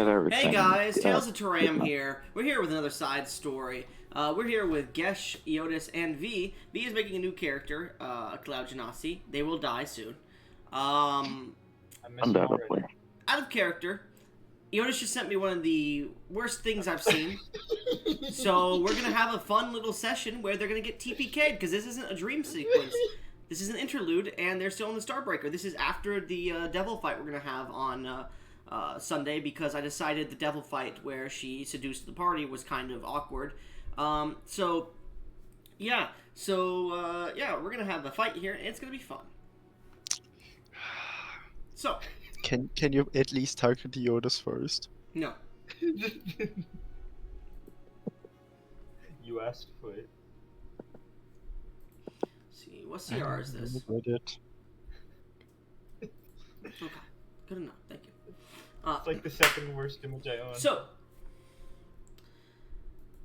get everything. Hey guys, Tales of Turam here. We're here with another side story. We're here with Gesh, Eotis, and V. V is making a new character, Cloud Genasi. They will die soon. I miss him Undoubtedly. already. Out of character, Eotis just sent me one of the worst things I've seen. So we're gonna have a fun little session where they're gonna get TPK'd, because this isn't a dream sequence. This is an interlude, and they're still in the Starbreaker. This is after the devil fight we're gonna have on Sunday, because I decided the devil fight where she seduced the party was kind of awkward. Yeah, we're gonna have a fight here, and it's gonna be fun. So, Can you at least talk to the Otis first? no. You asked for it. See, what CR is this? Reddit. Okay, good enough, thank you. It's like the second worst image I own. So,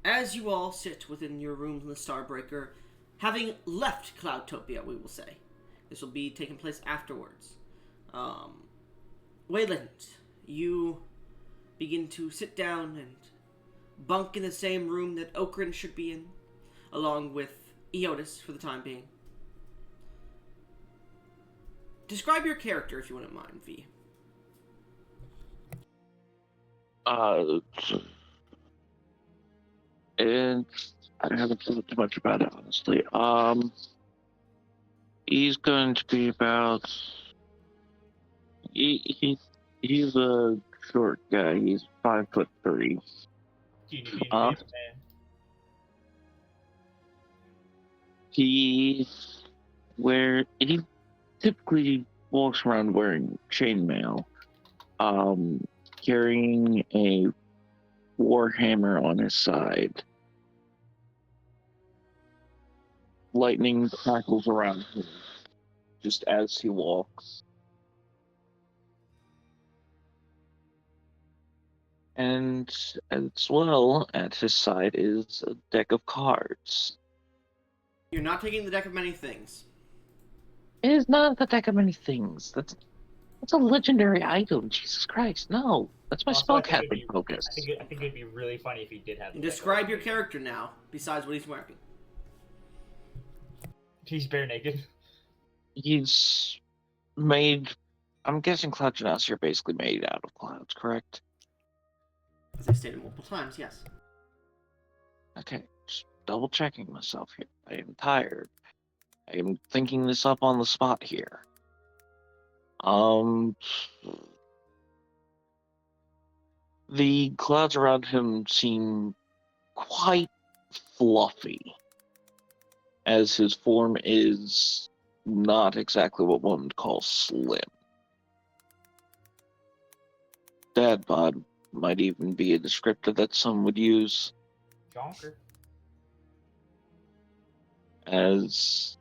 as you all sit within your rooms in the Starbreaker, having left Cloudtopia, we will say, this will be taking place afterwards. Wayland, you begin to sit down and bunk in the same room that Okran should be in, along with Eotis for the time being. Describe your character, if you wouldn't mind, V. It's I haven't thought too much about it, honestly. He's going to be about. He's a short guy. He's 5'3". Do you need me to be a man? He typically walks around wearing chainmail, carrying a warhammer on his side. Lightning crackles around him just as he walks. And as well, at his side is a deck of cards. You're not taking the deck of many things. It is not the deck of many things. That's a legendary item. Jesus Christ, no. That's my Also, I think it'd spellcasting be- focus. I think it'd be really funny if he did have. the Describe deck. your character now, besides what he's wearing. He's bare naked. He's made. I'm guessing Cloud Genasi are basically made out of clouds, correct? As I stated multiple times, yes. Okay, just double checking myself here. I am tired. I am thinking this up on the spot here. The clouds around him seem quite fluffy, as his form is not exactly what one would call slim. Dad bod might even be a descriptor that some would use, Jonker. as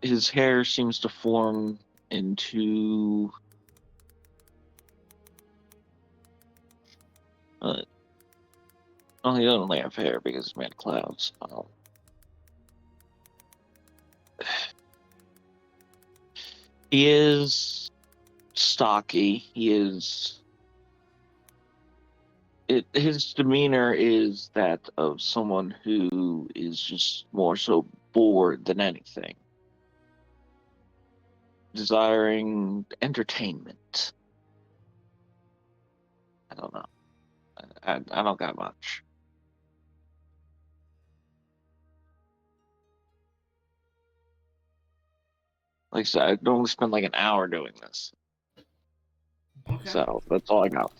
his hair seems to form into well, he doesn't really have hair because he's made of clouds. He is stocky. His demeanor is that of someone who is just more so bored than anything, desiring entertainment. I don't know. I don't got much. Like I said, I normally spend like an hour doing this. Okay. So that's all I got.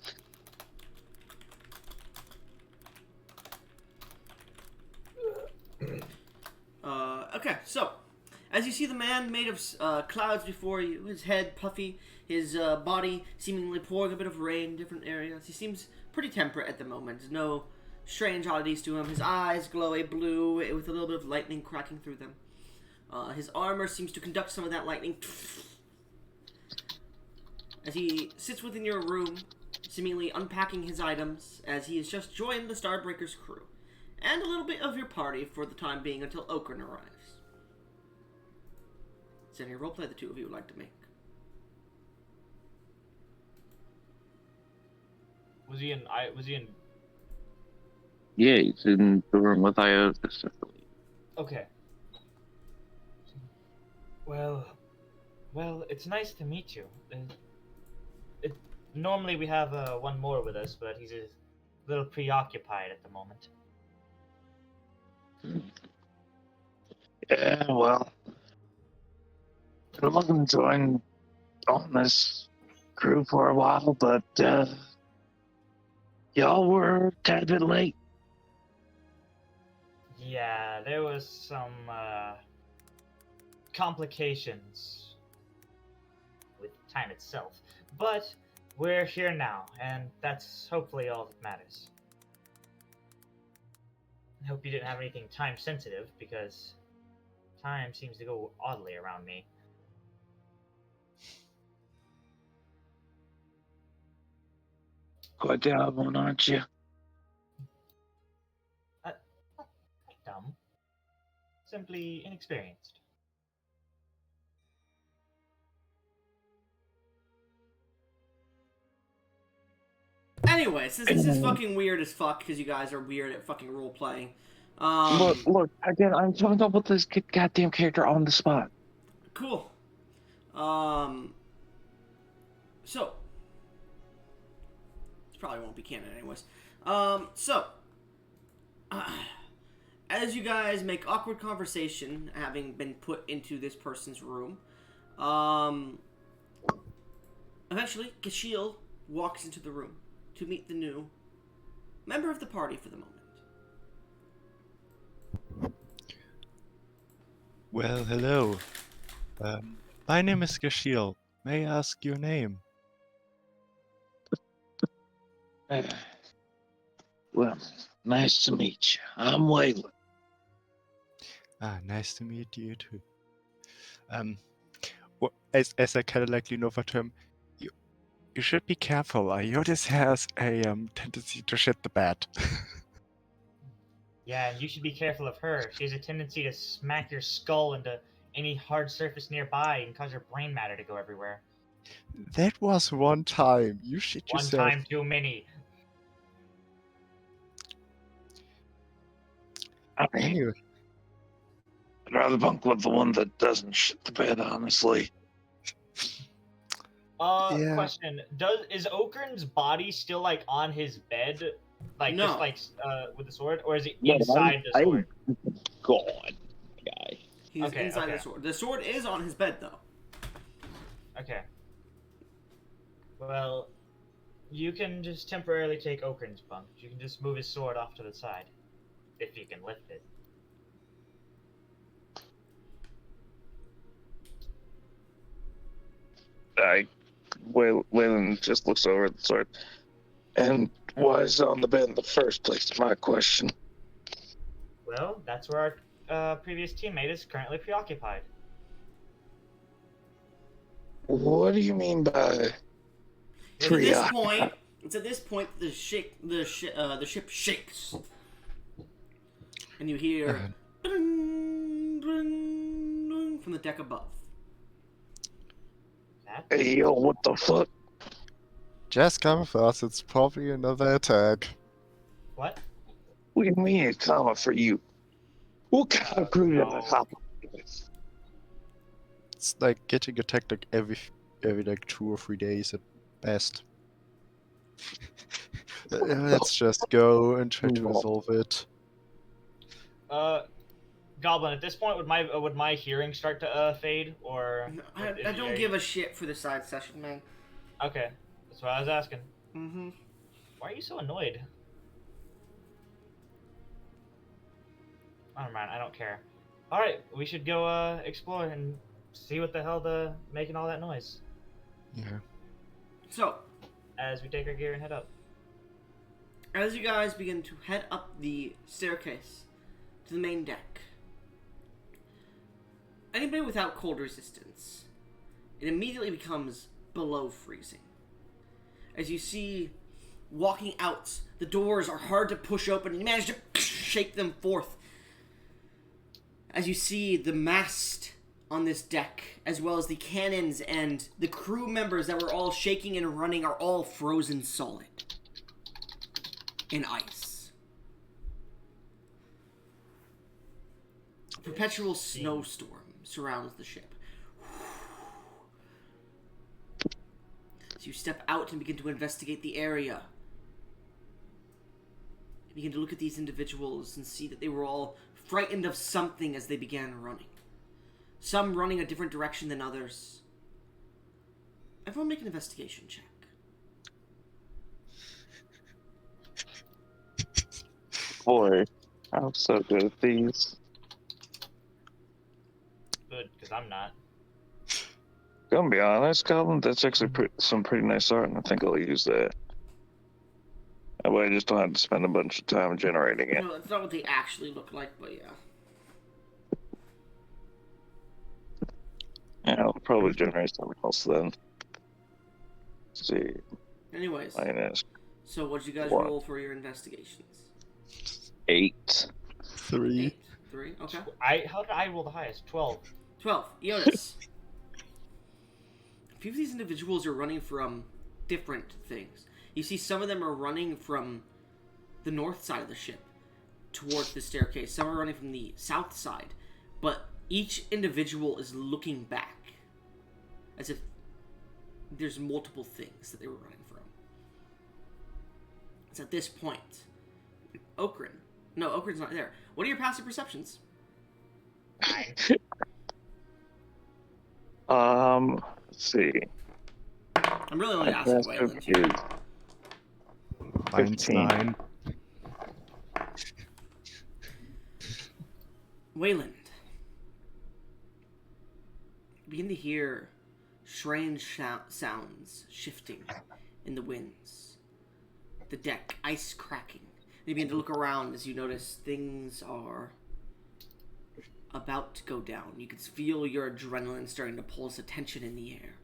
Okay, so, as you see the man made of clouds before you, his head puffy, his body seemingly pouring a bit of rain in different areas. He seems pretty temperate at the moment. There's no strange oddities to him. His eyes glow a blue with a little bit of lightning cracking through them. His armor seems to conduct some of that lightning. As he sits within your room, seemingly unpacking his items, as he has just joined the Starbreaker's crew. And a little bit of your party for the time being until Okran arrives. Is there any roleplay the two of you would like to make? Was he in? Was he in? Yeah, he's in the room with Iotis, I believe. Okay. Well, it's nice to meet you. Normally we have one more with us, but he's a little preoccupied at the moment. Yeah, well, I'm looking to join on this crew for a while, but y'all were a tad bit late. Yeah, there was some complications with time itself, but we're here now, and that's hopefully all that matters. I hope you didn't have anything time sensitive, because time seems to go oddly around me. Quite the odd one, aren't you? Not dumb, simply inexperienced. Anyway, since this is fucking weird as fuck, because you guys are weird at fucking role playing. Look, again, I'm coming up with this goddamn character on the spot. Cool. So this probably won't be canon anyways. As you guys make awkward conversation, having been put into this person's room, eventually Gashiel walks into the room to meet the new member of the party for the moment. Well, hello. My name is Gashiel. May I ask your name? Well, nice to meet you. I'm Waylon. Ah, nice to meet you too. As I kind of like lean over to him, you should be careful. Iotis has a tendency to shit the bed. Yeah, and you should be careful of her. She has a tendency to smack your skull into any hard surface nearby and cause your brain matter to go everywhere. That was one time. You shit One yourself. time too many. I mean, Anyway, I'd rather bunk with the one that doesn't shit the bed, honestly. Yeah. Question: is Okern's body still like on his bed, like No. just like with the sword, or is it No, inside the sword? God, guy. He's Okay, inside okay. the sword. The sword is on his bed, though. Okay. Well, you can just temporarily take Okern's bunk. You can just move his sword off to the side, if you can lift it. Waylon just looks over at the sword. And why is it on the bed in the first place? Is my question. Well, that's where our previous teammate is currently preoccupied. What do you mean by It's at this point the ship shakes, and you hear dun, dun, dun, from the deck above. Hey, yo, what the fuck? just come with us. It's probably another attack. What? What do you mean it's coming for you? What kind of crew did I hop on with? It's like getting attacked like every like 2 or 3 days at best. Let's just go and try to resolve it. Goblin. At this point, would my hearing start to fade, or? I don't give a shit for the side session, man. Okay, that's what I was asking. Mm-hmm. Why are you so annoyed? Never mind, I don't care. Alright, we should go explore and see what the hell making all that noise. Yeah. So, As we take our gear and head up. as you guys begin to head up the staircase to the main deck, anybody without cold resistance, it immediately becomes below freezing. As you see, walking out, the doors are hard to push open, and you manage to shake them forth. As you see the mast on this deck, as well as the cannons and the crew members that were all shaking and running, are all frozen solid. in ice. A perpetual snowstorm surrounds the ship. As you step out and begin to investigate the area, you begin to look at these individuals and see that they were all frightened of something as they began running. Some running a different direction than others. Everyone make an investigation check. Boy, I'm so good at these. Good, because I'm not. Gonna be honest, Goblin, that's actually some pretty nice art, and I think I'll use that. That way I just don't have to spend a bunch of time generating it. No, that's not what they actually look like, but yeah. Yeah, I'll probably generate something else then. Let's see. Anyways, Minus so what'd you guys One. roll for your investigations? 8. 3. 8. 3, okay. How did I roll the highest? 12. 12. Eonis. A few of these individuals are running from different things. You see some of them are running from the north side of the ship towards the staircase. Some are running from the south side. But each individual is looking back as if there's multiple things that they were running from. It's at this point. Okrin. No, Okrin's not there. What are your passive perceptions? 9. Let's see. I'm really only My asking passive Wayland. is Mine's 15. 9. Wayland. You begin to hear strange sounds shifting in the winds. The deck, ice cracking. You begin to look around as you notice things are about to go down. You can feel your adrenaline starting to pulse a tension in the air.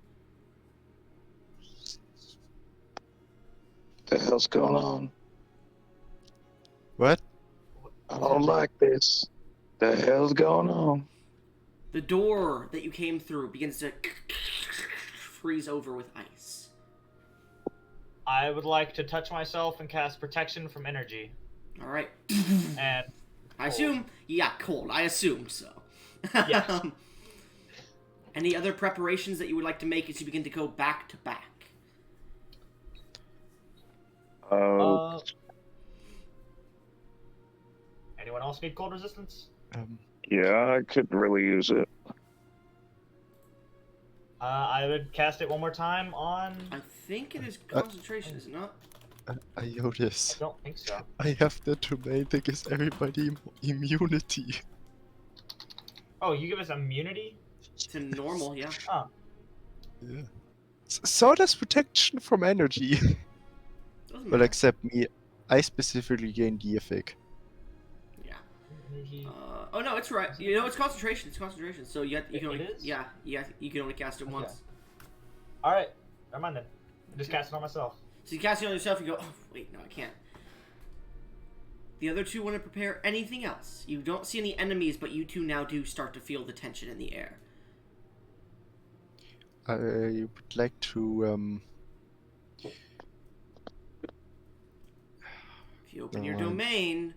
What the hell's going on? What? I don't like this. The hell's going on? The door that you came through begins to freeze over with ice. I would like to touch myself and cast protection from energy. Alright. And I assume, yeah, cold. I assumed so. Yes. Any other preparations that you would like to make as you begin to go back to back? Anyone else need cold resistance? Yeah, I could really use it. I would cast it one more time on. I think it is concentration, is it not? I I notice. don't think so. I have the domain that gives everybody immunity. Oh, you give us immunity? To normal, yeah. Oh, Yeah. So does protection from energy. Doesn't Well, matter. except me, I specifically gain the effect. Yeah. energy. Oh no, it's right. You know, it's concentration. It's concentration. So you can only It is? yeah, you can only cast it Okay. once. All right, never mind then. Just cast it on myself. So you cast it on yourself. You go, oh wait, no, I can't. The other two want to prepare anything else. You don't see any enemies, but you two now do start to feel the tension in the air. I would like to If you open your Never mind. domain,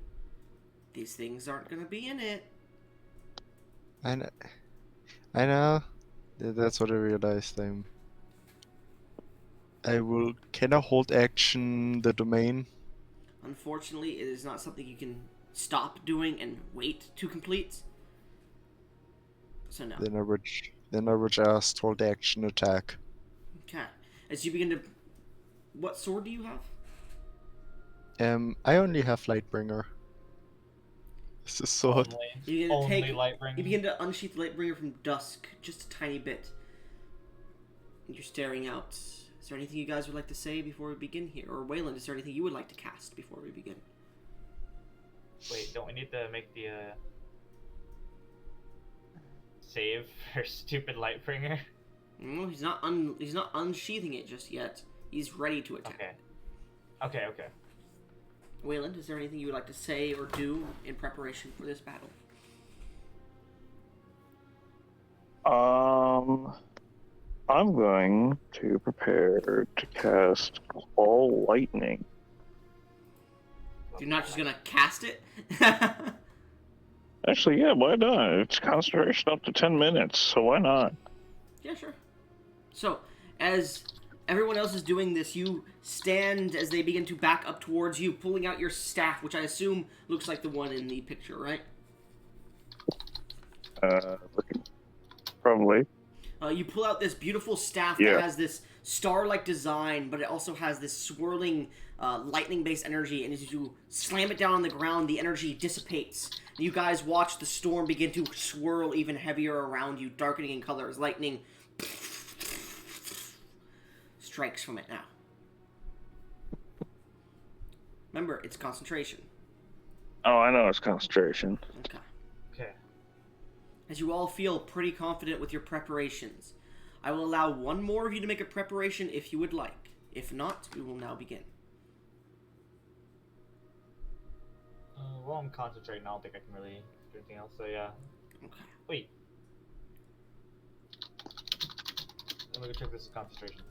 these things aren't going to be in it. I know. That's what I realized. Can I hold action the domain? Unfortunately, it is not something you can stop doing and wait to complete. So no. Then I would just hold action attack. Okay. As you begin to... What sword do you have? I only have Lightbringer. It's a sword. You begin to Only take... Lightbringer. You begin to unsheath Lightbringer from dusk, just a tiny bit. And you're staring out. Is there anything you guys would like to say before we begin here? Or Wayland, is there anything you would like to cast before we begin? Wait, don't we need to make the save for stupid Lightbringer? No, he's not unsheathing it just yet. He's ready to attack. Okay. Okay. Wayland, is there anything you would like to say or do in preparation for this battle? I'm going to prepare to cast all lightning. You're not just gonna cast it? Actually, yeah, why not? It's concentration up to 10 minutes, so why not? Yeah, sure. So, as everyone else is doing this, you stand as they begin to back up towards you, pulling out your staff, which I assume looks like the one in the picture, right? Probably. You pull out this beautiful staff Yeah. that has this star-like design, but it also has this swirling lightning-based energy, and as you slam it down on the ground, the energy dissipates. You guys watch the storm begin to swirl even heavier around you, darkening in color as lightning strikes from it now. Remember, it's concentration. Oh, I know it's concentration. Okay. Okay. As you all feel pretty confident with your preparations, I will allow one more of you to make a preparation if you would like. If not, we will now begin. Well, I'm concentrating. I don't think I can really do anything else. So yeah. Okay. Wait. Let me go check this is concentration.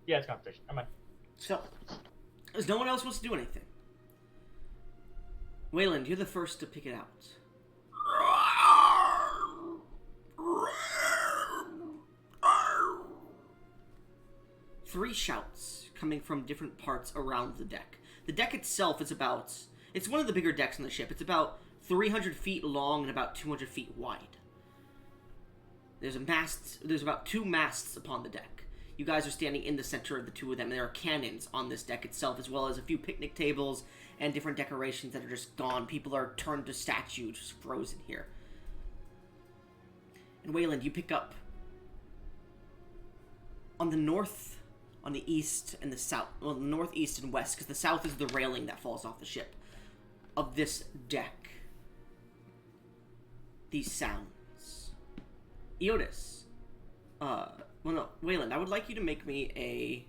Yeah, it's concentration. Never mind. So, as no one else wants to do anything, Wayland, you're the first to pick it out. Three shouts coming from different parts around the deck. The deck itself is it's one of the bigger decks on the ship. It's about 300 feet long and about 200 feet wide. There's about 2 masts upon the deck. You guys are standing in the center of the 2 of them, and there are cannons on this deck itself, as well as a few picnic tables and different decorations that are just gone. People are turned to statues, just frozen here. And Wayland, you pick up on the north, on the east, and the south. Well, the north, east, and west, because the south is the railing that falls off the ship. Of this deck. These sounds. Eotis. Well, no, Wayland, I would like you to make me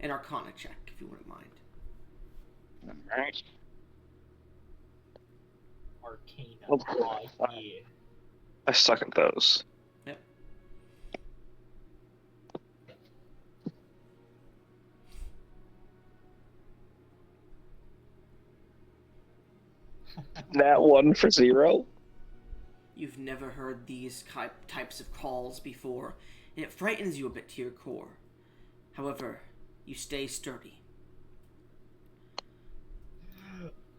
an Arcana check, if you wouldn't mind. Alright. Arcana. Oh, Oh, yeah. I suck at those. Yep. That one for 0? You've never heard these types of calls before, and it frightens you a bit to your core. However, you stay sturdy.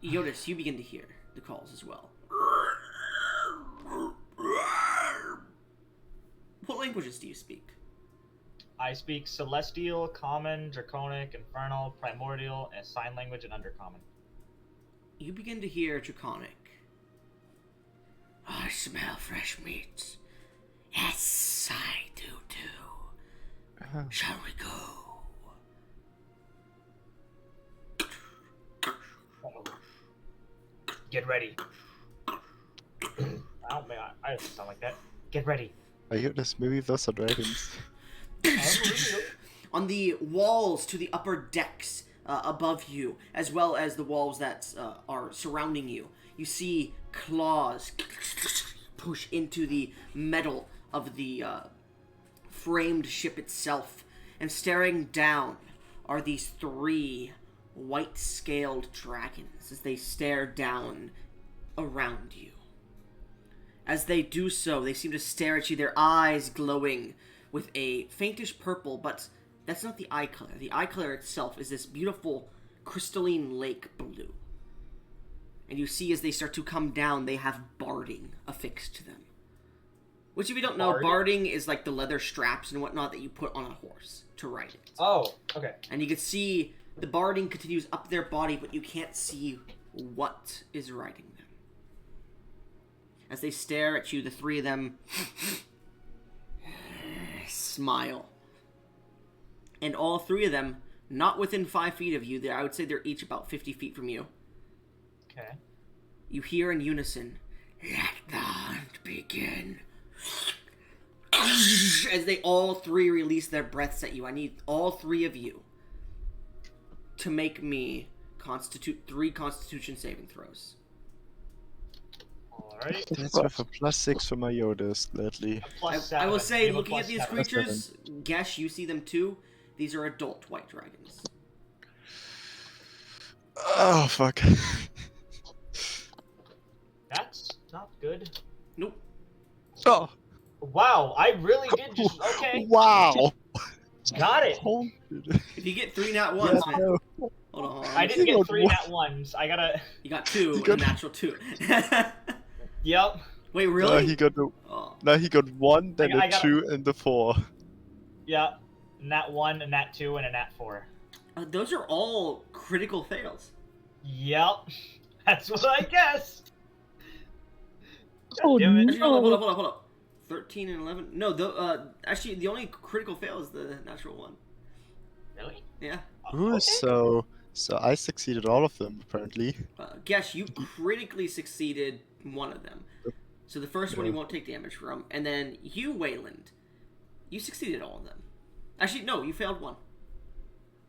Eotis, you begin to hear the calls as well. What languages do you speak? I speak Celestial, Common, Draconic, Infernal, Primordial, and Sign Language and Undercommon. You begin to hear Draconic. I smell fresh meat. Yes, I do too. Shall we go? Get ready. I don't think I don't sound like that. Get ready. I hear this movie, those are dragons. On the walls to the upper decks above you, as well as the walls that are surrounding you, you see claws push into the metal of the framed ship itself, and staring down are these 3 white-scaled dragons as they stare down around you. As they do so, they seem to stare at you, their eyes glowing with a faintish purple, but that's not the eye color. The eye color itself is this beautiful crystalline lake blue. And you see as they start to come down, they have barding affixed to them. Which, if you don't know, barding is like the leather straps and whatnot that you put on a horse to ride it. Oh, okay. And you can see the barding continues up their body, but you can't see what is riding them. As they stare at you, the 3 of them smile. And all 3 of them, not within 5 feet of you, I would say they're each about 50 feet from you. Okay. You hear in unison, "Let the hunt begin." As they all 3 release their breaths at you, I need all 3 of you to make me 3 Constitution saving throws. Alright. That's with a +6 for my Yodas, gladly. I will say, looking at these creatures, Gesh, you see them too. These are adult white dragons. Oh fuck. That's not good. Nope. Oh. Wow, I really did just okay. Wow. Got it. Holy If you get 3 nat Yeah, ones, man. no. Hold on. I didn't You get got 3 one. nat ones. I gotta. You got 2 You and got- a natural 2. Yep. Wait, No, really? he got the. Oh. No, he got 1, then I a got- 2, and the 4. Yep. Nat 1, a nat 2, and a nat 4. Those are all critical fails. Yep. That's what I guessed. Oh, Damn it. Actually, hold up. 13 and 11. No, actually, the only critical fail is the natural 1. Really? Yeah. Ooh, Okay. so I succeeded all of them apparently. Guess you critically succeeded one of them. So the first one you Yeah. won't take damage from, and then you, Wayland, you succeeded all of them. Actually, no, you failed one.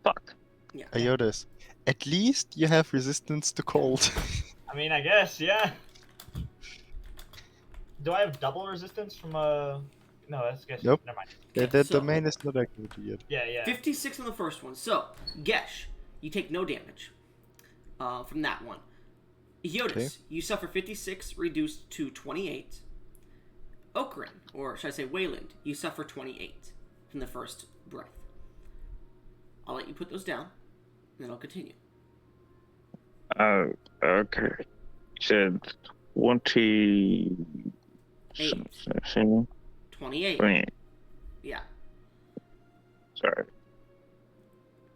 fuck. Yeah. Iotis, at least you have resistance to cold. I mean, I guess, yeah. Do I have double resistance from No, that's guess. Nope. Never mind. The So- domain is not activated yet. Yeah, yeah. 56 on the first one. So, Gesh, you take no damage from that one. Iotis, Okay. you suffer 56, reduced to 28. Okrin, or should I say Wayland, you suffer 28 from the first breath. I'll let you put those down, and then I'll continue. Okay. Said 20. 8. 28. 28. Yeah. Sorry.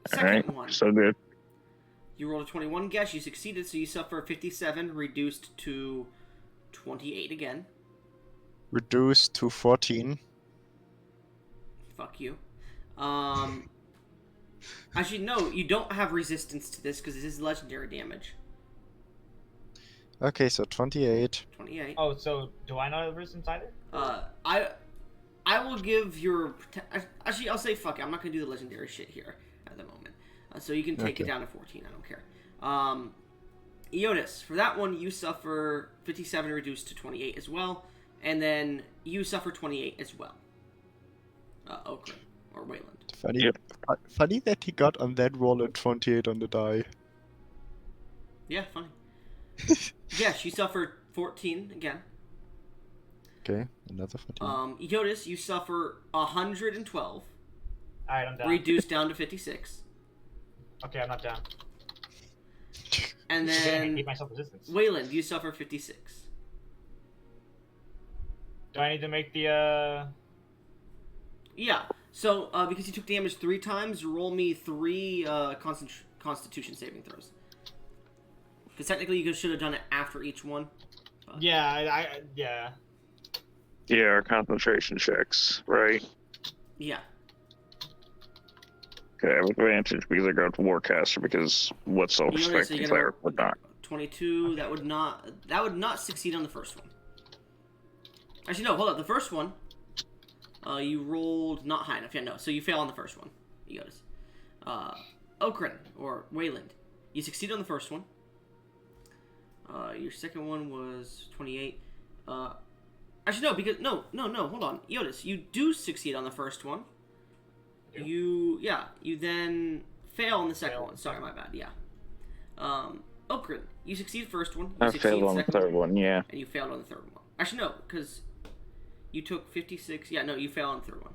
Second Alright. one. So good. You rolled a 21 guess, you succeeded, so you suffer 57, reduced to 28 again. Reduced to 14. Fuck you. Actually, no, you don't have resistance to this because this is legendary damage. Okay, so 28. 28. Oh, so do I not have resistance either? I will give your... Actually, I'll say fuck it. I'm not going to do the legendary shit here at the moment. So you can take it Okay. down to 14. I don't care. Iotis, for that one, you suffer 57 reduced to 28 as well. And then you suffer 28 as well. Okra, or Wayland. Funny, Yep. funny that he got on that roll a 28 on the die. Yeah, funny. Yes, you suffered 14 again. Okay, another 14. Iotis, you suffer 112, Alright, I'm down. reduced down to 56. Okay, I'm not down. And I then gave myself resistance. Wayland, you suffer 56. Do I need to make the Yeah. So because you took damage 3 times, roll me 3 Constitution saving throws. Because technically you should have done it after each one. Yeah, yeah. Yeah, our concentration checks, right? Yeah. Okay, I have advantage because I got Warcaster because what's so You notice expecting you're cleric gonna would not. 22. That would not succeed on the first one. Actually, no. Hold up. The first one, you rolled not high enough. Yeah, no. So you fail on the first one. You notice. Okrin or Wayland, you succeed on the first one. Your second one was 28. Actually, no, because no. Hold on, Iotis, you do succeed on the first one. You then fail on the second one. Sorry, my bad. Yeah. Okrin, you succeed first one. You I succeed failed on the second third one, yeah. and you failed on the third one. Actually, no, because you took 56. Yeah, no, you failed on the third one.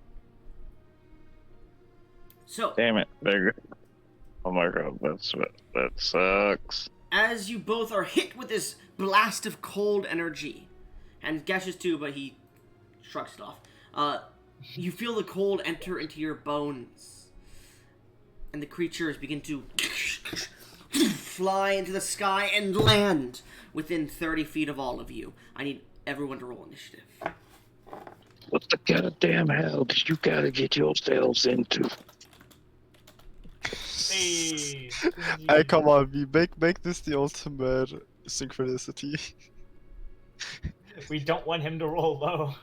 So, Damn it. There you go. Oh my god, that sucks. as you both are hit with this blast of cold energy, and Geshes too, but he shrugs it off. You feel the cold enter into your bones, and the creatures begin to fly into the sky and land within 30 feet of all of you. I need everyone to roll initiative. What the goddamn hell did you gotta get yourselves into? Hey. Hey, come on, we make this the ultimate synchronicity. We don't want him to roll low.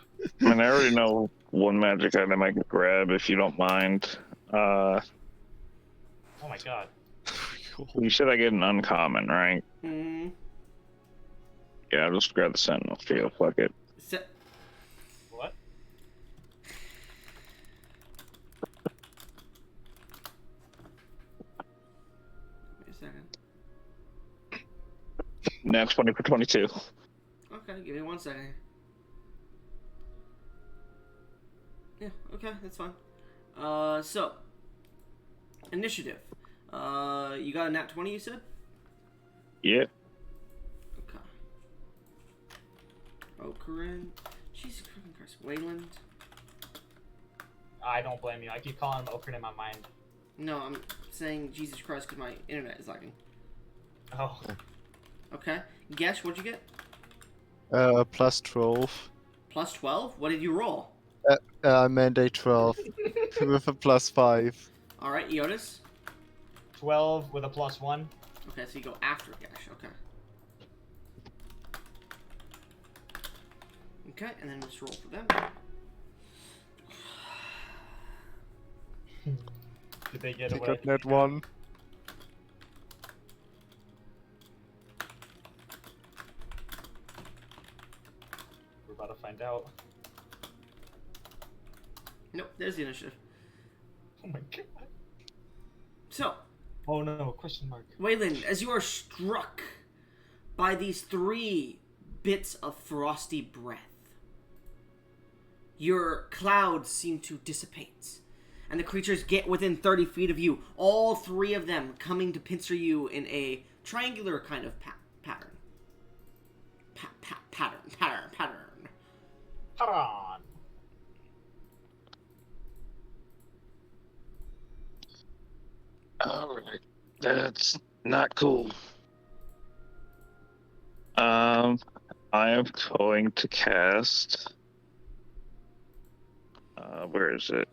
I mean, I already know one magic item I can grab if you don't mind. Oh my god. You said I get an uncommon, right? Hmm. Yeah, I'll just grab the Sentinel Shield, fuck it. What? Wait a second. Now 20 for 22. Okay, give me 1 second. Yeah, okay, that's fine. So initiative. You got a nat 20, you said? Yeah. Okay. Oh, Corinne. Jesus fucking Christ. Wayland. I don't blame you. I keep calling him Okrin in my mind. No, I'm saying Jesus Christ because my internet is lagging. Oh. Okay. Gesh, what'd you get? Plus 12. Plus 12? What did you roll? Mandate 12 with a plus 5. Alright, Eotis. 12 with a +1. Okay, so you go after Gesh. Okay. Okay, and then just roll for them. Did they get Pick away? up net 1. We're about to find out. Nope, there's the initiative. Oh my god. So, Oh no, question mark. Wayland, as you are struck by these 3 bits of frosty breath, your clouds seem to dissipate, and the creatures get within 30 feet of you, all 3 of them coming to pincer you in a triangular kind of pattern. Pattern. Taran! Alright. That's not cool. I am going to cast. Where is it?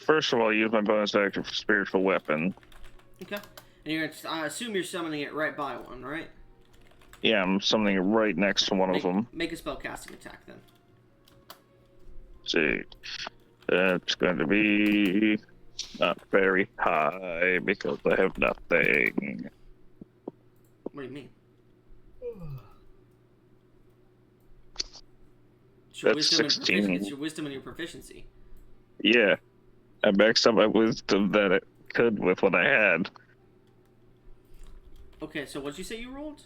First of all, use my bonus action for spiritual weapon. Okay. And you're gonna, I assume you're summoning it right by one, right? Yeah, I'm summoning it right next to one of them. Make a spell casting attack then. Let's see. That's going to be not very high because I have nothing. What do you mean? It's your That's wisdom 16. And it's your wisdom and your proficiency. Yeah. I maxed out my wisdom that it could with what I had. Okay, so what'd you say you rolled?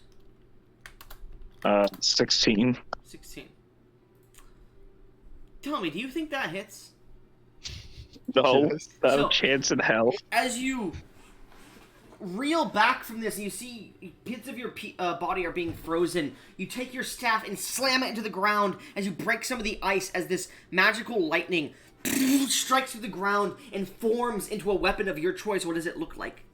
16. 16. Tell me, do you think that hits? No, Yes. not So- a chance in hell. As you reel back from this and you see bits of your body are being frozen, you take your staff and slam it into the ground as you break some of the ice as this magical lightning strikes through the ground and forms into a weapon of your choice. What does it look like?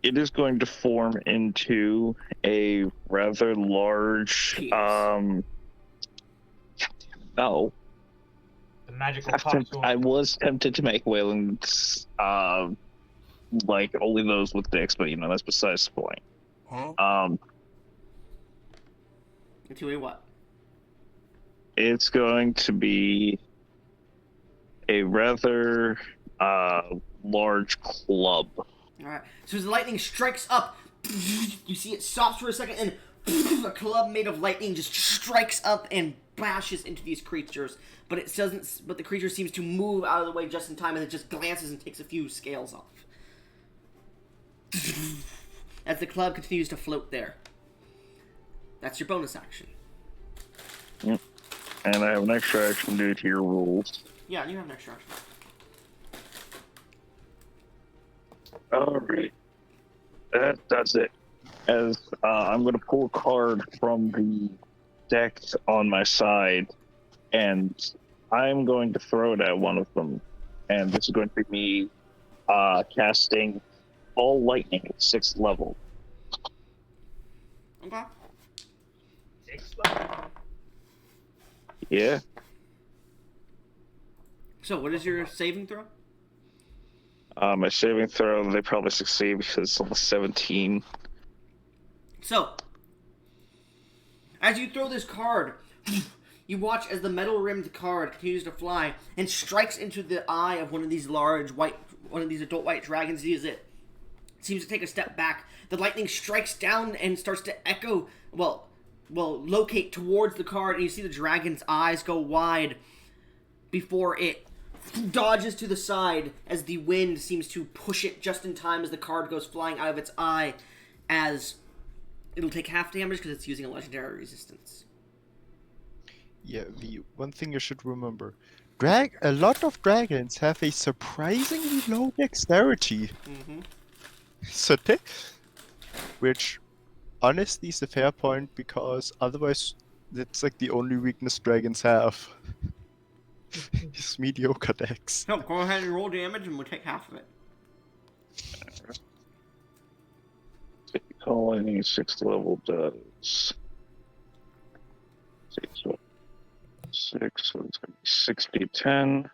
It is going to form into a rather large, Piece. No. The magical cocksword. I was tempted to make Wayland's, like, only those with dicks, but, that's besides the point. Huh? Into a what? It's going to be a rather, large club. Alright, so as the lightning strikes up, you see it stops for a second, and a club made of lightning just strikes up and bashes into these creatures. But it doesn't. But the creature seems to move out of the way just in time, and it just glances and takes a few scales off. As the club continues to float there. That's your bonus action. Yep. And I have an extra action due to your rules. Yeah, you have an extra action. Alright. That's it. As I'm going to pull a card from the deck on my side, and I'm going to throw it at one of them. And this is going to be me casting all lightning at 6th level. Okay. 6 level. Yeah. So, what is your saving throw? My saving throw, they probably succeed because it's only 17. So, as you throw this card, you watch as the metal-rimmed card continues to fly and strikes into the eye of one of these adult white dragons. It seems to take a step back. The lightning strikes down and starts to echo, locate towards the card, and you see the dragon's eyes go wide before it dodges to the side as the wind seems to push it just in time as the card goes flying out of its eye, as it'll take half damage because it's using a legendary resistance. Yeah, the one thing you should remember. A lot of dragons have a surprisingly low dexterity. Mm-hmm. So which honestly is a fair point, because otherwise that's like the only weakness dragons have. His mediocre dex. No, go ahead and roll damage and we'll take half of it. Calling 6th level does 6, so it's going to be 60-10.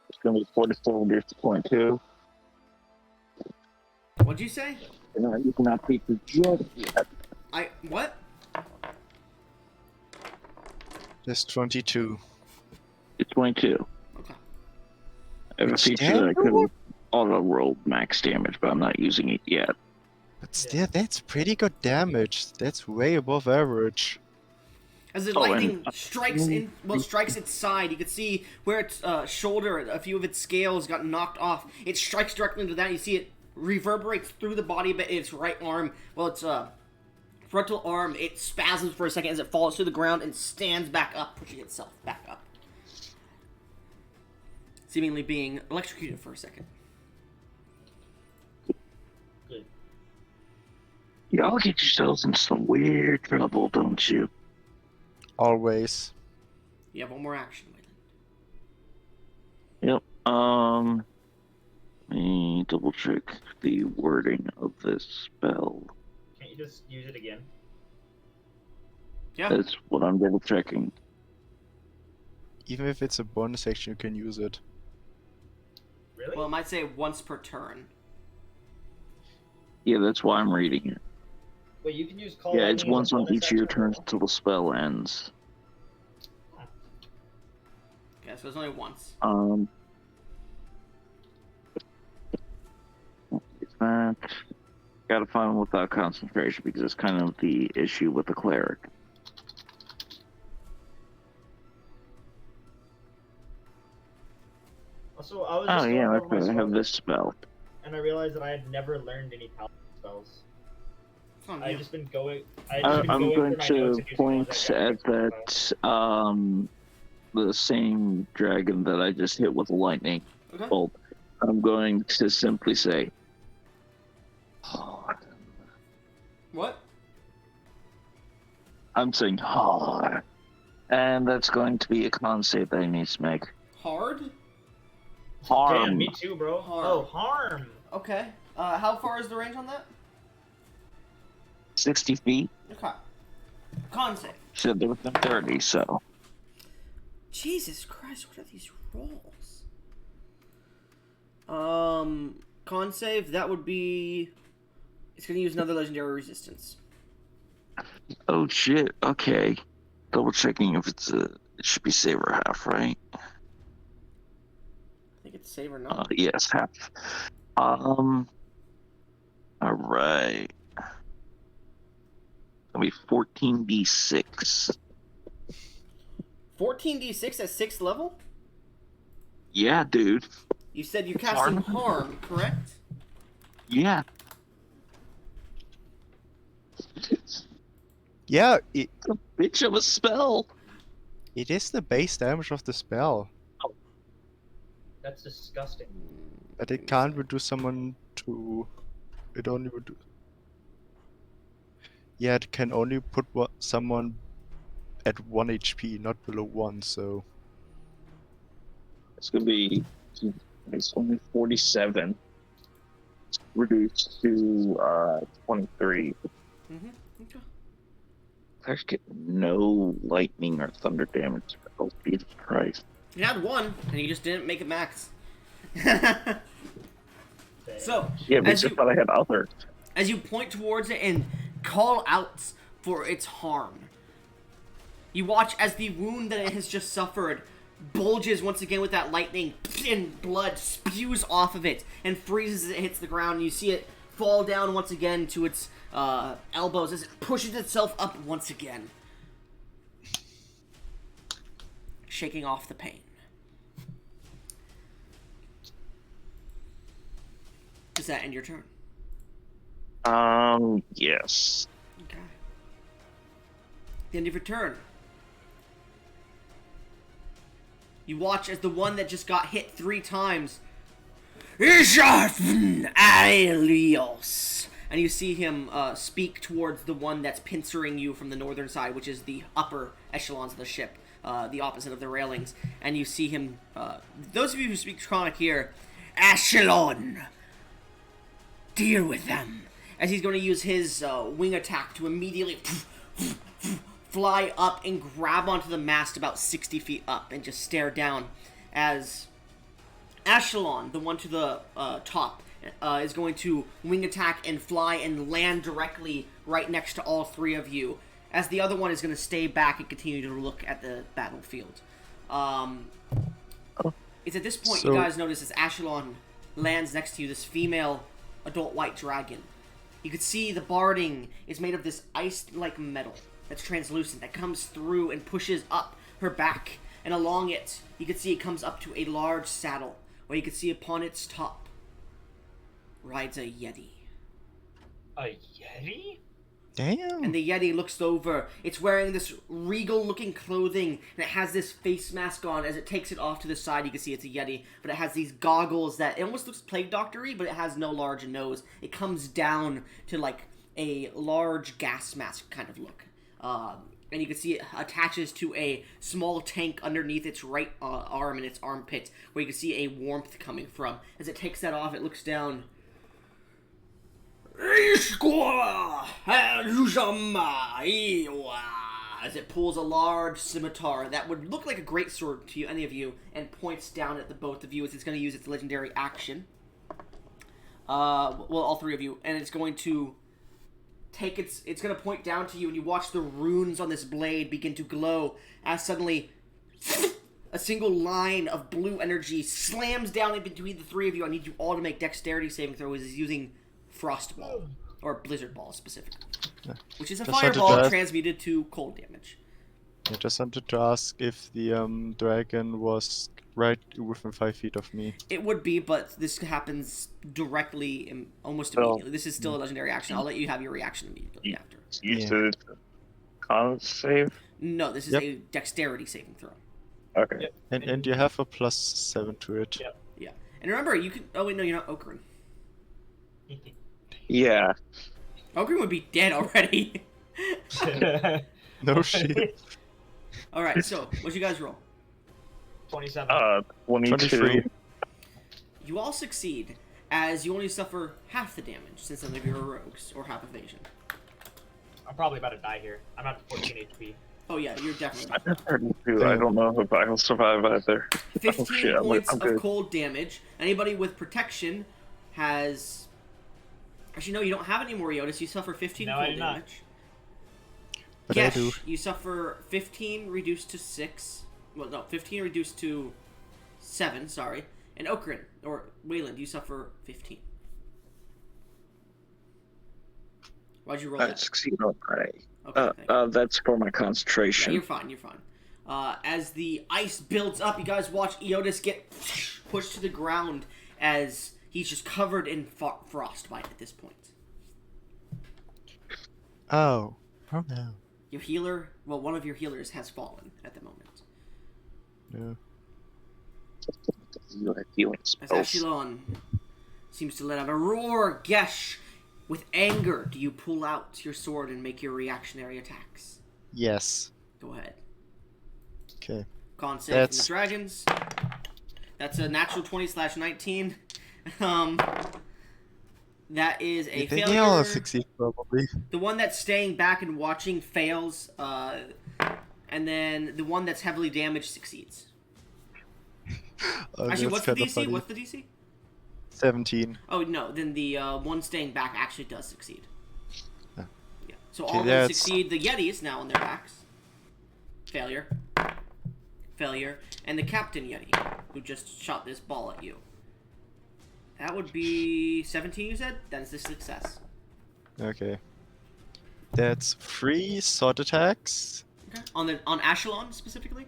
It's going to be 44 reduced to 0.2. What'd you say? You cannot beat the just yet. What? That's 22. It's 22. Okay. I have a Which feature that I could auto-roll max damage, but I'm not using it yet. But still, that's pretty good damage. That's way above average. As the lightning strikes its side, you can see where its shoulder, a few of its scales got knocked off. It strikes directly into that. You see it reverberates through the body of its right arm. Well, its frontal arm, it spasms for a second as it falls to the ground and stands back up, pushing itself back up. Seemingly being electrocuted for a second. Good. Y'all get yourselves in some weird trouble, don't you? Always. You have one more action, Wayland. Yep. Let me double check the wording of this spell. Can't you just use it again? Yeah. That's what I'm double checking. Even if it's a bonus action, you can use it. Really? Well, it might say once per turn. Yeah, that's why I'm reading it. Wait, you can use call. Yeah, it's lightning once as a on bonus each of your action turns roll? until the spell ends. Yeah, so it's only once. That. Gotta find one without concentration, because it's kind of the issue with the cleric. Also, I was Oh just yeah, going that's over my right. I have spell this spell. and I realized that I had never learned any paladin spells. It's on I you. just been going. I'm going through my notes to and using point ones I at that the same dragon that I just hit with a lightning Okay. bolt. I'm going to simply say, hard. What? I'm saying hard. And that's going to be a con save that I need to make. Hard? Harm. Damn, me too, bro. Harm. Oh, harm. Okay. How far is the range on that? 60 feet. Okay. Con save. Said they're within 30, so. Jesus Christ, what are these rolls? Con save, that would be... It's gonna use another legendary resistance. Oh shit, okay. Double checking if it should be save or half, right? I think it's save or not. Yes, half. Alright. It'll be 14d6. 14d6 at 6th level? Yeah, dude. You said you're casting Harm? harm, correct? Yeah. Yeah, A bitch of a spell. it is the base damage of the spell, That's disgusting. but it can't reduce someone to. It only reduce. Yeah, it can only put someone at 1 HP, not below 1. So It's gonna be. It's only 47. It's reduced to 23. Mm-hmm. Okay. I get no lightning or thunder damage. Oh, Jesus Christ. You had one, and you just didn't make it max. So, Yeah, but I as just you, thought I had others. as you point towards it and call out for its harm, you watch as the wound that it has just suffered bulges once again with that lightning, and blood spews off of it and freezes as it hits the ground. And you see it fall down once again to its elbows as it pushes itself up once again, shaking off the pain. Does that end your turn? Yes. Okay. The end of your turn. You watch as the one that just got hit 3 times. Alios. And you see him speak towards the one that's pincering you from the northern side, which is the upper echelons of the ship, the opposite of the railings. And you see him, those of you who speak Draconic here, Echelon, deal with them. As he's going to use his wing attack to immediately fly up and grab onto the mast about 60 feet up and just stare down as Echelon, the one to the top, is going to wing attack and fly and land directly right next to all 3 of you, as the other one is going to stay back and continue to look at the battlefield. It's at this point you guys notice as Echelon lands next to you, this female adult white dragon. You could see the barding is made of this ice-like metal that's translucent that comes through and pushes up her back, and along it you could see it comes up to a large saddle where you could see upon its top rides a yeti. A yeti? Damn. And the yeti looks over. It's wearing this regal-looking clothing, and it has this face mask on. As it takes it off to the side, you can see it's a yeti, but it has these goggles that it almost looks plague doctor-y, but it has no large nose. It comes down to like a large gas mask kind of look. And you can see it attaches to a small tank underneath its right arm and its armpit, where you can see a warmth coming from. As it takes that off, it looks down. As it pulls a large scimitar that would look like a greatsword to any of you and points down at the both of you as it's going to use its legendary action. Well, all 3 of you, and it's going to take it's going to point down to you, and you watch the runes on this blade begin to glow as suddenly a single line of blue energy slams down in between the 3 of you. I need you all to make dexterity saving throws as using Frostball, or Blizzard Ball specifically, which is a Just wanted to fireball ask- transmuted to cold damage. I just wanted to ask if the dragon was right within 5 feet of me. It would be, but this happens directly, almost Well, immediately. This is still a legendary action. I'll let you have your reaction immediately after. You Yeah. said con save? No, this is Yep. a dexterity saving throw. Okay. Yep. And you have a +7 to it. Yeah. Yeah, and remember, you can. Oh wait, no, you're not Okrin. Yeah. Okrin would be dead already. No shit. All right, so what'd you guys roll? 27. 22. 23. You all succeed, as you only suffer half the damage since none of you are rogues or have evasion. I'm probably about to die here. I'm at 14 HP. Oh yeah, you're definitely. I'm at 32. I don't know if I'll survive either. 15 Oh, shit, points I'm of good. cold damage. Anybody with protection has. Actually, no, you don't have any more, Yotis. You suffer 15 No, I cold do not. damage. But Yes, I do. you suffer 15 reduced to 6. Well, no, 15 reduced to 7, sorry. And Okrin, or Wayland, you suffer 15. Why'd you roll I that? succeed on my. Okay, thank you. That's for my Yeah, concentration. you're fine, you're fine. As the ice builds up, you guys watch Eotis get pushed to the ground as he's just covered in frostbite at this point. Oh. Oh no. Your healer, well, one of your healers has fallen at the moment. Yeah. You have healing As spells. Echelon seems to let out a roar, Gesh. With anger, do you pull out your sword and make your reactionary attacks? Yes. Go ahead. Okay. Con save from the That's- dragons. That's a natural 20/19. That is a They failure. all succeed probably. The one that's staying back and watching fails, and then the one that's heavily damaged succeeds. Oh, Actually, that's what's the kinda DC? funny. What's the DC? 17. Oh no, then the one staying back actually does succeed. Oh. Yeah. So Okay, all of them that's- succeed. The Yetis now on their backs. Failure. Failure. And the Captain Yeti, who just shot this ball at you. That would be 17. You said that is a success. Okay. That's 3 sword attacks. Okay. On Ashelon specifically.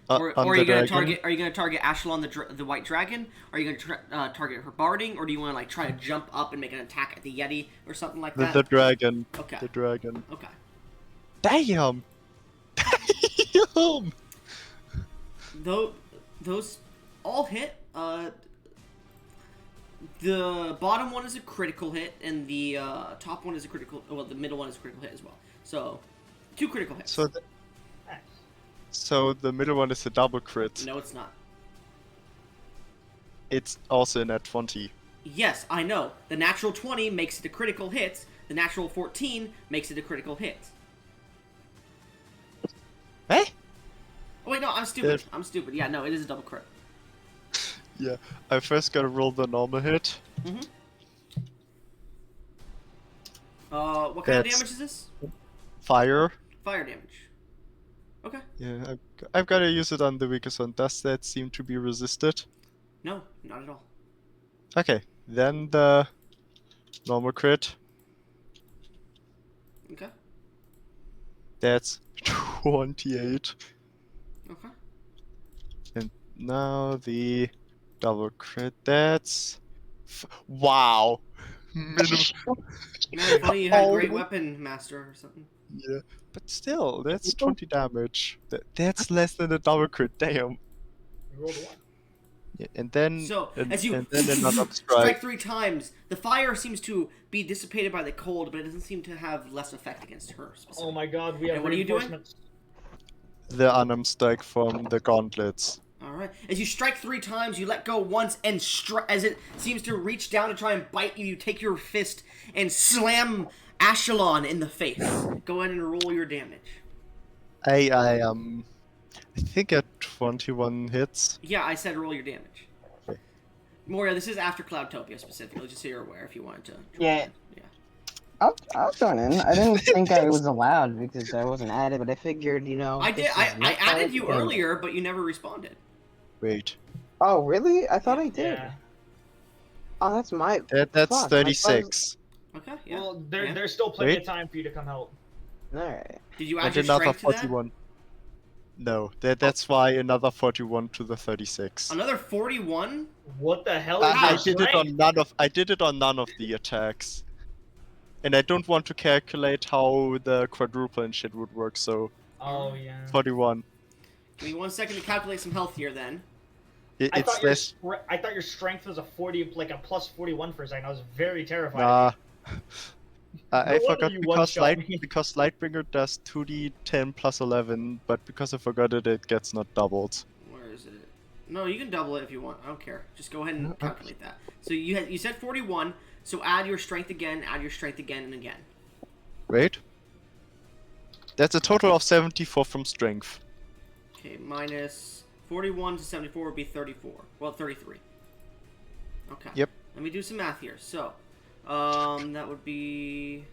On Or the are you gonna dragon. target? Are you gonna target Ashelon the white dragon? Are you gonna target her barding, or do you want to like try to jump up and make an attack at the Yeti or something like that? The dragon. Okay. The dragon. Okay. Damn! Damn! Though those all hit. The bottom one is a critical hit, and the top one is a critical. Well, the middle one is a critical hit as well. So, 2 critical hits. So, Nice. so the middle one is a double crit. No, it's not. It's also in at 20. Yes, I know. The natural 20 makes it a critical hit. The natural 14 makes it a critical hit. Eh? Oh wait, no, I'm stupid. Yes. I'm stupid. Yeah, no, it is a double crit. Yeah, I first gotta roll the normal hit. Mm-hmm. What kind of That's- damage is this? Fire. Fire damage. Okay. Yeah, I've gotta use it on the weakest one. Does that seem to be resisted? No, not at all. Okay, then the normal crit. Okay. That's 28. Okay. And now the double crit. That's wow. Minimum. Man, funny you had Oh. great weapon master or something. Yeah, but still, that's 20 damage. That's less than a double crit. Damn. You rolled a 1. Yeah, and then So, and, as you and then another strike strike. 3 times, the fire seems to be dissipated by the cold, but it doesn't seem to have less effect against her specifically. Oh my god, we have And what are you doing? reinforcements. The unarmed strike from the gauntlets. Alright. As you strike 3 times, you let go once, and as it seems to reach down to try and bite you, you take your fist and slam Ashelon in the face. Go ahead and roll your damage. I think at 21 hits. Yeah, I said roll your damage. Okay. Moria, this is after Cloudtopia specifically, just so you're aware if you wanted to. Yeah. Yeah. I'll join in. I didn't think I was allowed because I wasn't added, but I figured, you know. I did. this is I my added part, you and- earlier, but you never responded. Wait, Oh, really? I thought I did. Yeah. Oh, that's my. that's Fuck, 36. Okay. Yeah. Well, Yeah. there's still plenty Wait. of time for you to come help. Alright. Did you add And your another strength to that? 41. No, that's why another 41 to the 36. Another 41? What the hell is I your did it strength? on none of. I did it on none of the attacks, and I don't want to calculate how the quadruple and shit would work. So Oh yeah. 41. Give me 1 second to calculate some health here, then. I It's thought, your less. I thought your strength was a 40, like a plus 41 for a second. I was very terrified. Nah. I No wonder forgot you because one-shot me. Lightbringer does 2d10 plus 11, but because I forgot it, it gets not doubled. Where is it? No, you can double it if you want. I don't care. Just go ahead and calculate that. So you said 41. So add your strength again, and again. Wait. That's a total of 74 from strength. Okay, minus 41 to 74 would be 34. Well, 33. Okay. Yep. Let me do some math here. So, that would be...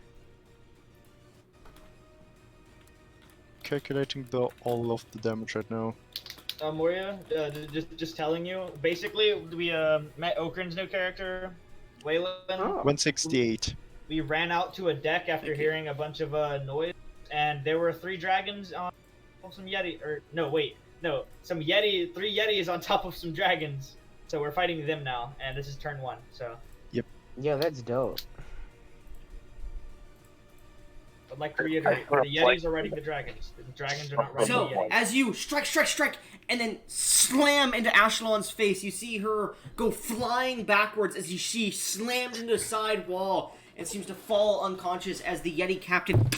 Calculating all of the damage right now. Moria, just telling you. Basically, we met Okrin's new character, Waylon. Oh. 168. We ran out to a deck after Thank you. hearing a bunch of noise, and there were 3 dragons on some Yeti. Or no, wait, no, some Yeti. 3 Yetis on top of some dragons. So we're fighting them now, and this is turn 1. So Yo, that's dope. I'd like to reiterate: the Yetis are riding the dragons. The dragons are not riding So, the Yetis. as you strike, and then slam into Ashelon's face, you see her go flying backwards as she slams into a side wall and seems to fall unconscious as the Yeti captain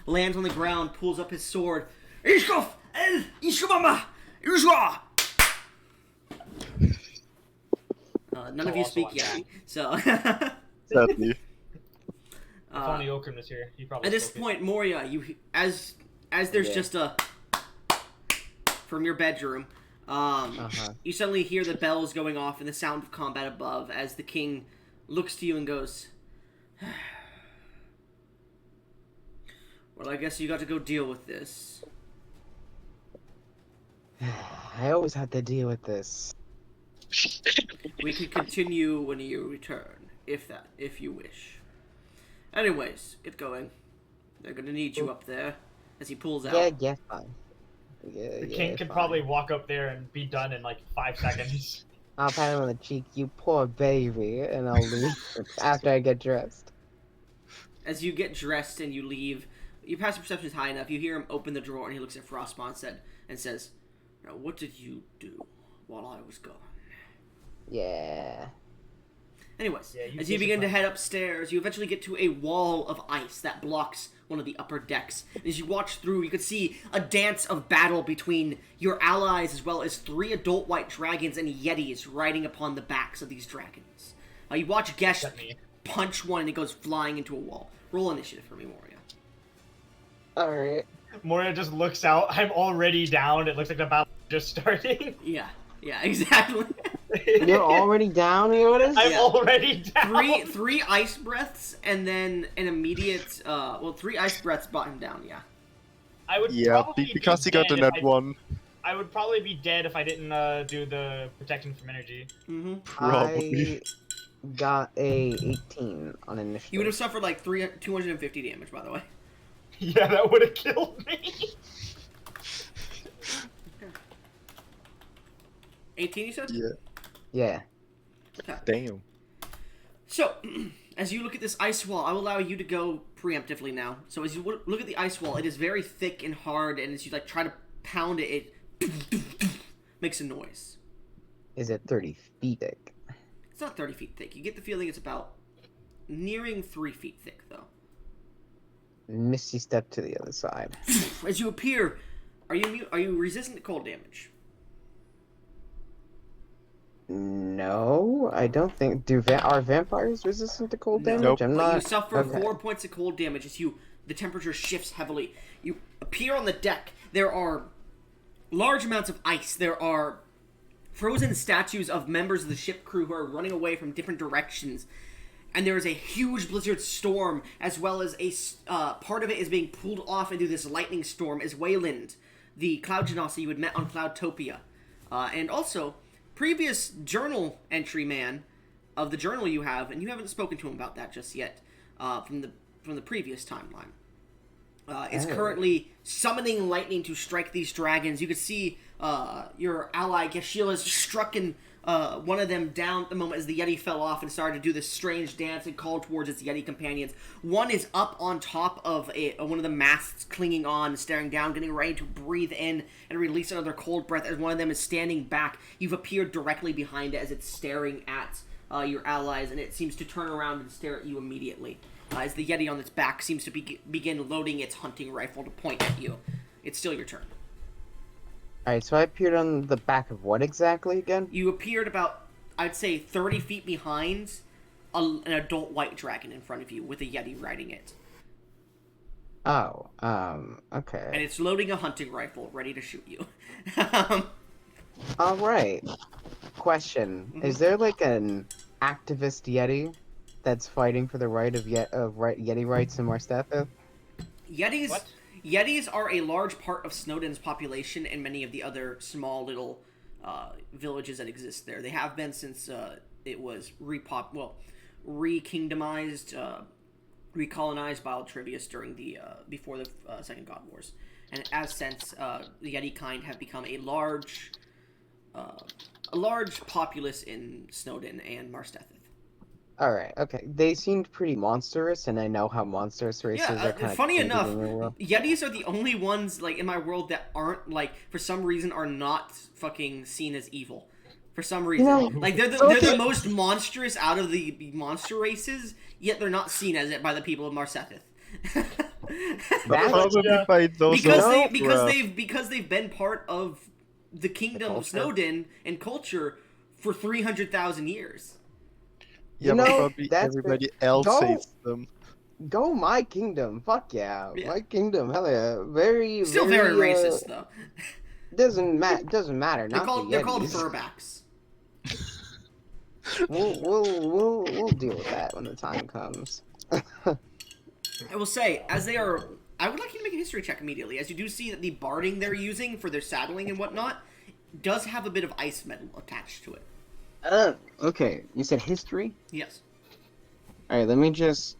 lands on the ground, pulls up his sword. Ishkof el Ishkobama Ishwa! None of you speak Yeti, so... Sadly. If only Okrin was here, he probably. At this spoke it. point, Moria, as there's Yeah. just a from your bedroom, Uh-huh. you suddenly hear the bells going off and the sound of combat above as the king looks to you and goes, "Well, I guess you got to go deal with this." I always had to deal with this. We could continue when you return, if you wish. Anyways, get going. They're gonna need you up there. As he pulls out. Yeah, fine. Yeah, The yeah, king could fine. probably walk up there and be done in like 5 seconds. I'll pat him on the cheek, you poor baby, and I'll leave after I get dressed. As you get dressed and you leave, your passive perception is high enough. You hear him open the drawer and he looks at Frostbond and says, "Now, what did you do while I was gone?" Yeah. Anyways, Yeah, you as you begin to disappoint. head upstairs, you eventually get to a wall of ice that blocks one of the upper decks. And as you watch through, you can see a dance of battle between your allies as well as 3 adult white dragons and yetis riding upon the backs of these dragons. You watch Gesh Except me. punch one and it goes flying into a wall. Roll initiative for me, Moria. Alright. Moria just looks out. I'm already down. It looks like the battle just starting. Yeah, exactly. You're already down, Eodis? I'm Yeah. already down. Three ice breaths and then an immediate 3 ice breaths brought him down. Yeah. I would Yeah, probably because be he got the dead if net one. I would probably be dead if I didn't do the protection from energy. Mm-hmm. Probably. I got a 18 on initiative. You would have suffered like 250 damage, by the way. Yeah, that would have killed me. 18, you said? Yeah. Yeah. Okay. Damn. So, as you look at this ice wall, I will allow you to go preemptively now. So as you look at the ice wall, it is very thick and hard, and as you like try to pound it, it makes a noise. Is it 30 feet thick? It's not 30 feet thick. You get the feeling it's about nearing 3 feet thick, though. Misty step to the other side. As you appear, are you resistant to cold damage? No, I don't think. Are vampires resistant to cold No. damage? Nope. I'm But not. you suffer okay. 4 points of cold damage as the temperature shifts heavily. You appear on the deck. There are large amounts of ice. There are frozen statues of members of the ship crew who are running away from different directions. And there is a huge blizzard storm, as well as a part of it is being pulled off into this lightning storm as Wayland, the Cloud Genasi you had met on Cloudtopia. And also, previous journal entry man of the journal you have, and you haven't spoken to him about that just yet, from the previous timeline, is currently summoning lightning to strike these dragons. You can see your ally Gashil has struck one of them down at the moment as the Yeti fell off and started to do this strange dance and call towards its Yeti companions. One is up on top of one of the masts, clinging on, staring down, getting ready to breathe in and release another cold breath as one of them is standing back. You've appeared directly behind it as it's staring at your allies, and it seems to turn around and stare at you immediately. As the Yeti on its back seems to begin loading its hunting rifle to point at you. It's still your turn. Alright, so I appeared on the back of what exactly again? You appeared about, I'd say, 30 feet behind an adult white dragon in front of you with a Yeti riding it. Oh, okay. And it's loading a hunting rifle, ready to shoot you. Alright. Question. Is there like an activist Yeti that's fighting for the right of Yeti rights in Marstetheth? Yetis... What? Yetis are a large part of Snowdin's population and many of the other small little villages that exist there. They have been since it was re-kingdomized, recolonized by Altrivius during the before the Second God Wars, and as since the Yeti kind have become a large populace in Snowdin and Marstetheth. Alright, okay. They seemed pretty monstrous, and I know how monstrous races are kind of funny enough, in your world. Yetis are the only ones like in my world that aren't like for some reason are not fucking seen as evil. For some reason, like they're the most monstrous out of the monster races, yet they're not seen as it by the people of Marstetheth. Probably Yeah. by those because they've been part of the kingdom of Snowdin and culture for 300,000 years. Yeah, You but know, probably that's everybody good. else Go- hates them. Go my kingdom. Fuck yeah. Yeah. My kingdom. Hell yeah. Very, Still very racist though. Doesn't matter. They're called called furbacks. We'll deal with that when the time comes. I will say, as they are, I would like you to make a history check immediately, as you do see that the barding they're using for their saddling and whatnot does have a bit of ice metal attached to it. Okay. You said history? Yes. Alright, let me just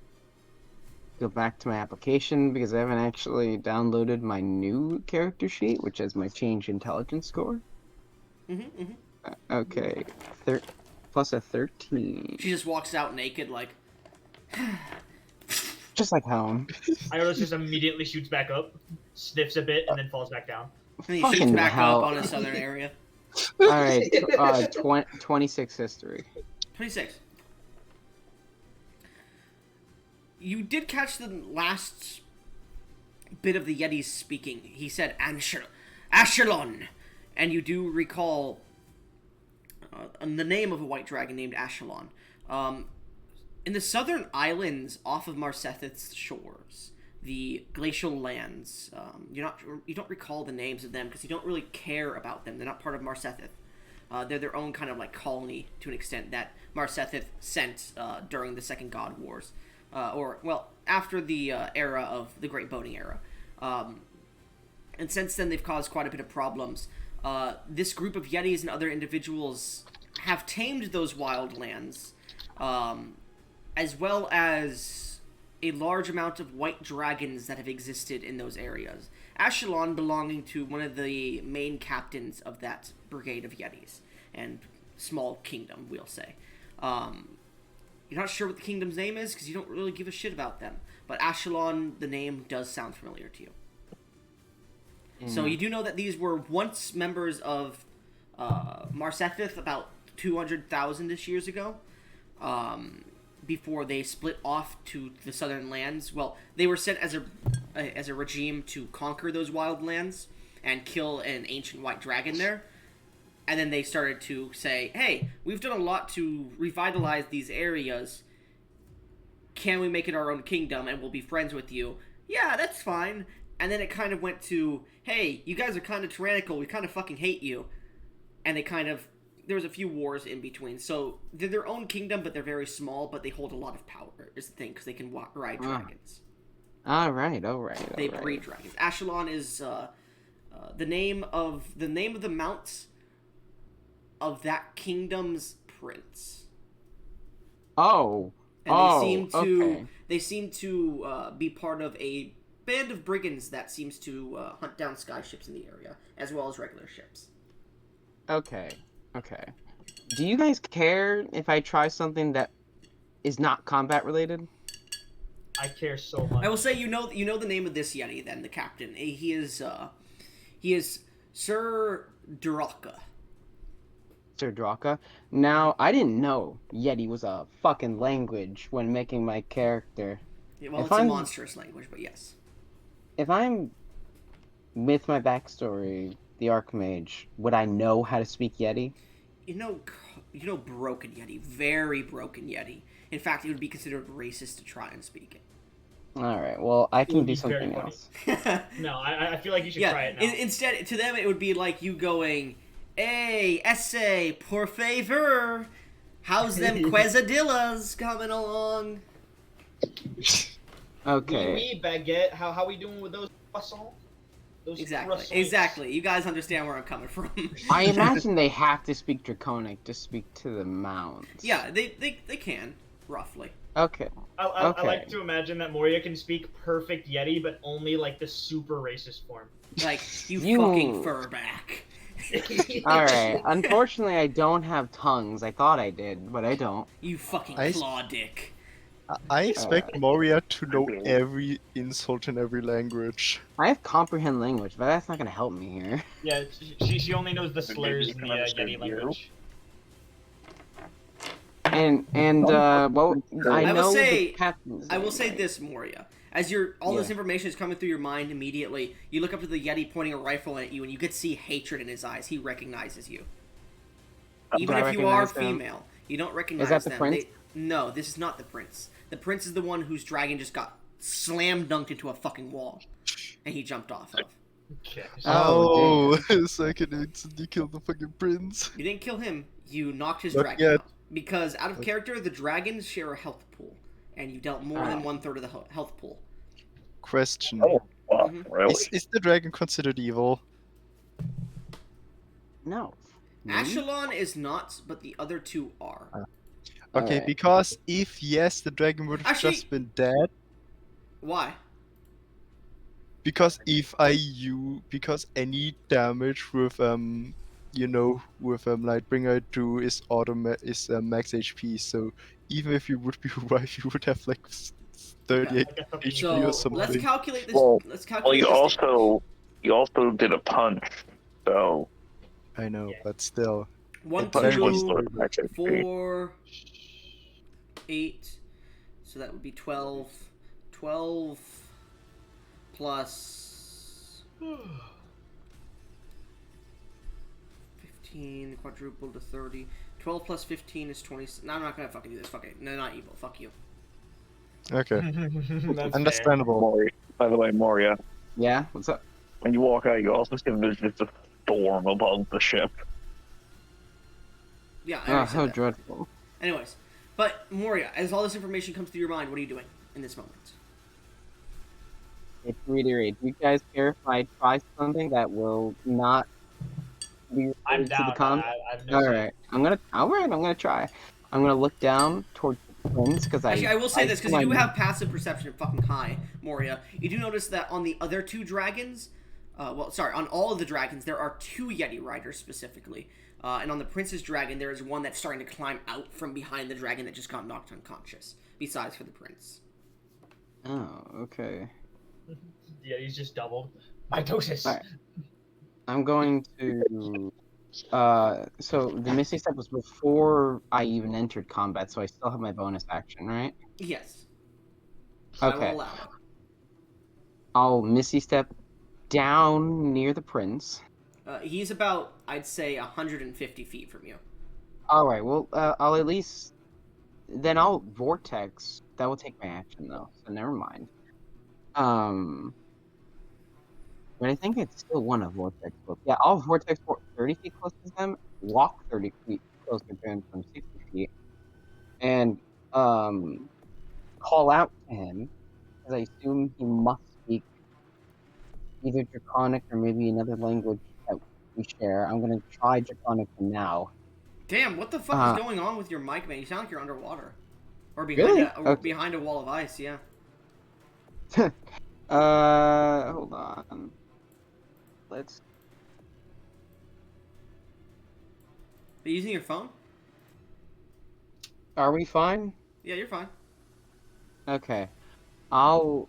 go back to my application because I haven't actually downloaded my new character sheet, which has my change intelligence score. Okay. Plus a 13. She just walks out naked, like. Just like home. Iris just immediately shoots back up, sniffs a bit, and then falls back down. And he shoots Fucking back hell. up on a southern area. Alright, 26 history. 26. You did catch the last bit of the Yeti's speaking. He said, Ashelon. And you do recall the name of a white dragon named Ashelon. In the southern islands off of Marsethith's shores, the glacial lands, you don't recall the names of them because you don't really care about them. They're not part of Marsethith. They're their own kind of like colony to an extent that Marsethith sent during the Second God Wars. After the era of the Great Boating Era. And since then, they've caused quite a bit of problems. This group of Yetis and other individuals have tamed those wild lands, as well as a large amount of white dragons that have existed in those areas. Ashelon belonging to one of the main captains of that brigade of Yetis, and small kingdom, we'll say. You're not sure what the kingdom's name is, because you don't really give a shit about them. But Ashelon, the name, does sound familiar to you. So you do know that these were once members of Marsethith about 200,000-ish years ago, before they split off to the southern lands. Well, they were sent as a regime to conquer those wild lands and kill an ancient white dragon there. And then they started to say, hey, we've done a lot to revitalize these areas. Can we make it our own kingdom and we'll be friends with you? Yeah, that's fine. And then it kind of went to, hey, you guys are kind of tyrannical. We kind of fucking hate you. And there was a few wars in between. So they're their own kingdom, but they're very small, but they hold a lot of power, is the thing, because they can ride dragons. Alright. They breed dragons. Ashelon is the name of the mount of that kingdom's prince. Oh. And they seem to be part of a band of brigands that seems to hunt down sky ships in the area, as well as regular ships. Okay. Do you guys care if I try something that is not combat related? I care so much. I will say you know the name of this Yeti then, the captain. He is Sir Duraka. Sir Draka. Now, I didn't know Yeti was a fucking language when making my character. Yeah, well, it's a monstrous language, but yes. If I'm with my backstory, the Archmage, would I know how to speak Yeti? You know broken Yeti. Very broken Yeti. In fact, it would be considered racist to try and speak it. Alright, well, I can do something else. No, I feel like you should try it now. Instead, to them, it would be like you going, hey, essay, por favor. How's them quesadillas coming along? Okay. Oui, baguette. How we doing with those croissants? Those croissants? Exactly. You guys understand where I'm coming from. I imagine they have to speak Draconic to speak to the mounts. Yeah, they can, roughly. Okay. I like to imagine that Moria can speak perfect Yeti, but only like the super racist form. Like, you fucking furback. Alright, unfortunately I don't have tongues. I thought I did, but I don't. You fucking claw dick. I expect Moria to know every insult in every language. I have comprehend language, but that's not gonna help me here. Yeah, she only knows the slurs in the Yeti language. And well, I will know say- the captain's I will name, say right? this, Moria. As all this information is coming through your mind immediately, you look up to the Yeti pointing a rifle at you, and you could see hatred in his eyes. He recognizes you. Even Do I if you are recognize them? female, you don't recognize Is that the them. prince? No, this is not the prince. The prince is the one whose dragon just got slam dunked into a fucking wall, and he jumped off of. Okay. Oh, So I can instantly kill the fucking prince. You didn't kill him. You knocked his Not dragon yet. out. Because out of character, the dragons share a health pool, and you dealt more than 1/3 of the health pool. Question. Oh, wow, Mhm. really? Is the dragon considered evil? No. Ashelon is not, but the other two are. Okay, Alright. because if yes, the dragon would have Actually- just been dead. Why? Because because any damage with with Lightbringer 2 is max HP. So even if you would be right, you would have like 38 I guess something HP So or something. let's calculate this. Well- let's Well, calculate you also did a punch, so I know, Yeah. but still. One, the punch was two, still max HP. 4, 8. So that would be 12. 12 plus 15, quadrupled to 30. 12 plus 15 is 20. No, I'm not gonna fucking do this. Fuck it. No, not evil. Fuck you. Okay, That's understandable. By the way, Moria, Yeah, what's up? when you walk out, you also see there's just a storm above the ship. Yeah, I Oh, already said how that. dreadful. Anyways, but Moria, as all this information comes through your mind, what are you doing in this moment? To reiterate, do you guys care if I try something that will not be I'm related to down. the com? I've no shame. Alright, I'm gonna try. I'm gonna look down towards the twins, because Actually, I will say this, because you do my- have passive perception fucking high, Moria. You do notice that on the other two dragons, on all of the dragons, there are 2 Yeti riders specifically. And on the Prince's dragon, there is one that's starting to climb out from behind the dragon that just got knocked unconscious, besides for the Prince. Oh, okay. Yeah, he's just doubled. Mitosis. Alright. I'm going to so the Misty Step was before I even entered combat, so I still have my bonus action, right? Yes. I Okay. will allow it. I'll Misty Step down near the prince. He's about, I'd say, 150 feet from you. Alright, well, I'll at least... Then I'll Vortex. That will take my action, though, so never mind. But I think it's still one of Vortex. Yeah, I'll Vortex 30 feet close to them, walk 30 feet closer to him from 60 feet, and, call out to him, because I assume he must speak either Draconic or maybe another language that we share. I'm gonna try Draconic for now. Damn, what the fuck is going on with your mic, man? You sound like you're underwater. Or behind, Really? or Okay. behind a wall of ice, yeah. Hold on. Let's... Are you using your phone? Are we fine? Yeah, you're fine. Okay. I'll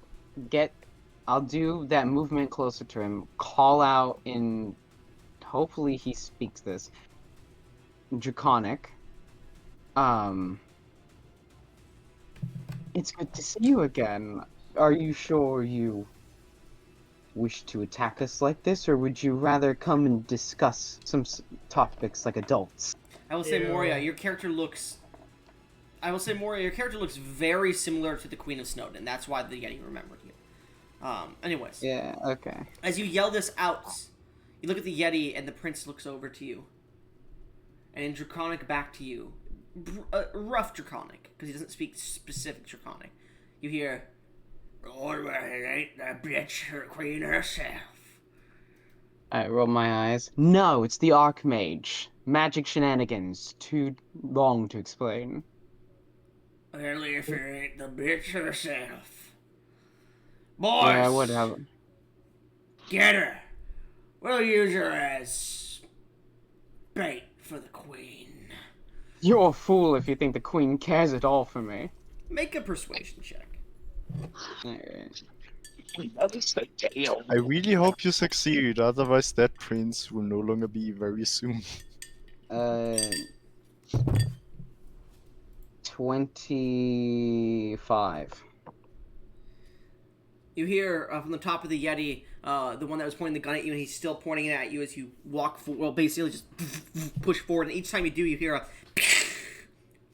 do that movement closer to him, call out in... Hopefully he speaks this. Draconic. It's good to see you again. Are you sure you wish to attack us like this, or would you rather come and discuss some topics like adults? I will say, Ew. Moria, your character looks... very similar to the Queen of Snowden. That's why the Yeti remembered you. Anyways. Yeah, okay. As you yell this out, you look at the Yeti, and the Prince looks over to you. And in Draconic back to you. Rough Draconic, because he doesn't speak specific Draconic. You hear... "Oh, well, it ain't the bitch, her queen herself." I roll my eyes. No, it's the Archmage. Magic shenanigans. Too long to explain. Well, if it ain't the bitch herself. Boys! Yeah, whatever. Get her. We'll use her as bait for the queen. You're a fool if you think the Queen cares at all for me. Make a persuasion check. Alright. I really hope you succeed, otherwise that prince will no longer be very soon. 25. You hear from the top of the Yeti, the one that was pointing the gun at you, and he's still pointing it at you as you walk forward. Well, basically just push forward, and each time you do, you hear a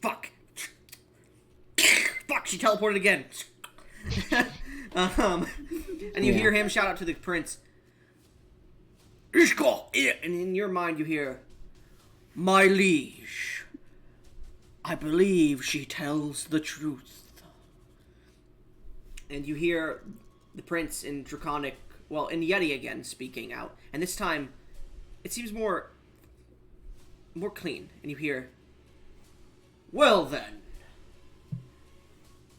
fuck. Fuck, she teleported again. And you hear him shout out to the prince, Ishko! And in your mind, you hear, "My liege, I believe she tells the truth." And you hear the prince in Draconic, well, in Yeti again, speaking out. And this time, it seems more more clean, and you hear, "Well then,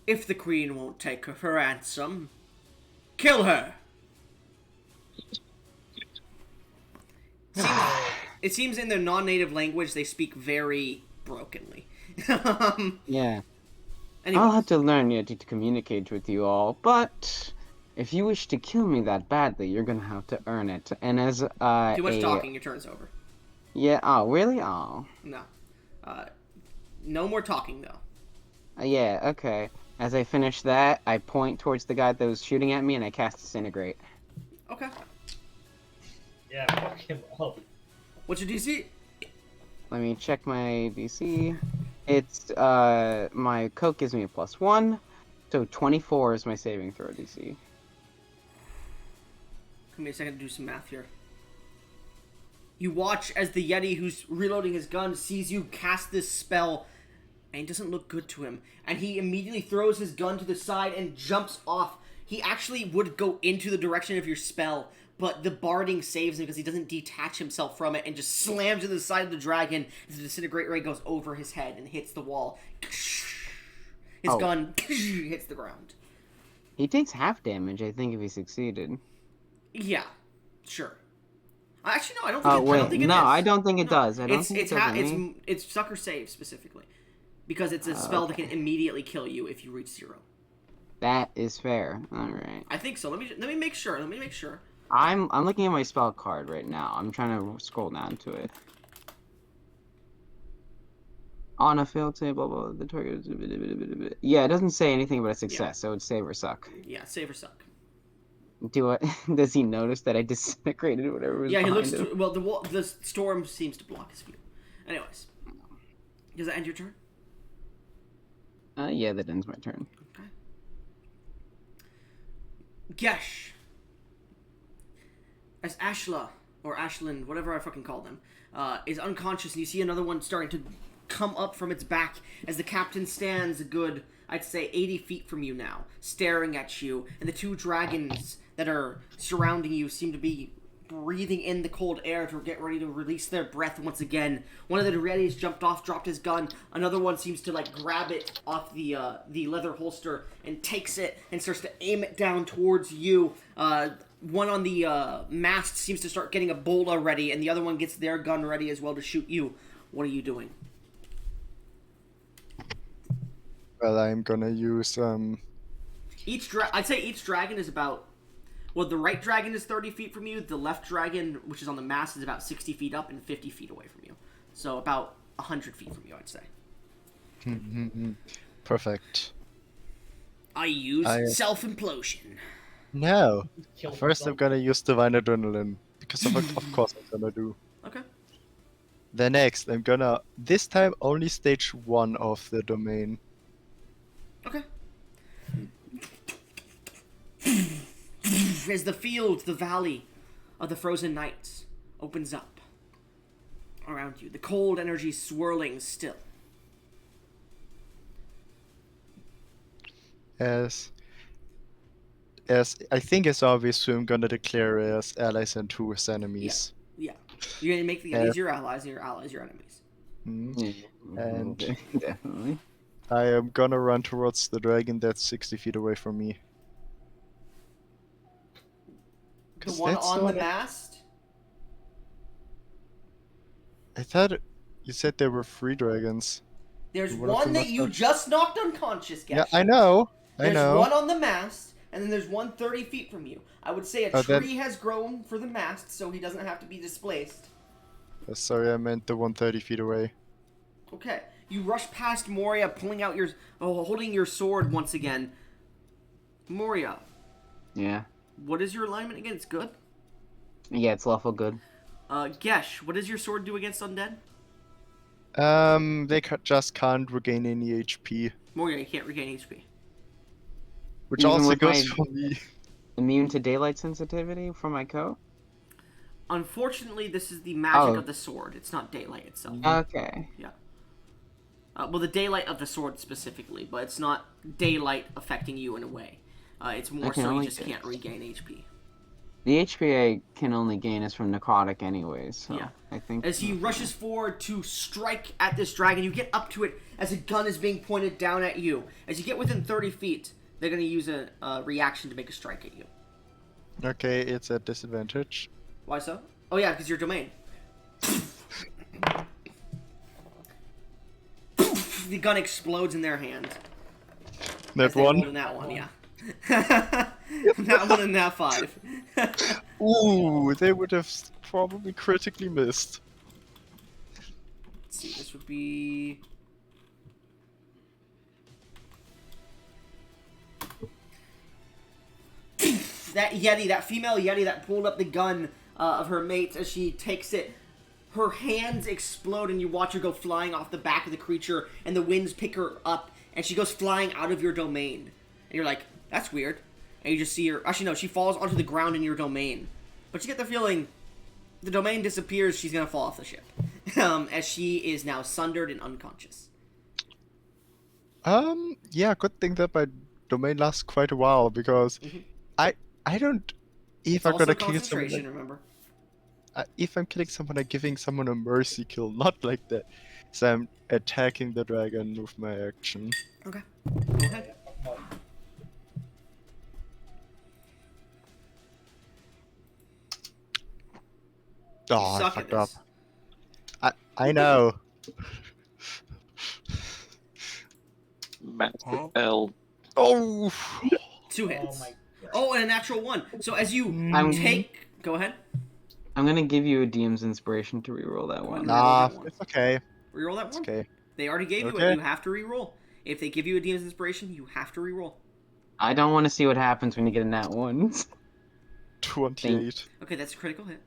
if the queen won't take her for ransom, kill her." It seems in their non-native language they speak very brokenly. Yeah. Anyway, I'll have to learn yet to communicate with you all, but if you wish to kill me that badly, you're gonna have to earn it. And as too much talking. Your turn's over. Yeah. Oh, really? Oh. No, no more talking though. Yeah. Okay. As I finish that, I point towards the guy that was shooting at me, and I cast Disintegrate. Okay. Yeah, fuck him up. What's your DC? Let me check my DC. It's my coat gives me a +1, so 24 is my saving throw DC. Give me a second to do some math here. You watch as the Yeti who's reloading his gun sees you cast this spell, and it doesn't look good to him. And he immediately throws his gun to the side and jumps off. He actually would go into the direction of your spell, but the barding saves him because he doesn't detach himself from it and just slams into the side of the dragon as the disintegrate ray goes over his head and hits the wall. His gun hits the ground. He takes half damage, I think, if he succeeded. Yeah, sure. Actually, no, I don't think. Oh I wait, don't think it no, is. I don't think it No. does. I don't think it does. It's sucker save specifically, because it's a spell that can immediately kill you if you reach 0. That is fair. All right. I think so. Let me make sure. Let me make sure. I'm looking at my spell card right now. I'm trying to scroll down to it. On a failed save, blah, blah, the target. Yeah, it doesn't say anything about a success, so it's save or suck. Yeah, save or suck. Do it? Does he notice that I disintegrated whatever was Yeah, he behind looks. him? Well, the storm seems to block his view. Anyways, does that end your turn? Yeah, that ends my turn. Okay. Gesh. As Ashla, or Ashland, whatever I fucking call them, is unconscious, and you see another one starting to come up from its back as the captain stands a good, I'd say, 80 feet from you now, staring at you, and the 2 dragons that are surrounding you seem to be breathing in the cold air to get ready to release their breath once again. One of the Yetis jumped off, dropped his gun. Another one seems to grab it off the leather holster and takes it and starts to aim it down towards you. One on the mast seems to start getting a bola ready, and the other one gets their gun ready as well to shoot you. What are you doing? Well, I'm gonna use I'd say each dragon is about. Well, the right dragon is 30 feet from you. The left dragon, which is on the mast, is about 60 feet up and 50 feet away from you. So about 100 feet from you, I'd say. Perfect. I use self-implosion. No. Kill First, I'm himself. gonna use divine adrenaline because of course I'm gonna do. Okay. The next, I'm gonna this time only stage 1 of the domain. Okay. As the field, the valley of the frozen nights opens up around you, the cold energy swirling still. As I think it's obvious who I'm gonna declare as allies and who as enemies. Yeah. You're going to make the enemies your allies, and your allies your enemies. And Definitely. I am gonna run towards the dragon that's 60 feet away from me. The 'Cause one that's on the what mast? I thought you said there were 3 dragons. There's One of one them that must you have- just knocked unconscious, Gesh. Yeah, I know. There's one on the mast, and then there's one 30 feet from you. I would say a Oh, then- tree has grown for the mast, so he doesn't have to be displaced. Sorry, I meant the one 30 feet away. Okay. You rush past Moria, holding your sword once again. Moria, Yeah. what is your alignment again? It's good. Yeah, it's lawful good. Gesh, what does your sword do against undead? They just can't regain any HP, Moria, you can't regain HP. which Even also with goes my- for me. Immune to daylight sensitivity from my coat? Unfortunately, this is the magic Oh. of the sword. It's not daylight itself. Okay. Well, the daylight of the sword specifically, but it's not daylight affecting you in a way. It's more Okay, I so you like just it. can't regain HP. The HPA can only gain us from necrotic anyways, so Yeah. I think... As he rushes forward to strike at this dragon, you get up to it as a gun is being pointed down at you. As you get within 30 feet, they're going to use a reaction to make a strike at you. Okay, it's at disadvantage. Why so? Oh yeah, because your domain. The gun explodes in their hand. That As they rolled in one. that one, yeah. That one and that 5. Ooh, they would have probably critically missed. Let's see, this would be... That Yeti, that female Yeti that pulled up the gun of her mate as she takes it, her hands explode and you watch her go flying off the back of the creature and the winds pick her up and she goes flying out of your domain. And you're like, that's weird. And you just see her... Actually, no, she falls onto the ground in your domain. But you get the feeling the domain disappears, she's going to fall off the ship. As she is now sundered and unconscious. Yeah, good thing that my domain lasts quite a while because Mhm. I don't. If It's I'm also gonna kill someone, concentration, remember? if I'm killing someone, I'm giving someone a mercy kill, not like that. So I'm attacking the dragon with my action. Okay. Go ahead. Oh, You I suck at fucked up. this. I know. Massive L. Oh. 2 hits. Oh my god. Oh, and a natural 1. So as you I'm- take... Go ahead. I'm gonna give you a DM's inspiration to reroll that one. Nah. Nah, that one. it's okay. Reroll that It's one. okay. They already gave you it. Okay. You have to reroll. If they give you a DM's inspiration, you have to reroll. I don't want to see what happens when you get a nat 1. 28. Okay, that's a critical hit.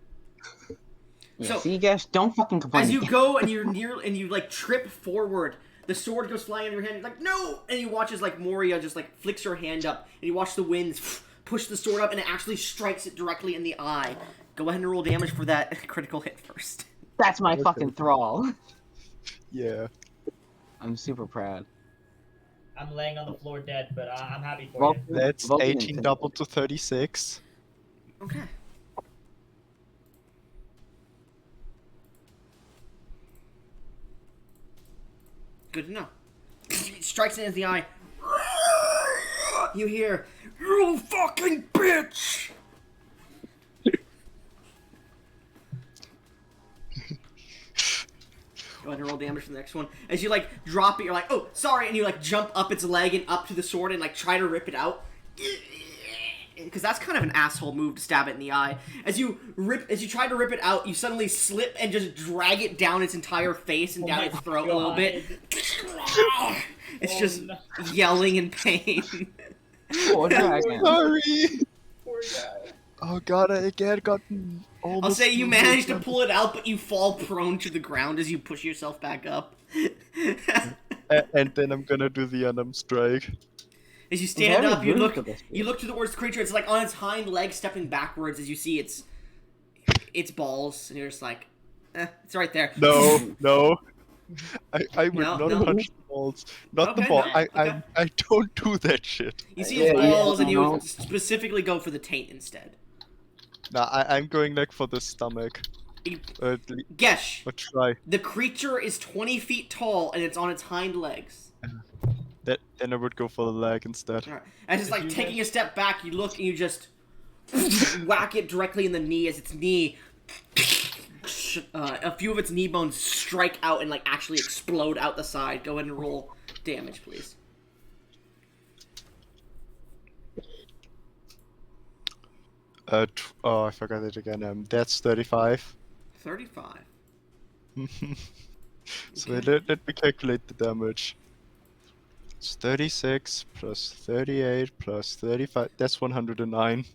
Yeah, So- see, guys, don't fucking complain. As you again. go and you're near and you like trip forward, the sword goes flying in your hand. You're like, no! And you watch as like Moria just like flicks her hand up, and you watch the winds push the sword up, and it actually strikes it directly in the eye. Go ahead and roll damage for that critical hit first. That's my Okay. fucking thrall. Yeah. I'm super proud. I'm laying on the floor dead, but I'm happy for Well, you. That's Vulcan 18 intimidate. doubled to 36. Okay. Good to know. It strikes it in the eye. You hear, "You fucking bitch!" Go ahead and roll damage for the next one. As you like drop it, you're like, "Oh, sorry," and you like jump up its leg and up to the sword and like try to rip it out. Because that's kind of an asshole move to stab it in the eye. As you try to rip it out, you suddenly slip and just drag it down its entire face and Oh down my its throat a little God. bit. It's Oh, just no. yelling in pain. Poor dragon. Sorry. Poor guy. Oh god, I again got almost. I'll say you manage to pull it out, but you fall prone to the ground as you push yourself back up. And then I'm gonna do the unarmed strike. As you stand Very up, you rude look for this towards the creature. It's like on its hind legs, stepping backwards as you see its balls, and you're just like, it's right there. No, no. I would No, not no. punch the balls. Not the Okay, ball. no, I okay. I don't do that shit. You see its Yeah, balls, and you no. specifically go for the taint instead. Nah, I'm going like for the stomach. You- Or Gesh, try. the creature is 20 feet tall, and it's on its hind legs. Then I would go for the leg instead. All right. And just like you taking guys- a step back, you look and you just whack it directly in the knee as its knee. A few of its knee bones strike out and like actually explode out the side. Go ahead and roll damage, please. Oh, I forgot it again. That's 35. 35. So Okay. let me calculate the damage. It's 36 plus 38 plus 35. That's 109.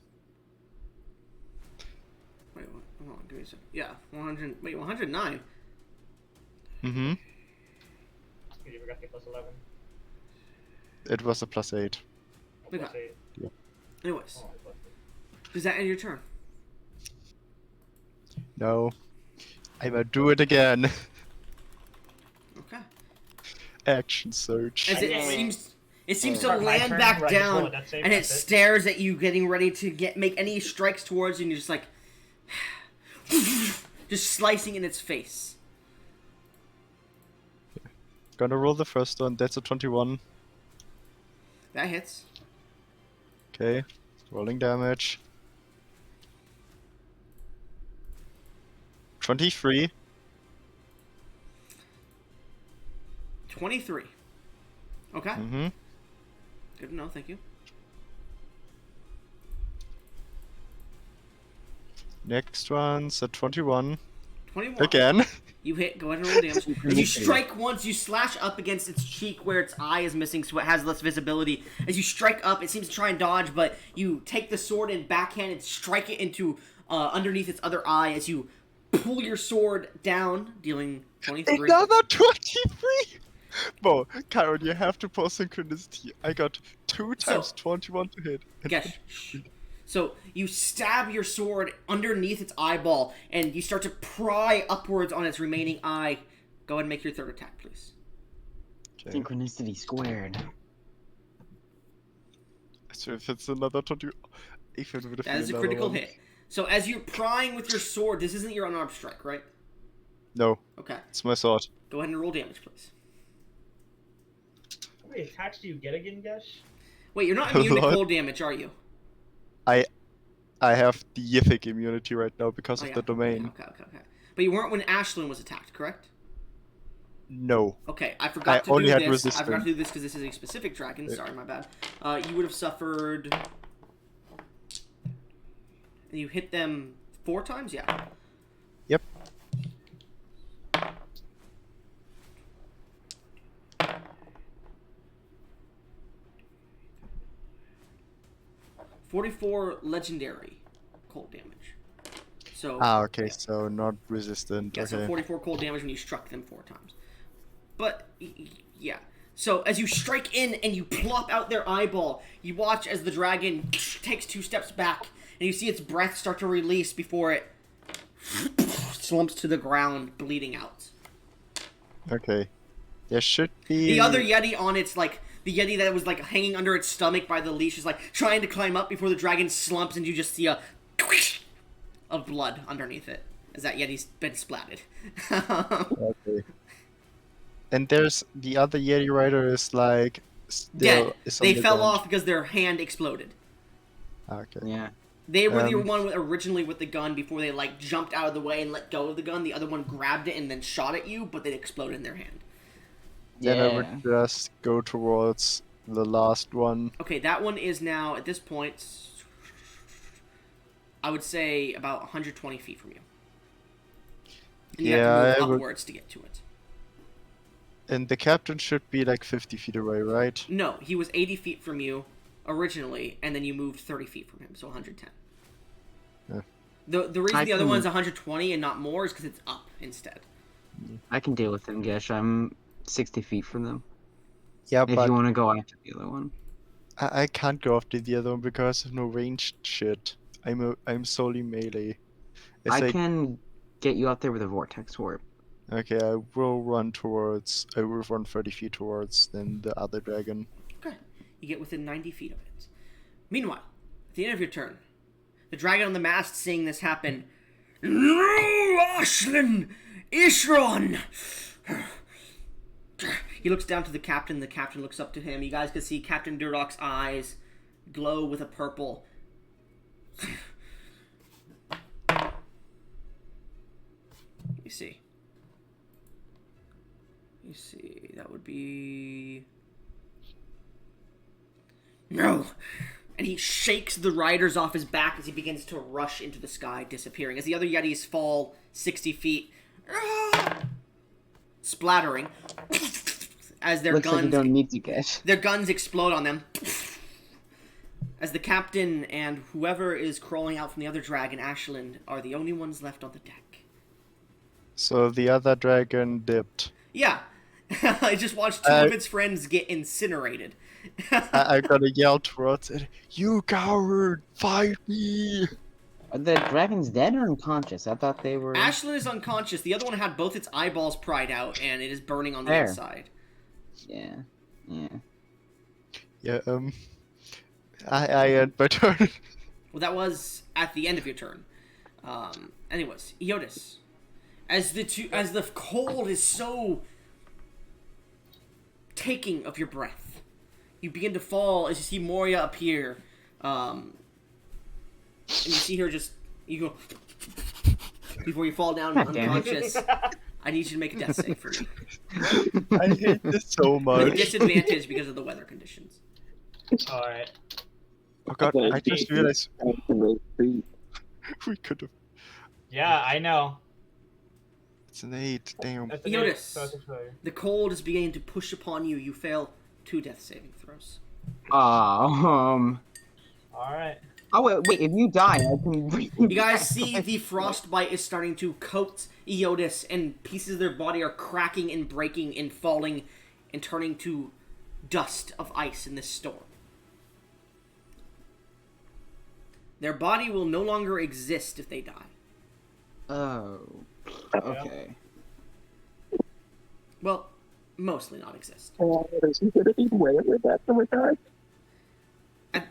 Wait, what? Hold on, give me a second. Yeah, 100. Wait, 109. Mm-hmm. You forgot the plus 11. It was a plus 8. Oh, Look plus up. 8. Anyways, Oh, plus 8. does that end your turn? No. I will do it again. Okay. Action search. As it Yeah. It seems to Start my land turn, back where I just roll down, a death save, and it that's stares at you, getting ready to make any strikes towards you, and you're just like, just slicing in its face. Gonna roll the first one. That's a 21. That hits. Okay. Rolling damage. 23. 23. Okay. Mm-hmm. Good to know, thank you. Next one's a 21. 21. Again. You hit, go ahead and roll damage. As you strike once, you slash up against its cheek where its eye is missing, so it has less visibility. As you strike up, it seems to try and dodge, but you take the sword and backhand and strike it into underneath its other eye as you pull your sword down, dealing 23. Another 23! Bo, Karen, you have to pull synchronicity. I got 2 times 21 to hit. Gesh. So you stab your sword underneath its eyeball, and you start to pry upwards on its remaining eye. Go ahead and make your third attack, please. Okay. Synchronicity squared. So if it's another 20... If it would have That been is a another critical one. hit. So as you're prying with your sword, this isn't your unarmed strike, right? No, Okay. it's my sword. Go ahead and roll damage, please. How many attacks do you get again, Gesh? Wait, you're not immune to Lord. cold damage, are you? I have the Yiffic immunity right now because Oh, of yeah. the domain. Okay. But you weren't when Ashlyn was attacked, correct? No. Okay, I forgot to only do had this. I forgot resistance. to do this because this is a specific dragon. Sorry, my bad. You would have suffered... And you hit them 4 times? Yeah. Yep. $44 legendary cold damage. So Okay, so not resistant. yeah, okay. so 44 cold damage when you struck them 4 times. But yeah. So as you strike in and you plop out their eyeball, you watch as the dragon takes 2 steps back, and you see its breath start to release before it slumps to the ground, bleeding out. Okay. There should be... The other Yeti on its, like, the Yeti that was, like, hanging under its stomach by the leash is, like, trying to climb up before the dragon slumps, and you just see a of blood underneath it, as that Yeti's been splatted. Okay. And there's... The other Yeti rider is, like... Still Dead. is on They the fell ground. off because their hand exploded. Okay. Yeah. They were the Um, one originally with the gun before they, like, jumped out of the way and let go of the gun. The other one grabbed it and then shot at you, but it exploded in their hand. Then I Yeah. would just go towards the last one. Okay, that one is now, at this point, I would say about 120 feet from you. And you Yeah, have to I move would- upwards to get to it. And the captain should be like 50 feet away, right? No, he was 80 feet from you originally, and then you moved 30 feet from him, so 110. Yeah. The reason I the other can- one's 120 and not more is because it's up instead. I can deal with them, Gesh. I'm 60 feet from them. Yeah, If but you want to go after the other one. I can't go after the other one because of no ranged shit. I'm solely melee. As I can get you out there with a vortex warp. Okay, I will run 30 feet towards then the other dragon. Okay. You get within 90 feet of it. Meanwhile, at the end of your turn, the dragon on the mast seeing this happen, "No, Ashlyn! Ishron!" He looks down to the captain looks up to him. You guys can see Captain Durdok's eyes glow with a purple. Let me see. That would be... No! And he shakes the riders off his back as he begins to rush into the sky, disappearing. As the other Yetis fall 60 feet, splattering, as their Looks like you guns don't need to, Gesh. their guns explode on them. As the captain and whoever is crawling out from the other dragon, Ashland, are the only ones left on the deck. So the other dragon dipped. Yeah. I just watched 2 of its friends get incinerated. I gotta yell towards it. You coward! Fight me! Are the dragons dead or unconscious? I thought they were... Ashland is unconscious. The other one had both its eyeballs pried out, and it is burning on the There. inside. Yeah. Yeah. Yeah, I end my turn. Well, that was at the end of your turn. Anyways, Eotis, as the cold is so taking of your breath, you begin to fall as you see Moria appear, and you see her you go before you fall down God damn it. unconscious. I need you to make a death save for me I hate this so with much. disadvantage because of the weather conditions. All right. Oh god, I just realized we could have. Yeah, I know. It's an 8, damn. That's an Eotis. 8, so it's a failure. The cold is beginning to push upon you. You fail 2 death saving throws. All right. Oh wait, if you die, I can bring You guys see the frostbite is starting to coat Eotis, and pieces of their body are cracking and breaking and falling and turning to dust of ice in this storm. Their body will no longer exist if they die. Oh. Okay. Well, mostly not exist. Is he gonna be wailing after we die?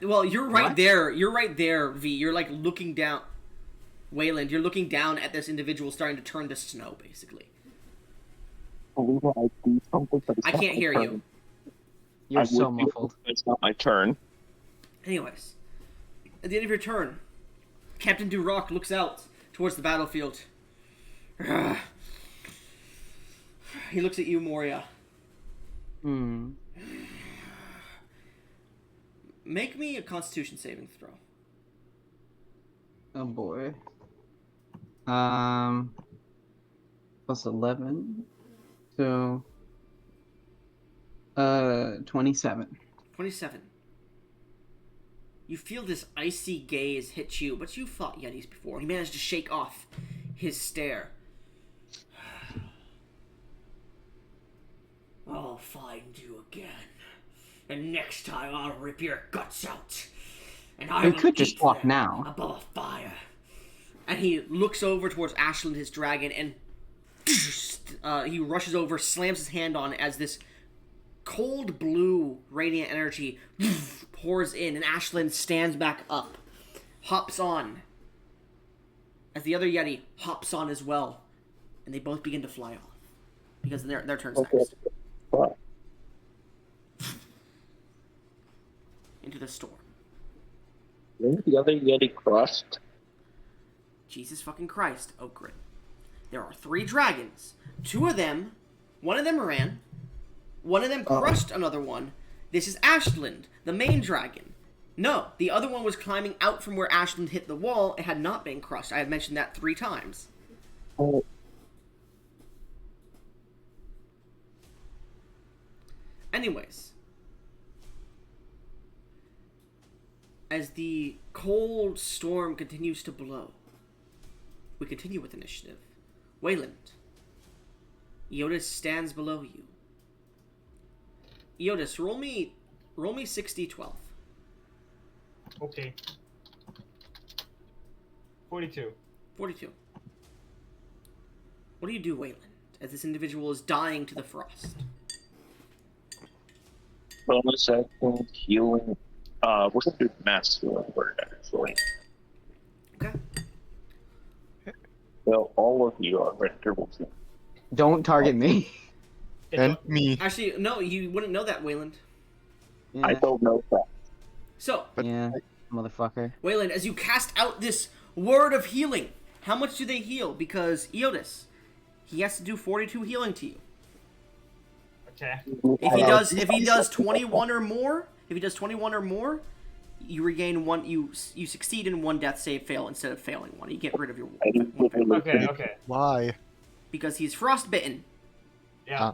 Well, you're right What? there. You're right there, V. You're like looking down. Wayland, you're looking down at this individual starting to turn to snow, basically. I can't hear you. You're I so would do- muffled. It's not my turn. Anyways, at the end of your turn, Captain Duroc looks out towards the battlefield. He looks at you, Moria. Hmm. Make me a Constitution saving throw. Oh boy. Plus 11. So. 27. 27. You feel this icy gaze hit you, but you fought Yetis before. He managed to shake off his stare. I'll find you again. And next time I'll rip your guts out. And I We will could just eat talk them now. above a fire. And he looks over towards Ashland, his dragon, and he rushes over, slams his hand on as this cold blue radiant energy pours in, and Ashland stands back up, hops on, as the other Yeti hops on as well, and they both begin to fly off because their turn's Okay. next Fuck. into the storm. Isn't the other Yeti crushed? Jesus fucking Christ, Oakrin. There are 3 dragons. 2 of them, one of them ran. One of them crushed another one. This is Ashland, the main dragon. No, the other one was climbing out from where Ashland hit the wall. It had not been crushed. I have mentioned that 3 times. Oh, Anyways. As the cold storm continues to blow, we continue with initiative. Wayland. Eotis stands below you. Eotis, roll me 60-12. Okay. 42. 42. What do you do, Wayland, as this individual is dying to the frost? bonus action, healing. We're gonna do mass healing word actually. Okay. Well, all of you are renderable. Don't target me. And me. Actually, no, you wouldn't know that, Wayland. I Yeah, don't know that. So, yeah, motherfucker. Wayland, as you cast out this word of healing, how much do they heal? Because Eotis, he has to do 42 healing to you. Okay. If he does 21 or more, you regain one. You succeed in one death save fail instead of failing one. You get rid of your one Okay. Why? because he's frostbitten. Yeah.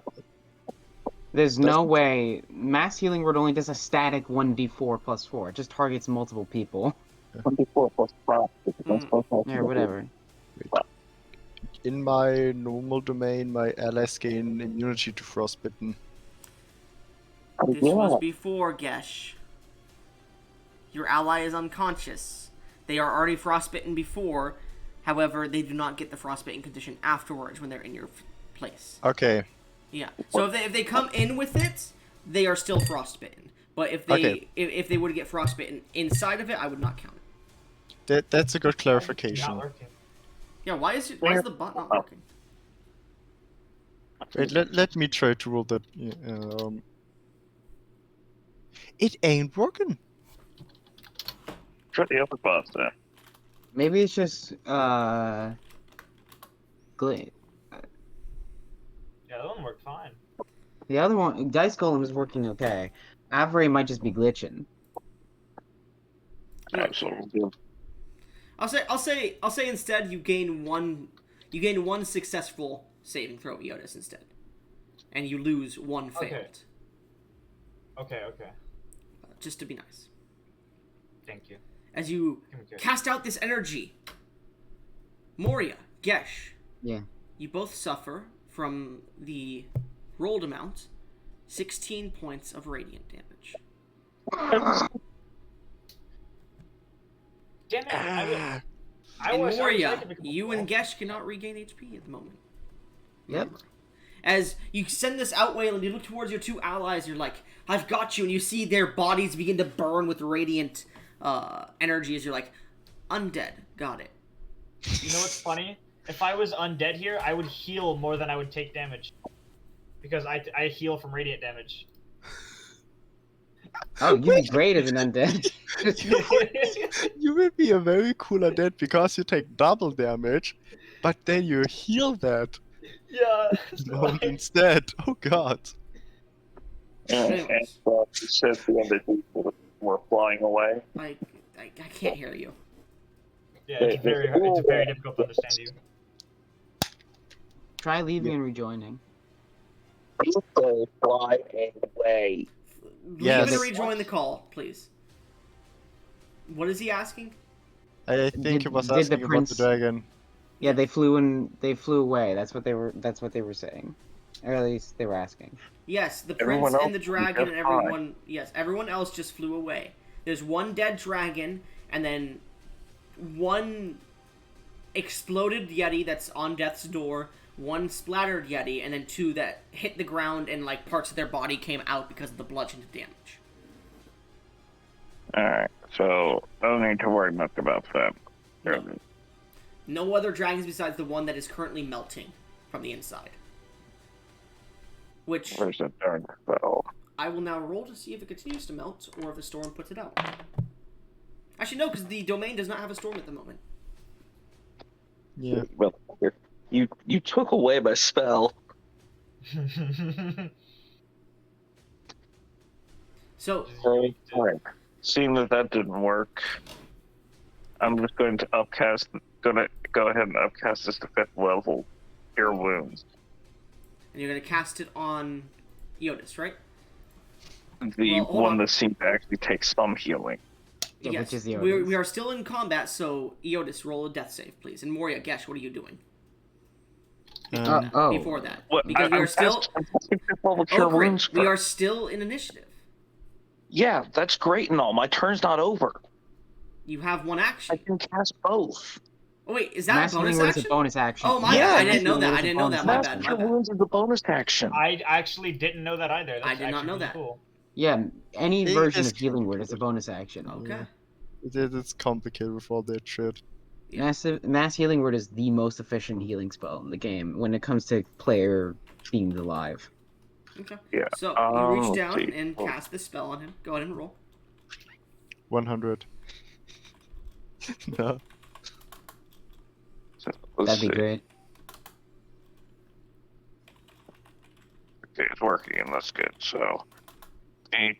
There's no way. Mass healing word only does a static 1d4 plus 4. It just targets multiple people. 24 plus 5. Yeah, whatever. In my normal domain, my allies gain immunity to frostbitten. This was before Gesh. Your ally is unconscious. They are already frostbitten before. However, they do not get the frostbitten condition afterwards when they're in your place. Okay. Yeah. So if they come in with it, they are still frostbitten. But if they Okay. if they were to get frostbitten inside of it, I would not count it. That's a good It's clarification. not working. Yeah, why is the bot not working? Wait, let me try to roll that. It ain't working. Try the other bots then. Maybe it's just Yeah, that one worked fine. the other one. Dice Golem is working okay. Avery might just be glitching. Absolutely. I'll say instead you gain one successful saving throw, Eotis, instead, and you lose one failed. Okay. Just to be nice. Thank you. As you Okay. cast out this energy, Moria, Gesh, Yeah. you both suffer from the rolled amount, 16 points of radiant damage. Damn it! I And was Moria, ready to become a you wolf. and Gesh cannot regain HP at the moment. Yep. Remember. As you send this outwail and you look towards your two allies, you're like, I've got you, and you see their bodies begin to burn with radiant energy as you're like, undead, got it. You know what's funny? If I was undead here, I would heal more than I would take damage. Because I heal from radiant damage. Oh, you'd be great as an undead. You will be a very cool undead because you take double damage, but then you heal that Yeah. amount instead. Oh god. And Anyways. you said the other people were flying away. I can't hear you. Yeah, it's very difficult to understand you. Try leaving and rejoining. People flying away. Leave Yes. and rejoin the call, please. What is he asking? I think it was Did the asking about the prince- dragon. Yeah, they flew away. That's what they were saying. Or at least they were asking. Yes, the Everyone prince and else the dragon just and everyone. Yes, everyone else just flew away. There's one dead dragon, and then one exploded yeti that's on death's door, one splattered yeti, and then two that hit the ground and like parts of their body came out because of the bludgeoned damage. Alright, so don't need to worry much about that. No. No other dragons besides the one that is currently melting from the inside. Which Where's the darn spell? I will now roll to see if it continues to melt or if a storm puts it out. Actually, no, because the domain does not have a storm at the moment. Yeah. Well, you took away my spell. So, Alright. Seeing that didn't work, I'm just going to go ahead and upcast this to 5th level. Cure Wounds. and you're going to cast it on Eotis, right? The Well, hold one on. that seemed to actually take some healing. Yeah, Yes. which is the we Eotis. are still in combat, so Eotis, roll a death save, please. And Moria, Gesh, what are you doing? Oh. Before that. What? Because we are still... I'm casting 5th level Cure Okrin, Wounds we first. are still in initiative. Yeah, that's great and all. My turn's not over. You have one I action. can cast both. Oh, wait, is that Mass a bonus Healing Word is action? a bonus action. Oh, my Yeah, bad. I Mass didn't know Healing that. Word I is a didn't know bonus that. My action. bad. My Cure bad. Wounds is a bonus action. I actually didn't know that either. That's I did not actually know really that. Cool. Yeah, any It version is of Healing Word is a bonus action. Okay. It's complicated with all that shit. Yeah. Mass Healing Word is the most efficient healing spell in the game when it comes to player being alive. Okay. Yeah. So, you reach let's down see. and cast the spell on him. Go ahead and roll. 100. No. So, let's That'd be see. great. Okay, it's working, and that's good. So, 8.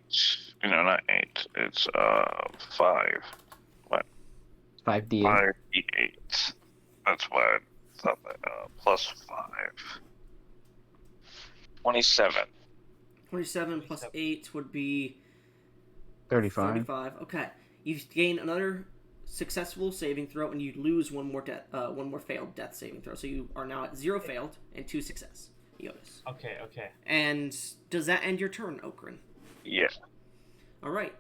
Not 8. It's 5. 5d8. 5d8. That's why I thought that. Plus 5. 27. 27 plus 8 would be 35. 35. Okay. You gain another successful saving throw, and you lose one more failed death saving throw. So you are now at 0 failed and 2 success. Eotis. Okay. And does that end your turn, Okrin? Yeah. All right.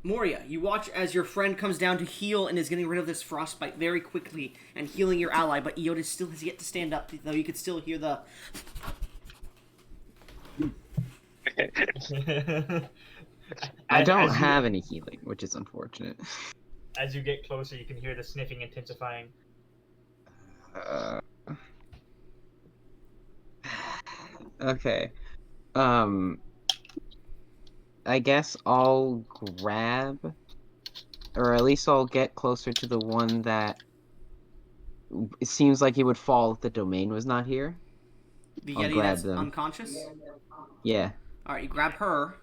Moria, you watch as your friend comes down to heal and is getting rid of this frostbite very quickly and healing your ally, but Eotis still has yet to stand up, though you could still hear the... I don't as you- have any healing, which is unfortunate. As you get closer, you can hear the sniffing intensifying. Uh, okay. I guess I'll grab, or at least I'll get closer to the one that it seems like it would fall if the domain was not here. The I'll Yeti grab that's them. unconscious. Yeah, All right, you grab her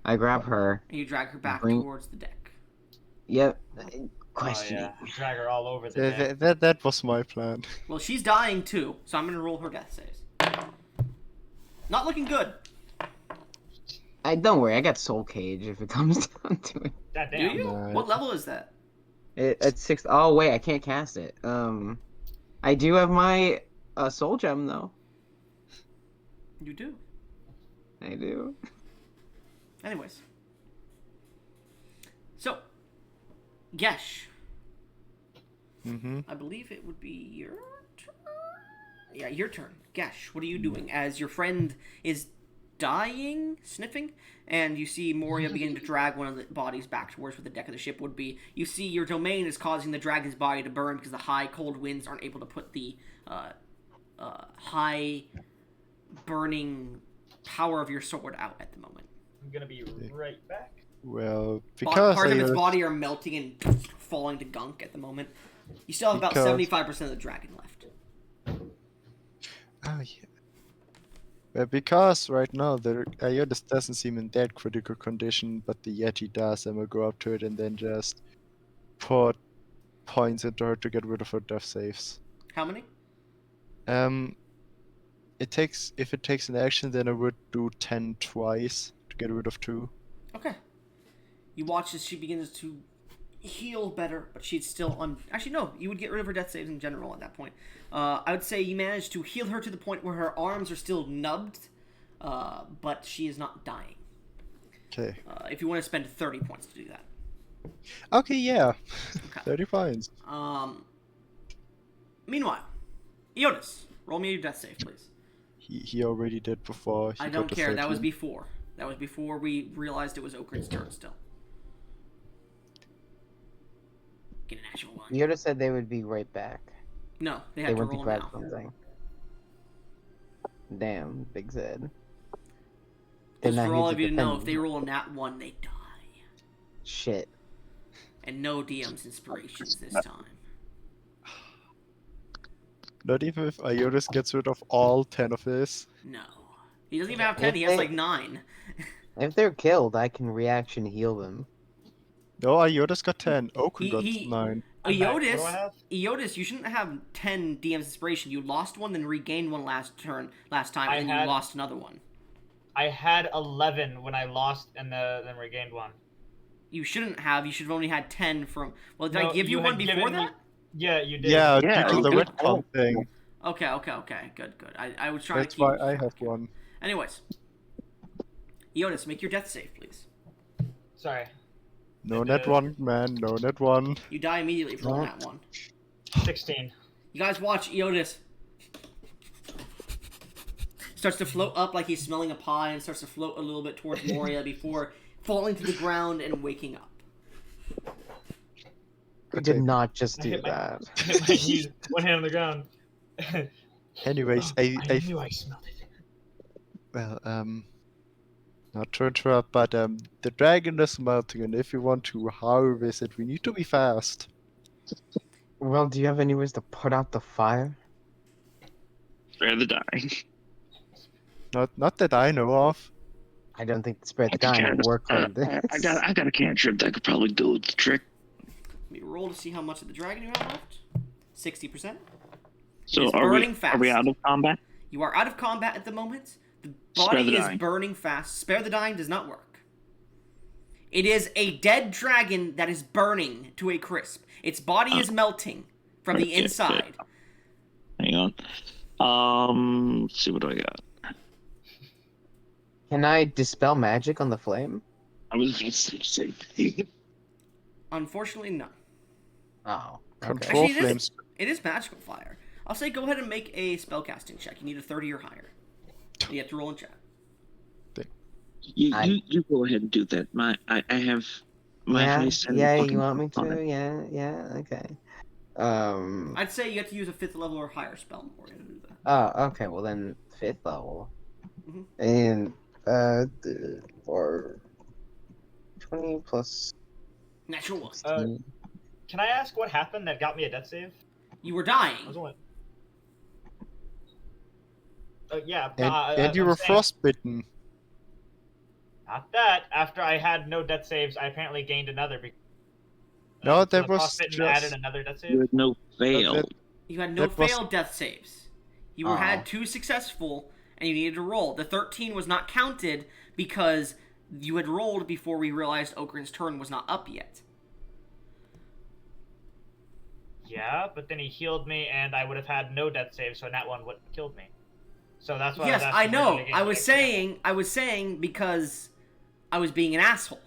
I grab her. and you drag her back Bring- towards the deck. Yep. Oh Questioning. yeah, drag her all over the deck. That was my plan. Well, she's dying too, so I'm gonna roll her death saves. Not looking good. Don't worry, I got Soul Cage if it comes down to it. God Do damn. you? Nice. What level is that? At 6. Oh wait, I can't cast it. I do have my Soul Gem though. You do. I do. Anyways. So, Gesh, Mm-hmm. I believe it would be your turn. Yeah, your turn. Gesh, what are you doing as your friend is dying, sniffing, and you see Moria beginning to drag one of the bodies back towards where the deck of the ship would be. You see your domain is causing the dragon's body to burn because the high cold winds aren't able to put the high burning power of your sword out at the moment. I'm gonna be right back. Well, because Parts of its Ionis- body are melting and falling to gunk at the moment. You still have about Because- 75% of the dragon left. Oh yeah. Well, because right now the Ionis doesn't seem in that critical condition, but the Yeti does, I'm gonna go up to it and then just put points into her to get rid of her death saves. How many? If it takes an action, then I would do 10 twice to get rid of 2. Okay. You watch as she begins to heal better, but she's still on. Actually, no. You would get rid of her death saves in general at that point. I would say you managed to heal her to the point where her arms are still nubbed, but she is not dying. Okay. If you want to spend 30 points to do that. Okay, yeah. Okay. 30 points. Meanwhile, Ionis, roll me your death save, please. He already did before. He I got don't the care. That was 13. before. That was before we realized it was Okrin's turn still. Get an actual one. Yoda said they would be right back. No, they They have to went to roll grab now. something. Damn, Big Zed. Just not for here all to of you to know, defend if they roll a nat 1, they die. Shit. And no DM's inspirations this time. Not even if Ionis gets rid of all 10 of his. No. He doesn't even have 10, he has like 9. If they're killed, I can reaction heal them. No, Ionis got 10. Okun got He- 9. I'm back. What do I have? Eotis, you shouldn't have 10 DM's inspiration. You lost one, then regained one last time, I and then had- you lost another one. I had 11 when I lost and then regained one. You shouldn't have. You should have only had 10 from. Well, did No, I give you you one had before given me- that? Yeah, you did. Yeah, Yeah, due to the good red comp thing. Okay. Good. I was trying That's to keep. why I have one. Anyways, Eotis, make your death save, please. Sorry. No net 1, man. No net 1. You die immediately from that one. 16. You guys watch Eotis. Starts to float up like he's smelling a pie and starts to float a little bit towards Moria before falling to the ground and waking up. I did not just I do hit my- that. Hit my knees, one hand on the ground. Anyways, Oh, I knew I smelled it. well, not to interrupt, but the dragon is melting, and if you want to harvest it, we need to be fast. Well, do you have any ways to put out the fire? Spare the dying. Not that I know of. I don't think the spare the dying would work like this. I got a cantrip that could probably do the trick. Let me roll to see how much of the dragon you have left. 60%. So is are we burning fast. out of combat? You are out of combat at the moment. The Spare body the is dying. burning fast. Spare the dying does not work. It is a dead dragon that is burning to a crisp. Its body is melting from the Okay, inside. Hang on. Let's see what do I got. Can I dispel magic on the flame? I was just say. Unfortunately, no. Oh. Okay. Control Actually, flames. It is magical fire. I'll say go ahead and make a spellcasting check. You need a 30 or higher. You have to roll in chat. You go ahead and do that. I have my Yeah, face and yeah, fucking you want me on to? it. Yeah, okay. I'd say you have to use a 5th level or higher spell more to do that. Oh, okay, well then 5th level. Mhm. And, for 20 plus Natural one. 16. Can I ask what happened that got me a death save? You were I dying. was only. Yeah, And, no, and you I'm were saying- frostbitten. Not that. After I had no death saves, I apparently gained another. No, so that the was frostbitten just- added another death You save. had no fail. That- You had no That was- failed death saves. You Oh. had 2 successful, and you needed to roll. The 13 was not counted because you had rolled before we realized Okrin's turn was not up yet. Yeah, but then he healed me, and I would have had no death save, so that one wouldn't have killed me. So that's why. Yes, I was I asking know. where did I get was the extra. saying because I was being an asshole.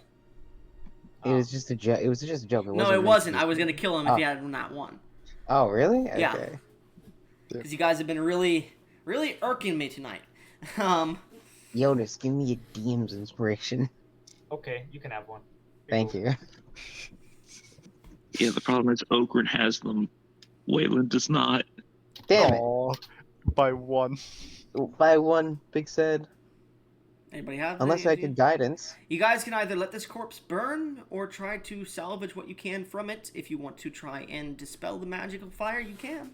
It was just a joke. It was just a joke. No, wasn't it meant wasn't. to be I was gonna serious. kill him if he had not won. Oh, really? Yeah. Okay. Because you guys have been really, really irking me tonight. Jonas, give me a DM's inspiration. Okay, you can have one. Thank you. Yeah, the problem is Okran has them. Wayland does not. Damn it. Aw, by 1. By 1, Big said. Anybody have? Unless any I idea? could guidance. You guys can either let this corpse burn or try to salvage what you can from it. If you want to try and dispel the magical fire, you can.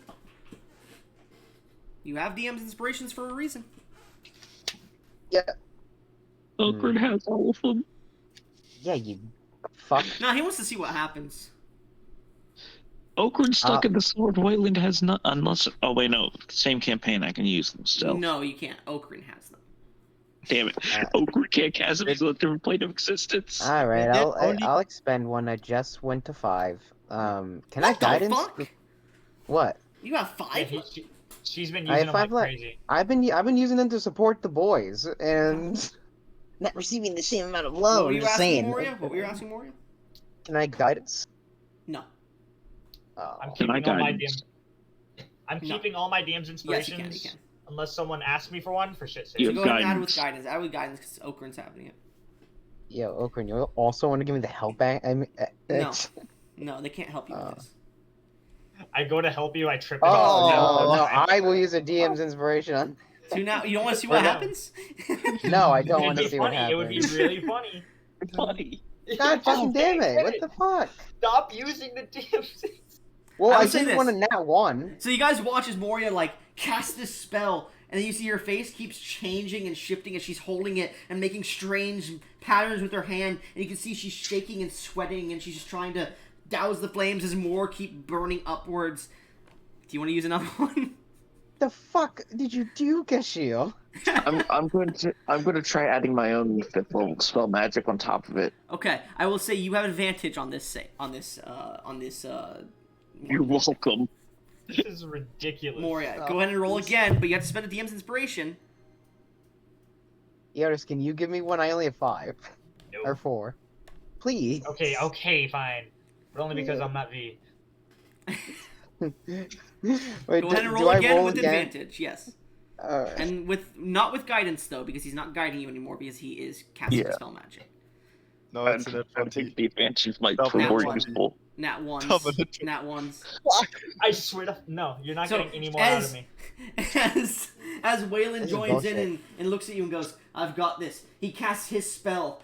You have DM's inspirations for a reason. Yeah. Okran has all of them. Yeah, you fuck. No, he wants to see what happens. Okran's stuck in the sword. Wayland has not. Unless. Oh, wait, no. Same campaign. I can use them still. No, you can't. Okrin has them. Damn it. Okran can't cast them. He's on a different plane of existence. Alright, And then only- I'll expend one. I just went to 5. Can I What the guidance? fuck? What? You have Yeah, 5? she's been I using have them like 5 left. crazy. I've been using them to support the boys and not receiving the same amount of What love. were I'm you just asking, saying. Moria? What were you asking, Moria? Can I guidance? No. Oh. I'm Can I keeping all my guidance? I'm No. keeping all my DM's Yes, inspirations you can. You can. unless someone asks me for one for shit sake. You So have go ahead and add guidance. with guidance. Add with guidance because Okrin's having it. Yo, Okran, you also want to give me the help back? I mean, No. No, they can't help you with this. I go to help you, I trip. Oh, and no, I will use a DM's inspiration on. So now, you don't want to see what Or no. happens? No, I don't It'd want to be see what funny. It would be happens. really funny. Funny. God fucking damn it! What the fuck? Stop using the DMs. Well, I I would say didn't want a this. nat 1. So you guys watch as Moria, like, cast this spell, and then you see her face keeps changing and shifting as she's holding it and making strange patterns with her hand, and you can see she's shaking and sweating, and she's just trying to douse the flames as more keep burning upwards. Do you want to use another one? The fuck did you do, Kashil? I'm going to try adding my own 5th level spell magic on top of it. Okay, I will say you have advantage on this You're welcome. This is ridiculous. Moria. Go ahead and roll again, but you have to spend a DM's inspiration. Yoris, can you give me one? I only have 5. No. Or 4. Please. Okay, fine. But only because I'm not V. Wait, Go ahead and do roll I again roll with again? advantage, yes. Alright. And not with guidance though, because he's not guiding you anymore because he is casting Yeah. spell magic. No, I it's an think advantage. the advantage might Double prove more advantage. useful. Nat ones. Double advantage. Nat ones. I swear to no, you're not So, getting any more out as- of me. As Waylon This is joins in bullshit. and looks at you and goes, "I've got this." He casts his spell.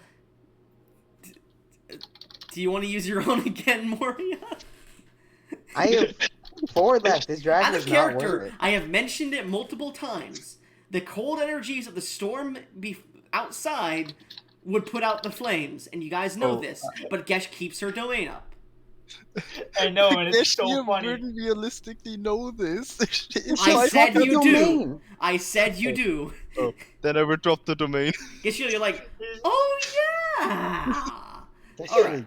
Do you want to use your own again, Moria? I have 4 left. This dragon As is a not worth character, it. I have mentioned it multiple times. The cold energies of the storm outside would put out the flames, and you guys know Oh. this. But Gesh keeps her domain up. I know, and it's Yes, so you funny. wouldn't realistically know this. It's I like- said you do. Domain. I said you do. Oh, then I will drop the domain. Geshil, you're like, oh yeah. That's All really-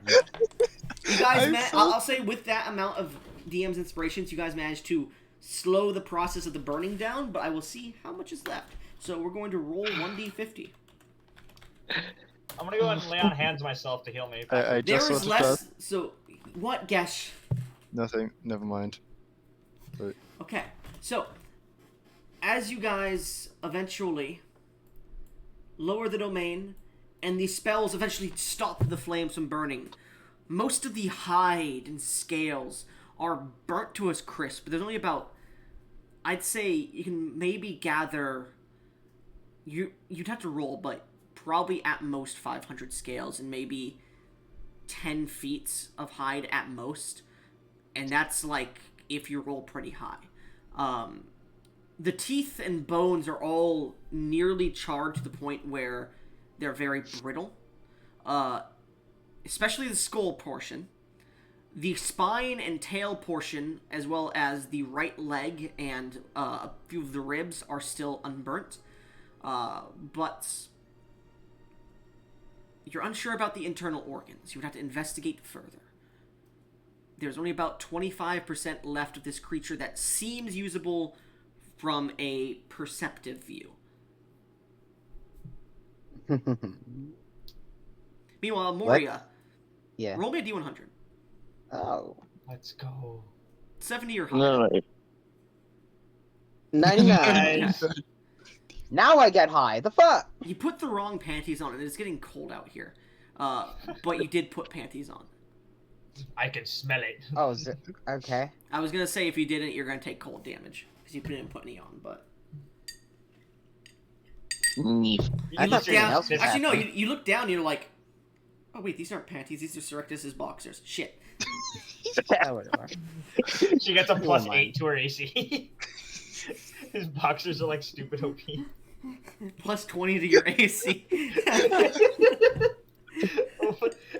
You guys, I'm so- I'll say with that amount of DM's inspirations, you guys managed to slow the process of the burning down, but I will see how much is left. So we're going to roll 1d50. I'm gonna go and lay on hands myself to heal me. I There just is wanted less. to So, what, Gesh? nothing. Never mind. Okay, so as you guys eventually lower the domain and these spells eventually stop the flames from burning. Most of the hide and scales are burnt to a crisp, but there's only about, I'd say you can maybe gather, you'd have to roll, but probably at most 500 scales and maybe 10 feet of hide at most, and that's like if you roll pretty high. The teeth and bones are all nearly charred to the point where they're very brittle, especially the skull portion. The spine and tail portion, as well as the right leg and a few of the ribs, are still unburnt, but you're unsure about the internal organs. You would have to investigate further. There's only about 25% left of this creature that seems usable from a perceptive view. Meanwhile, Moria, Yeah. roll me a d100. Oh. Let's go. 70 or higher. No, 99. Nice. Now I get high. The fuck? You put the wrong panties on, and it's getting cold out here. But you did put panties on. I can smell it. Oh, is it? Okay. I was gonna say if you didn't, you're gonna take cold damage because you didn't put any on. But You I you thought look something down. else was Actually, no. happening. You look down. And you're like, oh wait, these aren't panties. These are Surrectus's boxers. Shit. Oh, whatever. She gets a Never plus mind. 8 to her AC. His boxers are like stupid OP. Plus 20 to your AC.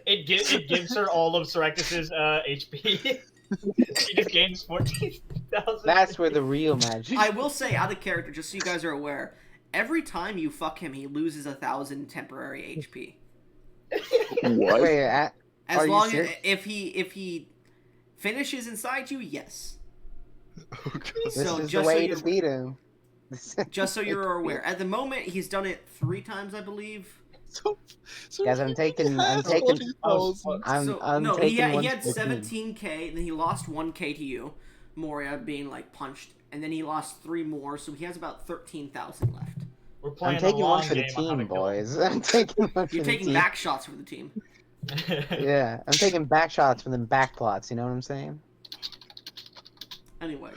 It gives her all of Surrectus's HP. She just gains 14,000. That's where the real magic. I will say, out of character, just so you guys are aware, every time you fuck him, he loses 1,000 temporary HP. what? Wait, As Are you long as serious? if he finishes inside you, yes. Oh god. this So is the just so way you're- to beat him. Just so you're aware. At the moment, he's done it 3 times, I believe. Guys, I'm taking- I'm taking- I'm no, taking one he had for the team. 17k, and then he lost 1k to you, Moria being like punched, and then he lost 3 more, so he has about 13,000 left. We're playing I'm taking a long one for the game on how to team, kill boys. I'm taking one for You're the taking team. back shots for the team. him. Yeah, I'm taking back shots for them back plots. You know what I'm saying? Anyways.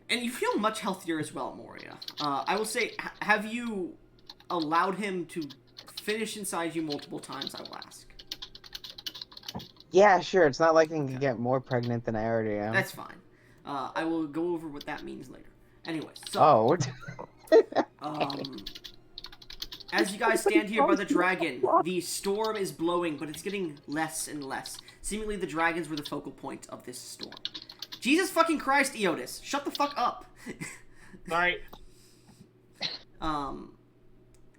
And you feel much healthier as well, Moria. I will say, have you allowed him to finish inside you multiple times, I will ask. Yeah, sure. It's not like I can get more pregnant than I already am. That's fine. I will go over what that means later. Anyways, so... Oh. As you guys stand here by the dragon, the storm is blowing, but it's getting less and less. Seemingly the dragons were the focal point of this storm. Jesus fucking Christ, Eotis, shut the fuck up. Sorry. I'm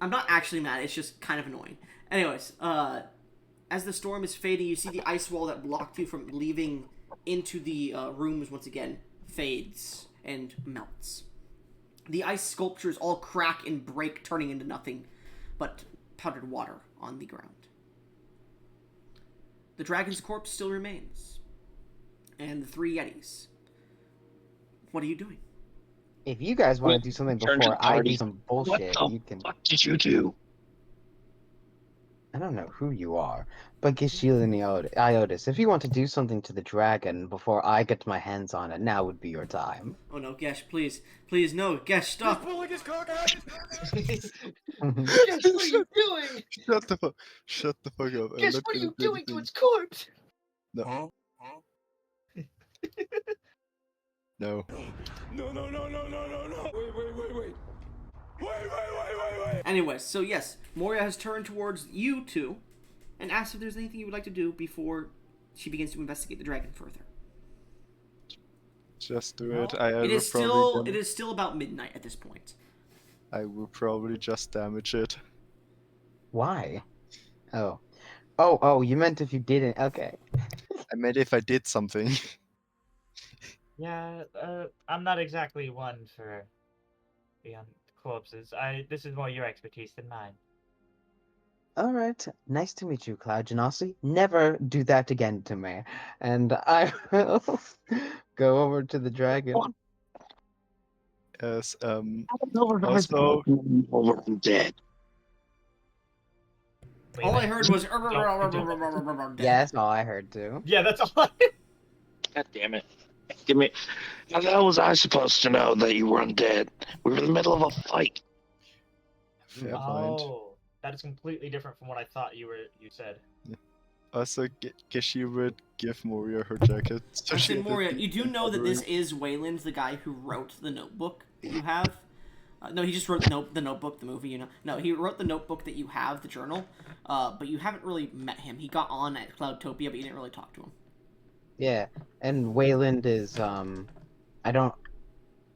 not actually mad, it's just kind of annoying. Anyways, as the storm is fading, you see the ice wall that blocked you from leaving into the rooms once again fades and melts. The ice sculptures all crack and break, turning into nothing but powdered water on the ground. The dragon's corpse still remains. And the 3 yetis. What are you doing? If you guys want to do something Turn to before I do party. some What bullshit, the you can. fuck did you do? I don't know who you are, but Gishil and Iotis, if you want to do something to the dragon before I get my hands on it, now would be your time. Oh no, Gesh, please. Please, no. Gesh, stop. Guess what are Guess you doing? Shut the fuck up. I'm Guess not what are gonna you do doing to anything. its corpse? No. No. Anyways, so yes, Moria has turned towards you two and asked if there's anything you would like to do before she begins to investigate the dragon further. Just do it. It is still about midnight at this point. I will probably just damage it. Why? Oh, you meant if you didn't. Okay. I meant if I did something. Yeah, I'm not exactly one for beyond corpses. This is more your expertise than mine. Alright, nice to meet you, Cloud Genasi. Never do that again to me. And I will go over to the dragon. Yes, Also, I'm dead. All I heard was. Don't- Yeah, that's all I heard too. Yeah, that's all. God damn it. Give me. How the hell was I supposed to know that you were undead? We were in the middle of a fight. Fair point. Oh, that is completely different from what I thought you said. Also, Gishi would give Moria her jacket. So she Listen, had Moria, the you do know that this covering. is Wayland, the guy who wrote the notebook that you have. No, he just wrote the notebook, the movie, you know. No, he wrote the notebook that you have, the journal. But you haven't really met him. He got on at Cloudtopia, but you didn't really talk to him. Yeah, and Wayland is I don't.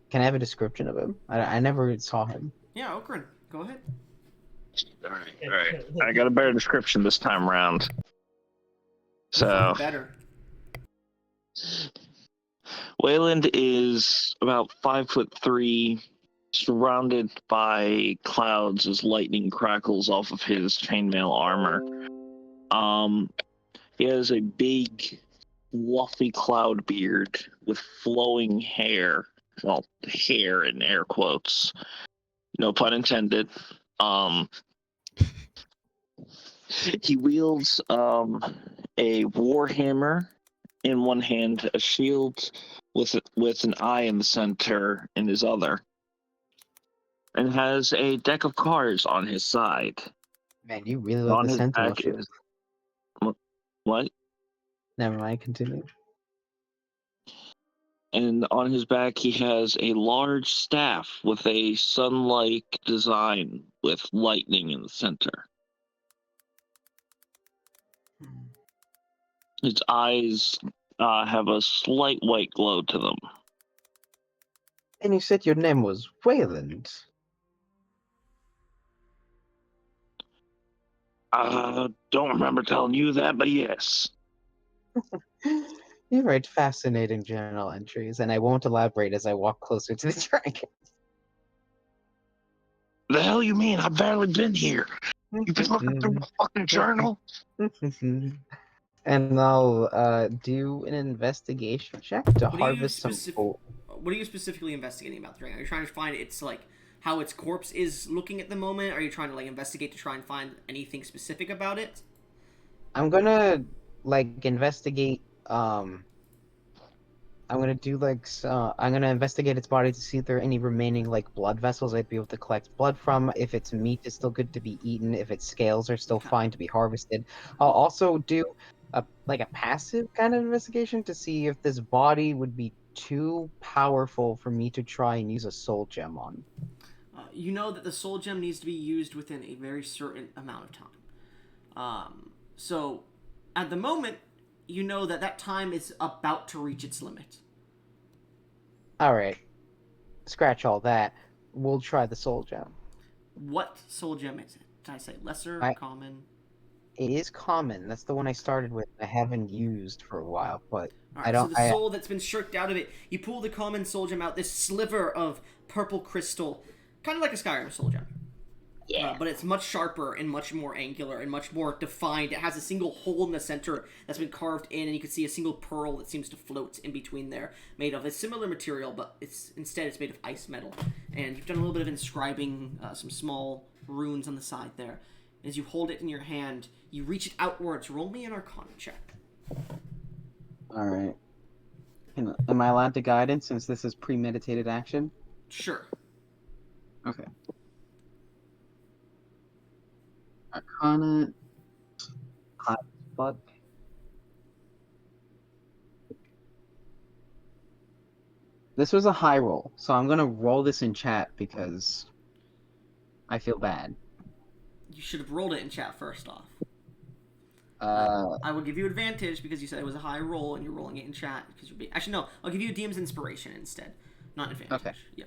Can I have a description of him? I never saw him. Yeah, Okran, go ahead. Alright. I got a better description this time around. So, Better. Wayland is about 5'3", surrounded by clouds as lightning crackles off of his chainmail armor. He has a big, fluffy cloud beard with flowing hair. Well, hair in air quotes. No pun intended. He wields a warhammer in one hand, a shield with an eye in the center in his other, and has a deck of cards on his side. Man, you really love On the his Sentinel back shit. is what? Never mind, continue. And on his back, he has a large staff with a sun-like design with lightning in the center. His eyes have a slight white glow to them. And you said your name was Wayland. Don't remember telling you that, but yes. You write fascinating journal entries, and I won't elaborate as I walk closer to the dragon. The hell you mean? I've barely been here. You've been looking through my fucking journal? And I'll do an investigation check to harvest some gold. What are you specifically investigating about the dragon? Are you trying to find its like how its corpse is looking at the moment? Are you trying to like investigate to try and find anything specific about it? I'm gonna like investigate. I'm gonna do like I'm gonna investigate its body to see if there are any remaining like blood vessels I'd be able to collect blood from. If its meat is still good to be eaten, if its scales are still fine to be harvested. I'll also do a passive kind of investigation to see if this body would be too powerful for me to try and use a soul gem on. You know that the soul gem needs to be used within a very certain amount of time. So at the moment, you know that time is about to reach its limit. Alright. Scratch all that. We'll try the soul gem. What soul gem is it? Did I say lesser, common? It is common. That's the one I started with. I haven't used for a while, but All right, I don't. So the soul that's been shirked out of it, you pull the common soul gem out. This sliver of purple crystal, kind of like a Skyrim soul gem. Yeah. But it's much sharper and much more angular and much more defined. It has a single hole in the center that's been carved in, and you can see a single pearl that seems to float in between there, made of a similar material, but instead it's made of ice metal. And you've done a little bit of inscribing, some small runes on the side there. As you hold it in your hand, you reach it outwards. Roll me an Arcana check. Alright. Am I allowed to guide it since this is premeditated action? Sure. Okay. Arcana. Hot fuck. This was a high roll, so I'm gonna roll this in chat because I feel bad. You should have rolled it in chat first off. I will give you advantage because you said it was a high roll and you're rolling it in chat. Because you're being... Actually, no. I'll give you a DM's inspiration instead. Not advantage. Okay. Yeah.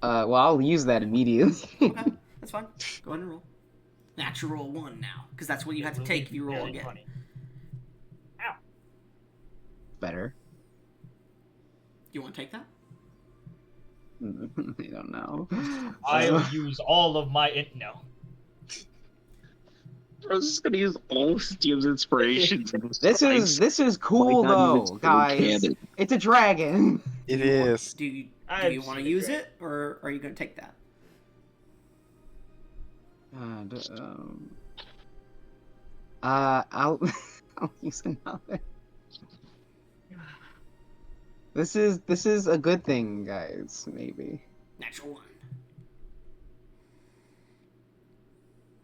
well, I'll use that immediately. Okay. That's fine. Go ahead and roll. Natural 1 now. Because that's what you have to take if you roll again. Funny. Ow. Better. Do you want to take that? I don't know. I'll use all of my no. I was just gonna use all of Steve's inspirations. This is cool though, guys. It's a dragon. It is. Do you I've want to seen a use dragon. it, or are you going to take that? I'll I'll use another. This is a good thing, guys. Maybe Natural one.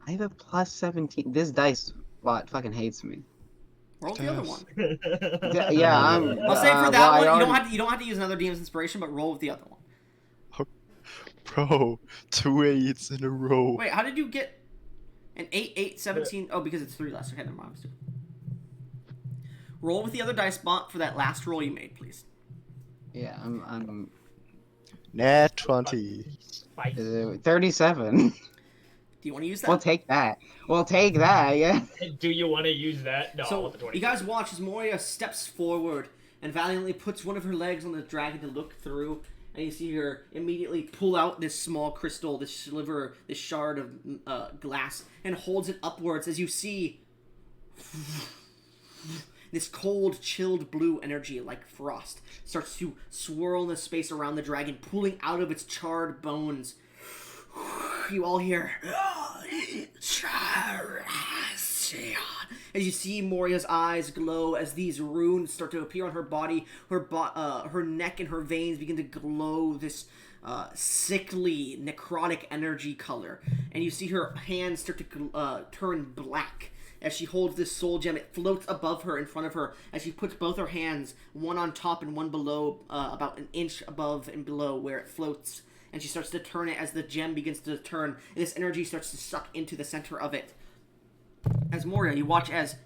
I have a plus 17. This dice bot fucking hates me. Roll the other one. Yeah, I'm. I'll say for that well, one, I you don't have to use another DM's inspiration, but roll with the other one. Bro, 2 8s in a row. Wait, how did you get an 8, 8, 17? Oh, because it's 3 less. Okay, never mind. Roll with the other dice bot for that last roll you made, please. Yeah, I'm Nat 20. 37. Do you want to use that? We'll take that. We'll take that. Yeah. Do you want to use that? No, I So want the 20. you guys watch as Moria steps forward and valiantly puts one of her legs on the dragon to look through, and you see her immediately pull out this small crystal, this sliver, this shard of glass, and holds it upwards as you see this cold, chilled blue energy like frost starts to swirl in the space around the dragon, pulling out of its charred bones. You all hear as you see Moria's eyes glow as these runes start to appear on her body. Her neck and her veins begin to glow this sickly, necrotic energy color, and you see her hands start to turn black as she holds this soul gem. It floats above her, in front of her, as she puts both her hands, one on top and one below, about an inch above and below where it floats. And she starts to turn it as the gem begins to turn, and this energy starts to suck into the center of it. As Moria, you watch as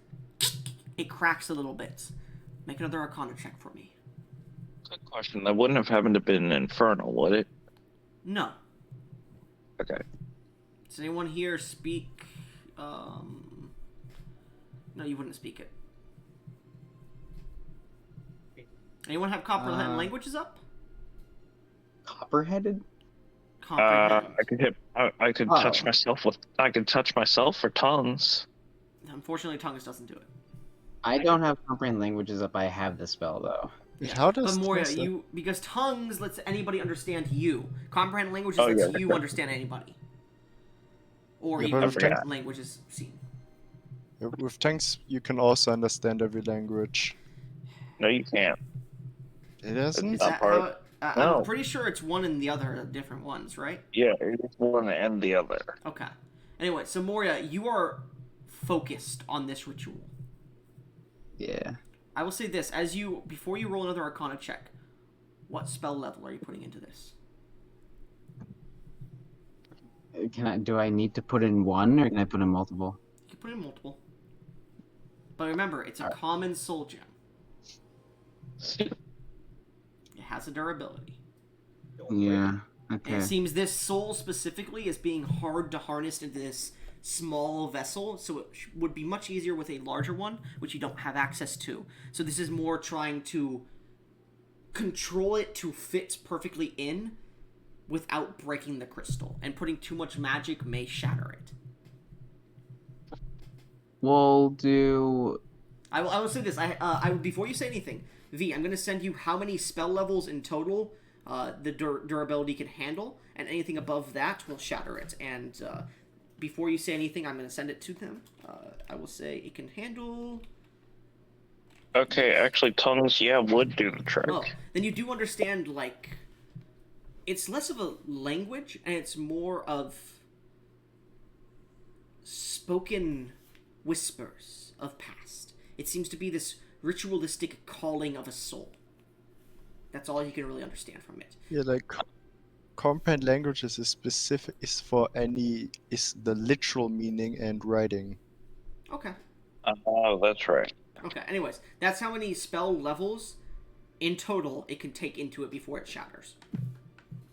it cracks a little bit. Make another Arcana check for me. Good question. That wouldn't have happened to been infernal, would it? No. Okay. Does anyone here speak... No, you wouldn't speak it. Anyone have Copperhead languages up? Copperheaded? Comprehend. I could touch myself with. I could touch myself for tongues. Unfortunately, Tongues doesn't do it. I don't have comprehend languages up. I have the spell though. How does But Moria, this- because Tongues lets anybody understand you. Comprehend languages Oh, lets yeah, you okay. understand anybody. Or Yeah, even but with languages seen. With tanks, you can also understand every language. No, you can't. It isn't? Is Not that part how of- it, No. I'm pretty sure it's one and the other are different ones, right? Yeah, it's one and the other. Okay. Anyway, so Moria, you are focused on this ritual. Yeah. I will say this, before you roll another Arcana check, what spell level are you putting into this? Do I need to put in one, or can I put in multiple? You can put in multiple. But remember, it's a common soul gem. It has a durability. Yeah. And Okay. it seems this soul specifically is being hard to harness into this small vessel, so it would be much easier with a larger one, which you don't have access to. So this is more trying to control it to fit perfectly in without breaking the crystal, and putting too much magic may shatter it. We'll do. I will say this. I before you say anything, V, I'm going to send you how many spell levels in total the durability can handle, and anything above that will shatter it. And before you say anything, I'm going to send it to them. I will say it can handle... Okay, actually, tongues, yeah, would do the trick. Oh, then you do understand, like... It's less of a language, and it's more of spoken whispers of past. It seems to be this ritualistic calling of a soul. That's all you can really understand from it. Yeah, like comprehend languages is the literal meaning and writing. Okay. Oh, that's right. Okay, anyways, that's how many spell levels in total it can take into it before it shatters.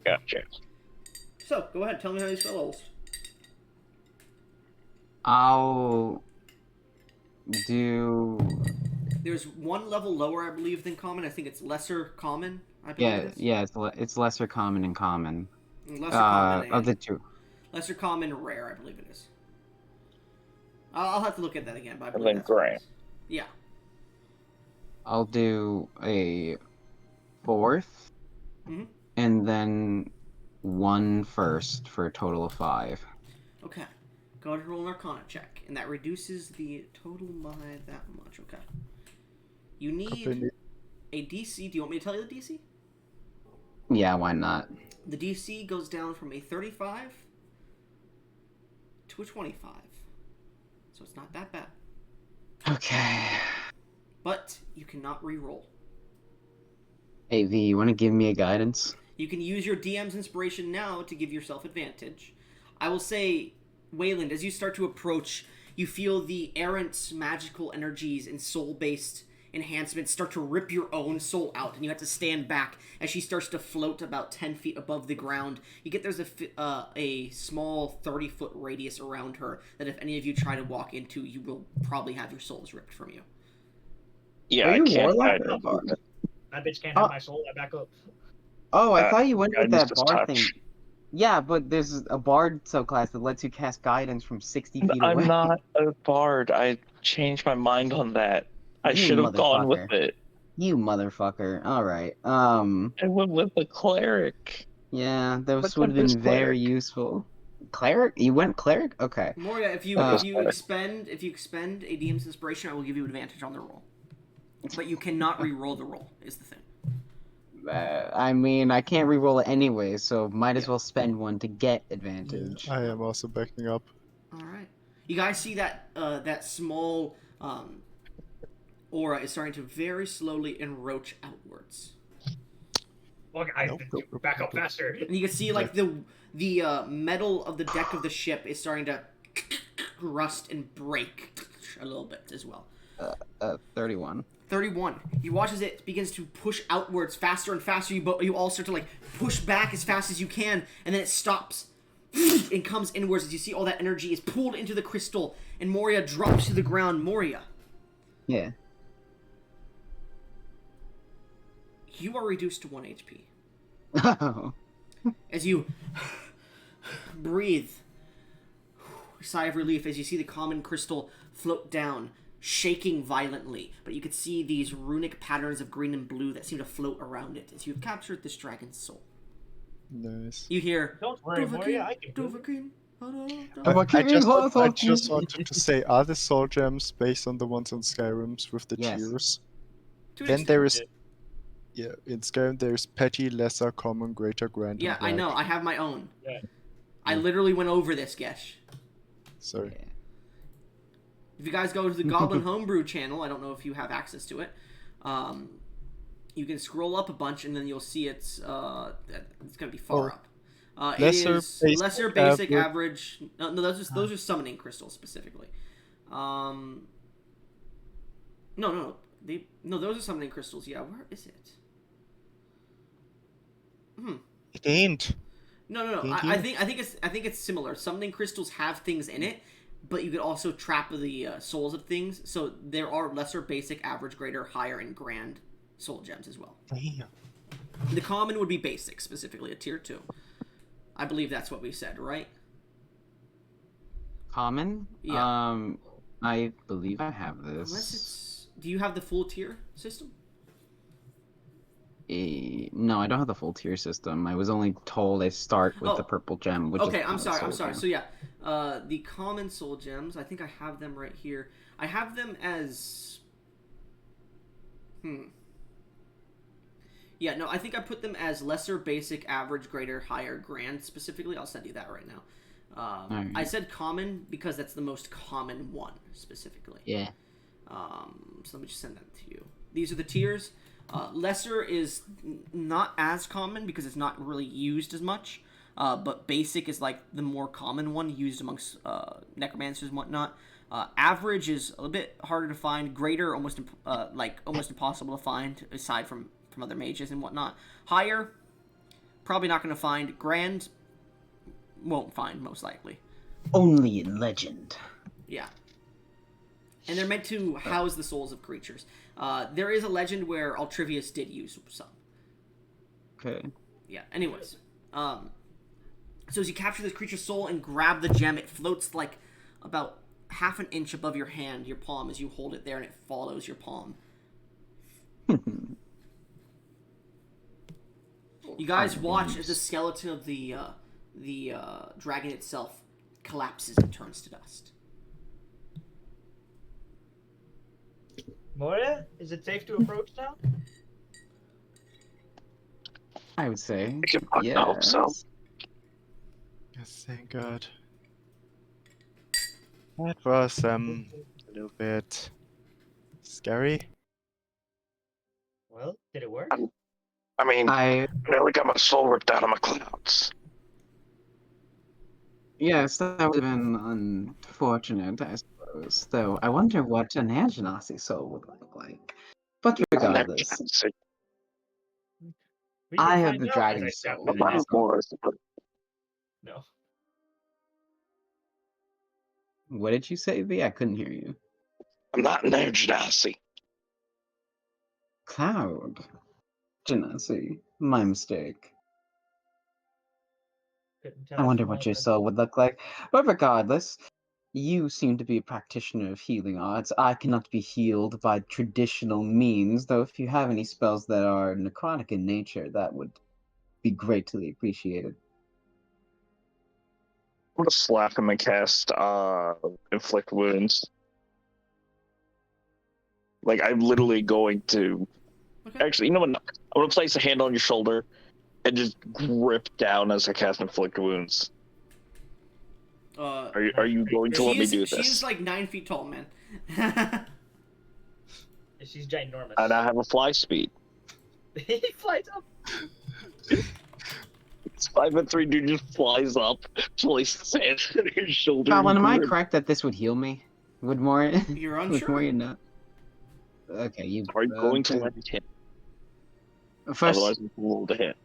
Gotcha. So, go ahead, tell me how many spell levels. I'll do. There's one level lower, I believe, than common. I think it's lesser common, I believe it is. Yeah. It's lesser common and common. Lesser common Of and the two. lesser common and rare, I believe it is. I'll have to look at that again, but I And believe then that's what it grand. is. Yeah. I'll do a fourth, Mhm. and then one first for a total of 5. Okay. Go ahead and roll an Arcana check, and that reduces the total by that much. Okay. You need a DC. Do you want me to tell you the DC? Yeah, why not? The DC goes down from a 35 to a 25. So it's not that bad. Okay. But you cannot re-roll. Hey V, you want to give me a guidance? You can use your DM's inspiration now to give yourself advantage. I will say, Wayland, as you start to approach, you feel the errant magical energies and soul-based enhancements start to rip your own soul out, and you have to stand back as she starts to float about 10 feet above the ground. You get there's a small 30-foot radius around her that if any of you try to walk into, you will probably have your souls ripped from you. Yeah, Are I you can't. warlock I or bard? That bitch can't have my soul. I back up. Oh, I thought you went with guidance that is bard touch. thing. Yeah, but there's a bard subclass that lets you cast guidance from 60 feet away. I'm not a bard. I changed my mind on that. I You should have gone with motherfucker. it. You motherfucker. Alright. I went with the cleric. Yeah, those What's would have up this been very cleric? useful. Cleric? You went cleric? Okay. Moria, if you expend a DM's inspiration, I will give you advantage on the roll. But you cannot re-roll the roll, is the thing. I mean, I can't re-roll it anyway, so might as Yeah. well spend one to get advantage. I am also backing up. All right. You guys see that that small aura is starting to very slowly encroach outwards, Look, I Nope. back up faster. and you can see like the metal of the deck of the ship is starting to rust and break a little bit as well. 31. 31. You watch as it begins to push outwards faster and faster. You all start to like push back as fast as you can, and then it stops and comes inwards as you see all that energy is pulled into the crystal, and Moria drops to the ground. Moria, Yeah. you are reduced to 1 HP. Oh. As you breathe, sigh of relief as you see the common crystal float down, shaking violently, but you could see these runic patterns of green and blue that seem to float around it as you've captured this dragon's soul. Nice. You hear, Don't worry, Moria, I can do it. Dovahkiin. I just wanted to say, are the soul gems based on the ones in Skyrim's with the Yes. tiers? To an Then extent. there is, yeah, in Skyrim there's petty, lesser, common, greater, grand, Yeah, and I know. black. I have my own. Yeah. I literally went over this, Gesh. Sorry. Yeah. If you guys go to the Goblin Homebrew channel, I don't know if you have access to it. You can scroll up a bunch, and then you'll see it's gonna be far up. It Lesser is basic lesser basic average. average. No, those are summoning crystals specifically. No, those are summoning crystals. Yeah, where is it? It ain't. No. Thank I you. think it's similar. Summoning crystals have things in it, but you could also trap the souls of things. So there are lesser, basic, average, greater, higher, and grand soul gems as well. Damn. The common would be basic, specifically a tier 2. I believe that's what we said, right? Common? Yeah. I believe I have this. Unless it's. Do you have the full tier system? No, I don't have the full tier system. I was only told I start with the purple gem, which Okay, is I'm sorry. soul So gem. yeah, the common soul gems. I think I have them right here. I have them as. Yeah, no, I think I put them as lesser, basic, average, greater, higher, grand. Specifically, I'll send you that right now. Alright. I said common because that's the most common one specifically. Yeah. So let me just send that to you. These are the tiers. Lesser is not as common because it's not really used as much. But basic is like the more common one used amongst necromancers and whatnot. Average is a little bit harder to find. Greater, almost impossible to find aside from other mages and whatnot. Higher, probably not going to find. Grand, won't find most likely. Only in legend. Yeah. And they're meant to house the souls of creatures. There is a legend where Altrivius did use some. Okay. Yeah, anyways. So as you capture this creature's soul and grab the gem, it floats like about half an inch above your hand, your palm, as you hold it there, and it follows your palm. You guys watch as the skeleton of the dragon itself collapses and turns to dust. Moria, is it safe to approach now? I would say. I can fucking hope so. Yes. Yes, thank God. That was a little bit scary. Well, did it work? I mean, I I nearly got my soul ripped out of my clouds. yes, that would have been unfortunate, I suppose. Though I wonder what an Air Genasi soul would look like. But regardless, We can I have find the out dragon as I soul. tap I'm not Boris, but No. What did you say, V? I couldn't hear you. I'm not an Air Genasi. Cloud. Genasi. My mistake. Couldn't tell I wonder from what all your the- soul would look like. But regardless, you seem to be a practitioner of healing arts. I cannot be healed by traditional means, though if you have any spells that are necrotic in nature, that would be greatly appreciated. I'm gonna slap him and cast inflict wounds. Like I'm literally going to. Okay. Actually, you know what? I'm gonna place a hand on your shoulder and just grip down as I cast inflict wounds. Are you going to let me do She is this? like 9 feet tall, man. She's ginormous. And I have a fly speed. He flies up. It's 5'3" dude just flies up, places his hand on your shoulder. Colin, am I grip. correct that this would heal me? Would more? You're Would unsure? more know? Okay, you. Are you going to let me hit? First, Otherwise, we will roll to hit.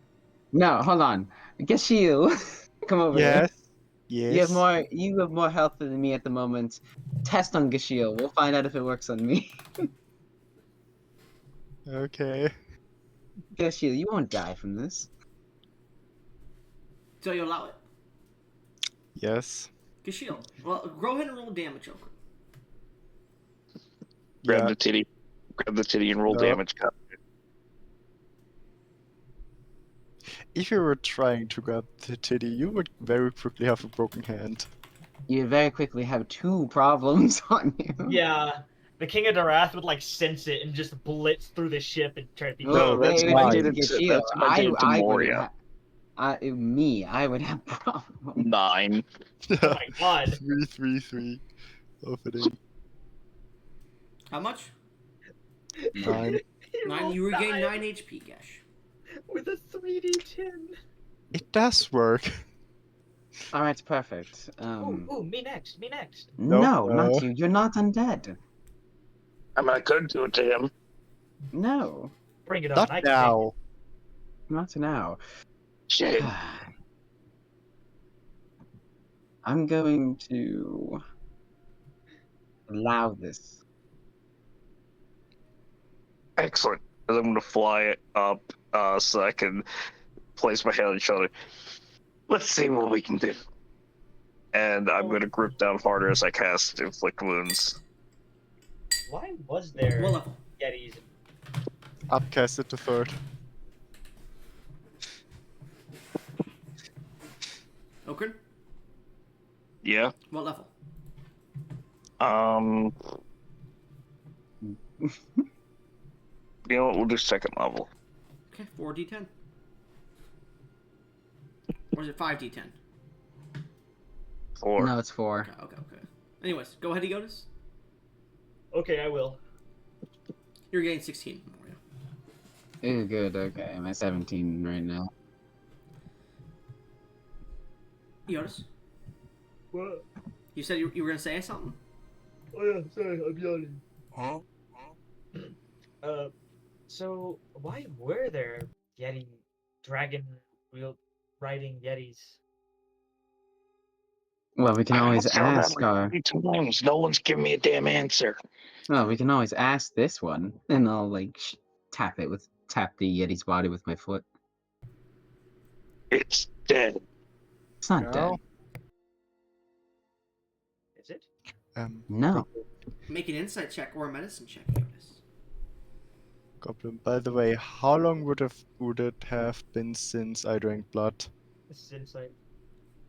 no, hold on. Gashiel, come over here. Yes. Yes. You have more health than me at the moment. Test on Gashiel. We'll find out if it works on me. Okay. Gashiel, you won't die from this. So you allow it. Yes. Kashiel. Well, go ahead and roll damage, Joker. Grab Yeah. the titty. Grab the titty and roll No. damage. Cut. If you were trying to grab the titty, you would very quickly have a broken hand. You very quickly have 2 problems on you. Yeah. The King of Darath would like sense it and just blitz through the ship and try to be. No, that's if my it dude. was That's Gashiel, my dude to I would Moria. have. I would have problems. 9. Oh my god. 3 opening. How much? 9. He 9. rolled You regain 9 9 HP, Gash. with a 3d10. It does work. All right, perfect. Ooh, me next. Me next. No, No. not you. You're not undead. I mean, I could do it to him. No, Bring it on. Not I can now. not now. Shit. I'm going to allow this. Excellent. And I'm going to fly it up so I can place my hand on each other. Let's see what we can do. And I'm going to grip down harder as I cast inflict wounds. Why was there What level? Yetis? Upcast it to 3rd. Okrin? Yeah. What level? You know what? We'll do 2nd level. Okay, 4d10. Or is it 5d10? 4. No, it's 4. Okay. Anyways, go ahead, Egotus. Okay, I will. You're getting 16. Moria. Ooh, good. Okay, I'm at 17 right now. Egotus, What? you said you were going to say something? Oh yeah, sorry, I'm yawning. Huh? So why were there dragon wheel riding Yetis? Well, we can always ask our. 3 times. No one's giving me a damn answer. Well, we can always ask this one, and I'll like tap the Yeti's body with my foot. It's dead. It's not dead. No. Is it? No. Make an insight check or a medicine check, Egotus. Goblin. By the way, how long would it have been since I drank blood? This is insight.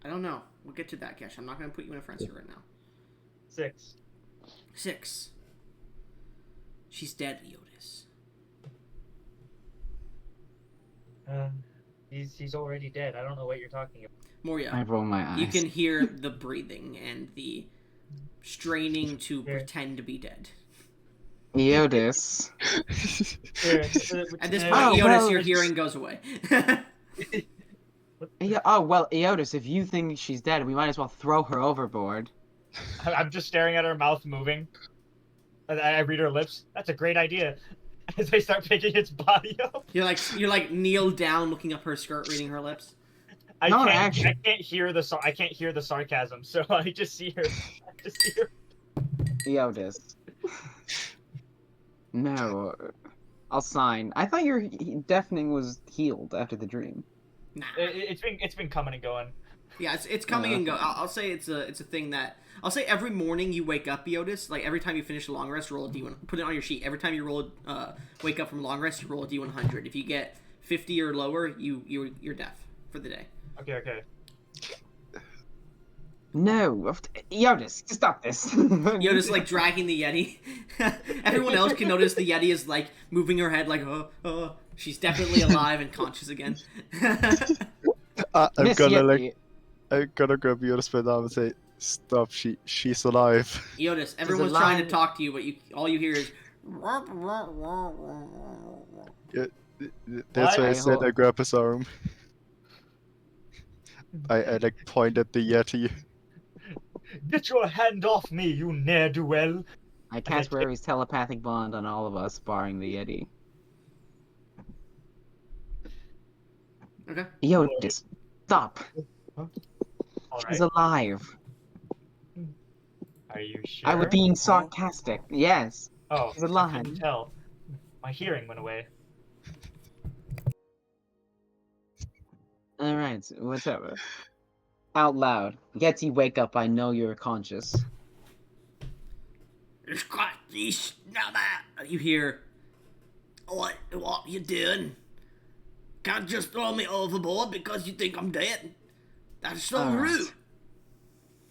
I don't know. We'll get to that, Gesh. I'm not gonna put you in a frenzy right now. 6. 6. She's dead, Eodis. He's already dead. I don't know what you're talking about. Moria, I roll my eyes. you can hear the breathing and the straining to pretend to be dead. Eodis. At this point, Oh, Eodis, well, your it's- hearing goes away. Yeah, oh, well, Eodis, if you think she's dead, we might as well throw her overboard. I'm just staring at her mouth moving. I read her lips. That's a great idea. As I start picking its body up. You're like kneeled down, looking up her skirt, reading her lips. I No, can't. actually- I can't hear the sarcasm. So I just see her. Eodis. No. I'll sign. I thought your deafening was healed after the dream. Nah. It's been coming and going. Yeah, it's coming and go. I'll say it's a thing that I'll say every morning you wake up, Eodis. Like every time you finish a long rest, roll a d1. Put it on your sheet. Every time you wake up from long rest, you roll a d100. If you get 50 or lower, you're deaf for the day. Okay. No, Eodis, stop this. Eodis like dragging the Yeti. Everyone else can notice the Yeti is like moving her head, like she's definitely alive and conscious again. I'm Miss gonna Yeti. I'm gonna grab Eodis by the arm and say, "Stop! She's alive." Eodis, everyone's alive. trying to talk to you, but all you hear is. That's why I What? said I grab his arm. I like point at the Yeti. Get your hand off me, you ne'er-do-well. I cast Rary's telepathic bond on all of us, barring the Yeti. Okay. Eodis, stop. All She's right. alive. Are you sure? I was being sarcastic. Yes. Oh, she's I alive. couldn't tell. My hearing went away. Alright, whatever. Out loud. Yeti, wake up, I know you're conscious. You hear, what you doing? Can't just throw me overboard because you think I'm dead. That's so Alright. rude.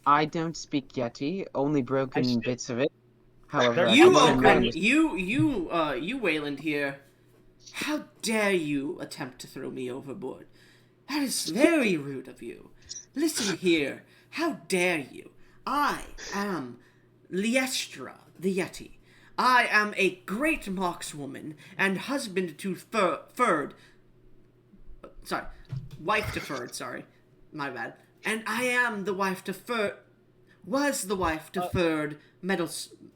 I don't speak Yeti, only broken speak- bits of it. However, I You, can Oakland, understand- you Wayland here. How dare you attempt to throw me overboard? That is very rude of you. Listen here. How dare you? I am Liestra, the Yeti. I am a great markswoman and husband to wife to Ferd, sorry. My bad. And I am the wife to was the wife to Ferd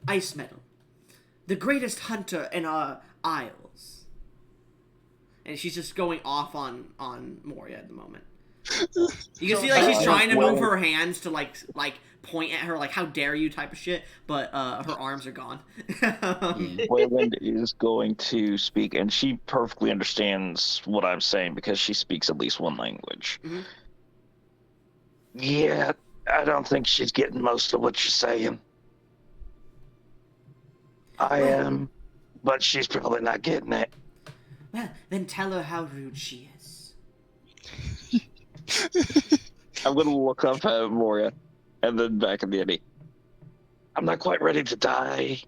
Ice Metal. The greatest hunter in our isles. And she's just going off on Moria at the moment. You can see like she's trying to move her hands to like point at her like how dare you type of shit, but her arms are gone. Wayland is going to speak, and she perfectly understands what I'm saying because she speaks at least one language. Mhm. Yeah, I don't think she's getting most of what you're saying. I am, but she's probably not getting it. Well, then tell her how rude she is. I'm gonna look up at Moria, and then back at the Eddie. I'm not quite ready to die.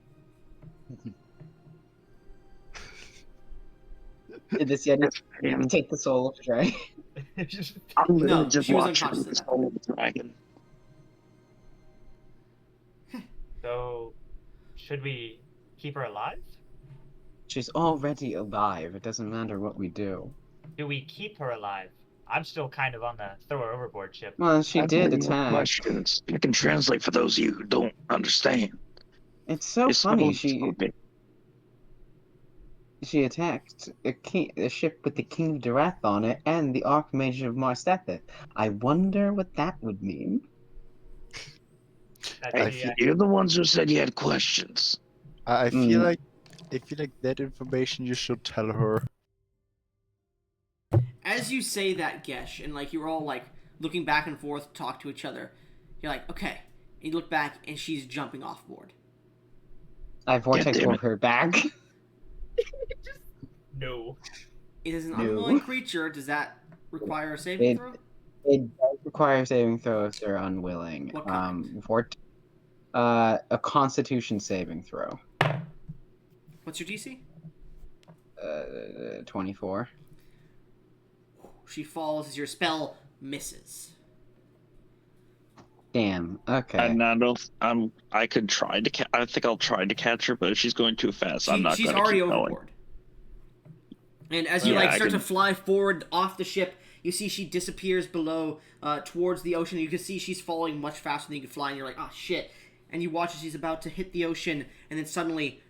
Did this Yeti take the soul of Dre? I'm No, gonna just she was watch unconscious this at that whole dragon. So, should we keep her alive? She's already alive. It doesn't matter what we do. Do we keep her alive? I'm still kind of on the throw her overboard ship. Well, she That's did one of my attack. Questions. I can translate for those of you who don't understand. It's so It's funny. so She attacked a ship with the King of Darath on it and the Archmage of Marstetheth. I wonder what that would mean. You're the ones who said you had questions. I feel like that information you should tell her. As you say that, Gesh, and like you're all like looking back and forth, talk to each other. You're like, okay. And you look back, and she's jumping off board. I vortex damn roll it. her back. No. It is an No. unwilling creature. Does that require a saving It- throw? It does require saving throw if they're unwilling. What kind? A Constitution saving throw. What's your DC? 24. She falls as your spell misses. Damn. Okay. And I could try to. I think I'll try to catch her, but if she's going too fast, I'm not She's going to already keep going. overboard. And as you Yeah, I start to can- fly forward off the ship, you see she disappears below towards the ocean. You can see she's falling much faster than you can fly, and you're like, oh shit. And you watch as she's about to hit the ocean, and then suddenly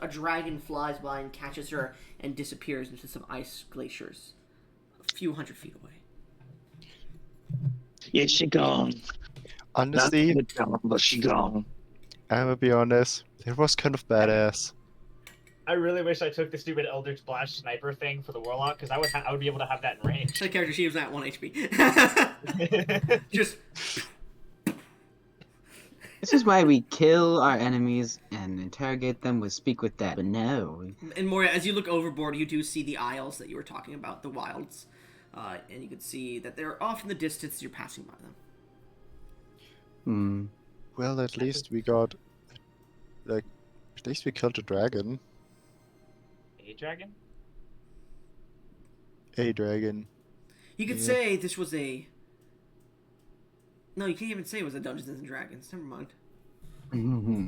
a dragon flies by and catches her and disappears into some ice glaciers a few hundred feet away. Yeah, she gone. Honestly, Not gone, but she gone. I'm gonna be honest, it was kind of badass. I really wish I took the stupid Eldritch Blast sniper thing for the Warlock, because I would be able to have that in range. The character, she was at 1 HP. Just This is why we kill our enemies and interrogate them with speak with dead. But no. And Moria, as you look overboard, you do see the isles that you were talking about, the wilds. And you can see that they're off in the distance as you're passing by them. Well, at least we got, like, at least we killed a dragon. A dragon? A dragon. You could Yeah. say this was a... No, you can't even say it was a Dungeons and Dragons. Never mind.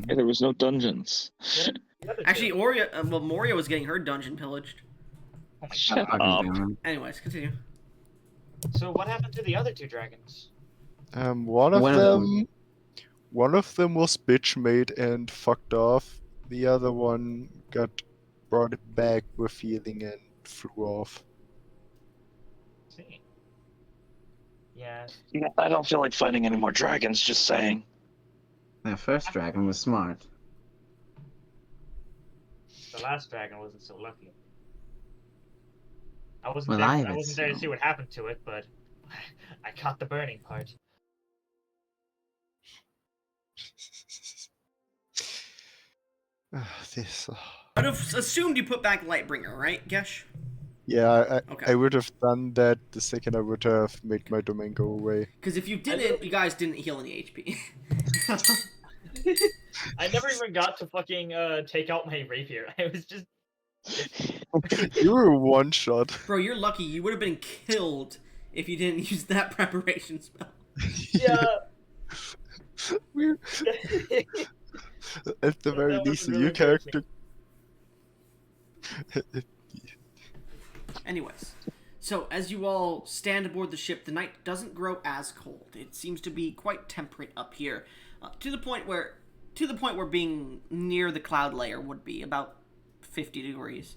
Yeah, there was no dungeons. The other Actually, two. Moria was getting her dungeon pillaged. Oh my Shut God. up. Anyways, continue. So what happened to the other two dragons? One of them was bitch made and fucked off. The other one got brought back with healing and flew off. Let's see. Yeah. Yeah, I don't feel like fighting any more dragons. Just saying. That first dragon was smart. The last dragon wasn't so lucky. I wasn't Well, there, I I haven't wasn't there to seen- see what happened to it, but I caught the burning part. This. I'd have assumed you put back Lightbringer, right, Gesh? Yeah, Okay. I would have done that the second I would have made my domain go away. Because if you didn't, you guys didn't heal any HP. I never even got to fucking take out my rapier. I was just You were one shot. Bro, you're lucky. You would have been killed if you didn't use that preparation spell. yeah. We're at the very That least, was a new really character. Anyways, so as you all stand aboard the ship, the night doesn't grow as cold. It seems to be quite temperate up here, to the point where being near the cloud layer would be about 50 degrees.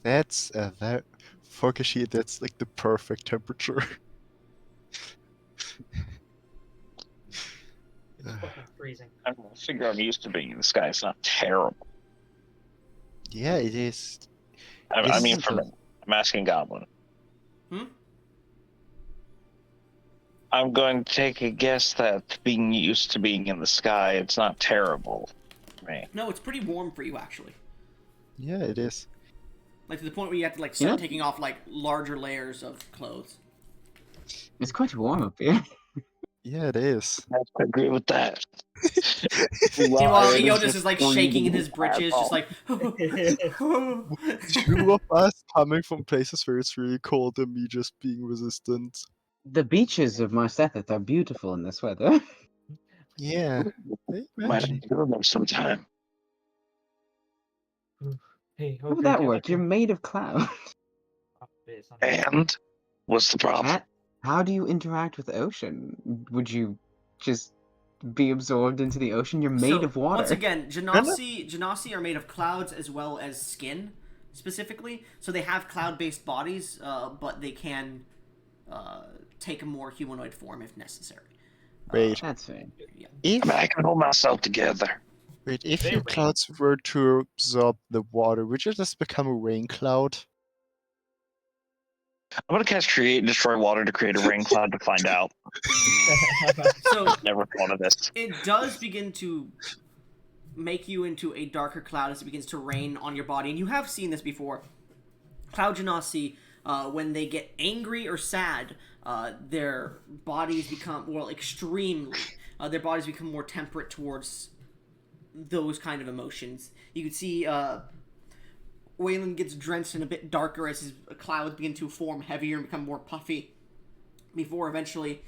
That's that Fukashi, that's like the perfect temperature. It's fucking freezing. I figure I'm used to being in the sky. It's not terrible. Yeah, it is. I mean, Isn't it? I'm asking Goblin. Hmm? I'm going to take a guess that being used to being in the sky, it's not terrible for me. No, it's pretty warm for you, actually. Yeah, it is. Like, to the point where you have to, like, start Yeah. taking off, like, larger layers of clothes. It's quite warm up here. Yeah, it is. I agree with that. Meanwhile, Iotis is, like, shaking in his britches, just like... Two of us coming from places where it's really cold and me just being resistant. The beaches of Marsethet are beautiful in this weather. Yeah. Might Imagine. have to go there sometime. Hey, How would that work? You're made of cloud. And what's the problem? How do you interact with the ocean? Would you just be absorbed into the ocean? You're made So, of water. Once again, Genasi are made of clouds as well as skin, specifically. So they have cloud-based bodies, but they can take a more humanoid form if necessary. Wait, That's fair. Yeah. if I mean, I can hold myself together. if They your rain. clouds were to absorb the water, would you just become a rain cloud? I'm gonna cast Create and Destroy Water to create a rain cloud to find out. So Never thought of this. it does begin to make you into a darker cloud as it begins to rain on your body, and you have seen this before. Cloud Genasi When they get angry or sad, their bodies become, well, extremely. Their bodies become more temperate towards those kind of emotions. You can see Waylon gets drenched and a bit darker as his clouds begin to form heavier and become more puffy, before eventually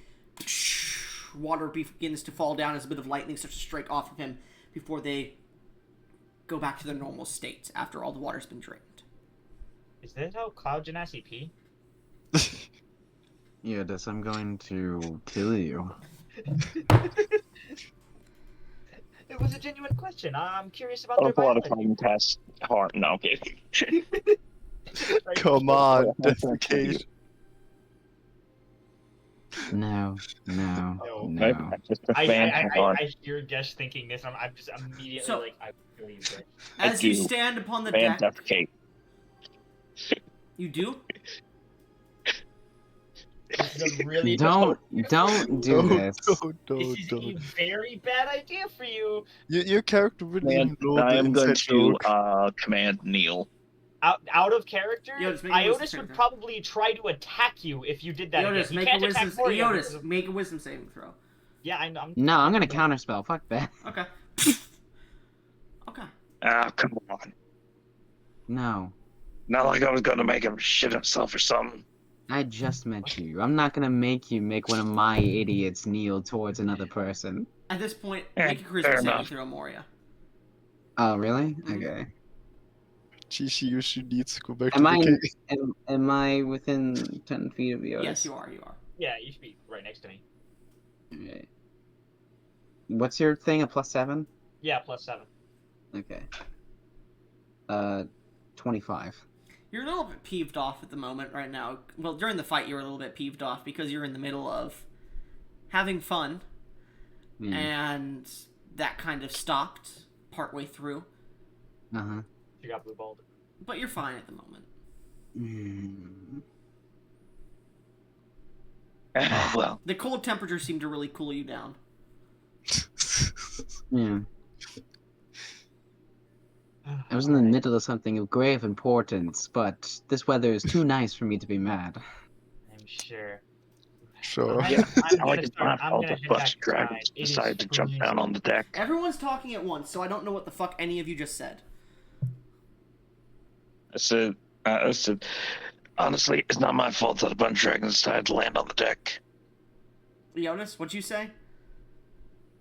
water begins to fall down as a bit of lightning starts to strike off of him before they go back to their normal state after all the water's been drained. Is that how Cloud Genasi pee? Yeah, I'm going to kill you. It was a genuine question. I'm curious about their A lot of biology. time tests hard. No, I'm kidding. Come on, defecate. No, no, No. no. Just a fan hard. I hear Gesh thinking this. I'm just immediately So- like, I feel you, Gesh. As you do. stand upon the Fan deck, defecate. you do? This is a really Don't do this. This is a very bad idea for you. Your character wouldn't Man, even know I the am going inside to joke. command Neil. Out of character, Iotis, make a wisdom Iotis saving would throw. probably try to attack you if you did that again. Iotis, He make a can't attack wisdom. Moria because Iotis, of- make a wisdom saving throw. Yeah, I'm No, I'm gonna counterspell. Fuck that. Okay. Okay. Ah, come on. No, Not like I was going to make him shit himself or something. I just met you. I'm not gonna make you make one of my idiots kneel towards another person. At this point, Eh, make a charisma fair saving enough. throw, Moria. Oh, really? Mhm. Okay. She usually needs to go back Am to I the cave. am I within 10 feet of Yoda? Yes, you are. You are. Yeah, you should be right next to me. Okay. What's your thing? A +7? Yeah, +7. Okay. 25. You're a little bit peeved off at the moment right now. Well, during the fight, you were a little bit peeved off because you're in the middle of having fun, Yeah. and that kind of stopped partway through. Uh-huh. You got blue balled. But you're fine at the moment. Mm. Ah, well, The cold temperatures seem to really cool you down. Yeah. I was in the middle of something of grave importance, but this weather is too nice for me to be mad. I'm sure. Sure. I'm yeah, gonna I like it's start- my I'm fault gonna that head bunch back of dragons inside. It is decided to jump down freezing. on the deck. Everyone's talking at once, so I don't know what the fuck any of you just said. I said, honestly, it's not my fault that a bunch of dragons decided to land on the deck. Jonas, what'd you say?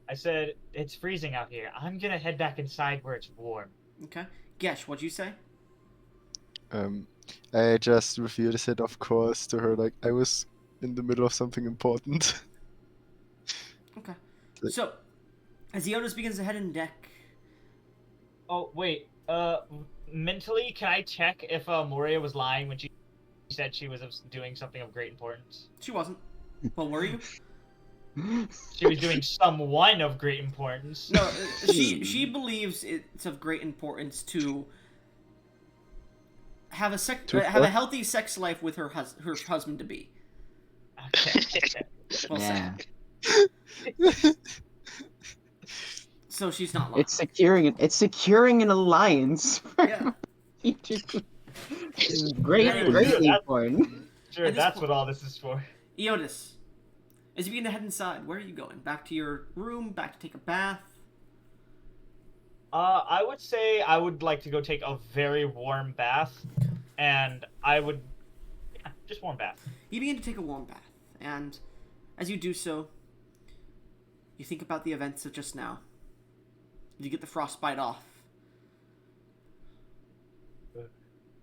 I said, it's freezing out here. I'm gonna head back inside where it's warm. Okay. Gesh, what'd you say? I just revealed it, of course, to her, like, I was in the middle of something important. Okay. Like- So, as Jonas begins to head in deck, Oh, wait. Mentally, can I check if Moria was lying when she said she was doing something of great importance? she wasn't. Well, were you? She was doing someone of great importance. No, she believes it's of great importance to have To have a what? healthy sex life with her husband to be. Okay. Well Yeah. said. So she's not lying. It's securing an alliance for Yeah. future. This is Yeah, greatly that's- important. Sure, At this that's point- what all this is for. Eotis, as you begin to head inside, where are you going? Back to your room? Back to take a bath? I would say I would like to go take a very warm bath, and I would, yeah, just warm bath. You begin to take a warm bath, and as you do so, you think about the events of just now. You get the frostbite off.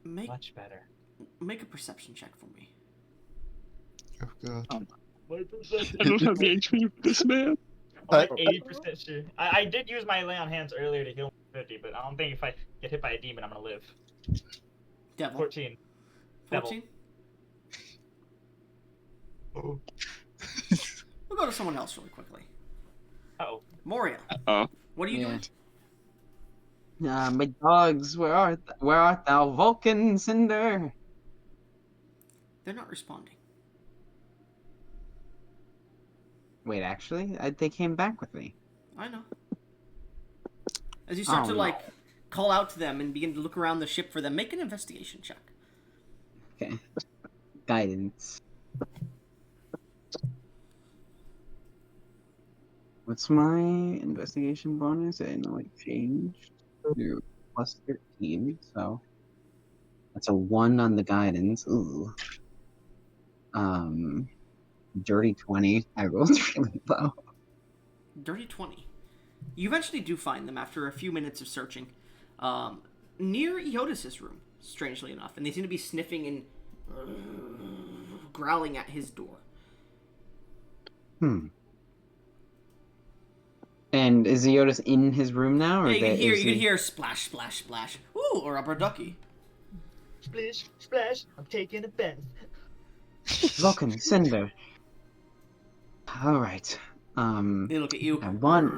Make Much better. a perception check for me. Oh god. My I perception. don't have the HP for this, man. I'm like 80% sure. I did use my lay on hands earlier to heal 50, but I don't think if I get hit by a demon, I'm gonna live. Devil. 14. Devil. 14? Oh. We'll go to someone else really quickly. Uh-oh. Moria. Uh-oh. What are you doing? My dogs, where art thou, Vulcan Cinder? They're not responding. Wait, actually, they came back with me. I know. As you start Oh, to, no. like, call out to them and begin to look around the ship for them, make an investigation check. Okay. guidance. What's my investigation bonus? I know it changed to plus 13, so that's a 1 on the guidance. Ooh. Dirty 20. I rolled really low. Dirty 20. You eventually do find them after a few minutes of searching. Near Eodis's room, strangely enough. And they seem to be sniffing and growling at his door. And is Eodis in his room now? Or Yeah, you is can he- hear splash, splash, splash. Ooh, a rubber ducky. Splish, splash, I'm taking a bath. Vulcan, Cinder. Alright. They look at you. I want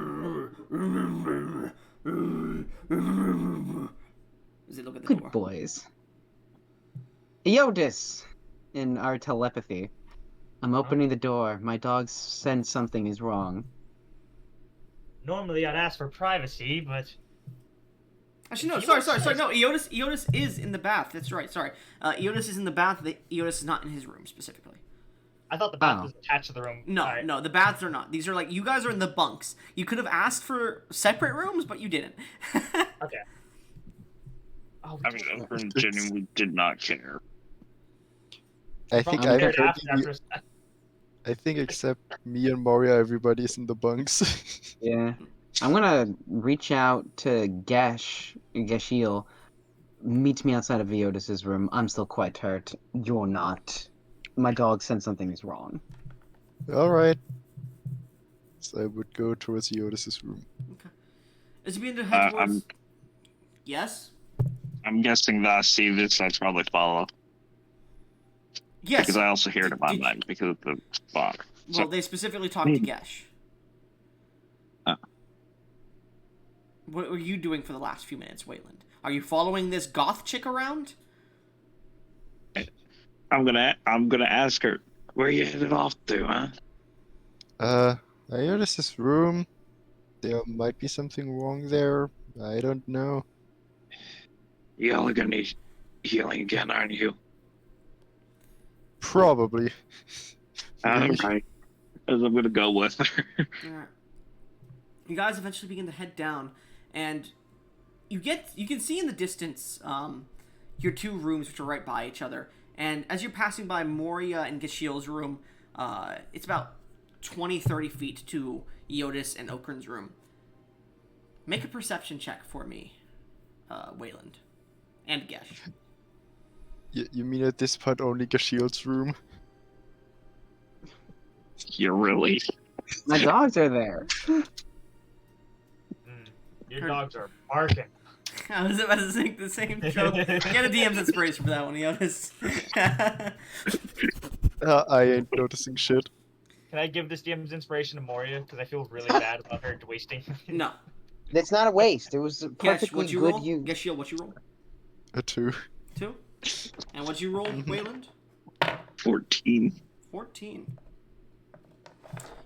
As they look at the good door. boys. Eodis! In our telepathy. I'm opening the door. My dog sense something is wrong. Normally I'd ask for privacy, but Actually, no, You sorry. upstairs. No, Eodis is in the bath. That's right, sorry. Eodis is in the bath. Eodis is not in his room, specifically. I thought the bath Oh. was attached to the room. No, Alright. no, the baths are not. These are like, you guys are in the bunks. You could have asked for separate rooms, but you didn't. Okay. Oh, I mean, Oakland genuinely did not care. I think Probably I'm cared after, currently, I think except me and Moria, everybody's in the bunks. Yeah. I'm gonna reach out to Geshiel. Meet me outside of Eodis's room. I'm still quite hurt. You're not. My dog said something is wrong. Alright. So I would go towards Eodis's room. As you begin to head towards... I'm- Yes? I'm guessing that I see this, I'd probably follow. Yes. Because I also hear it in my Did- mind because of the fog. Well, So, they specifically talked to Gesh. What were you doing for the last few minutes, Wayland? Are you following this goth chick around? I'm gonna ask her, where you headed off to, huh? Eodis's room. There might be something wrong there. I don't know. You all are gonna need healing again, aren't you? Probably. Alright. As I'm gonna go with her. Alright. You guys eventually begin to head down, and you can see in the distance your two rooms, which are right by each other. And as you're passing by Moria and Geshiel's room, it's about 20-30 feet to Eodis and Okran's room. Make a perception check for me, Wayland. And Gesh. You mean at this point only Gashield's room? You're really. My dogs are there. Your dogs are barking. I was about to think the same joke. Get a DM's inspiration for that one, Eodis. I ain't noticing shit. Can I give this DM's inspiration to Moria? Because I feel really bad about her wasting. No. It's not a waste. It was a Gesh, perfectly what'd you good roll? use. Geshiel, what'd you roll? A 2. 2? And what'd you roll, Wayland? 14. 14.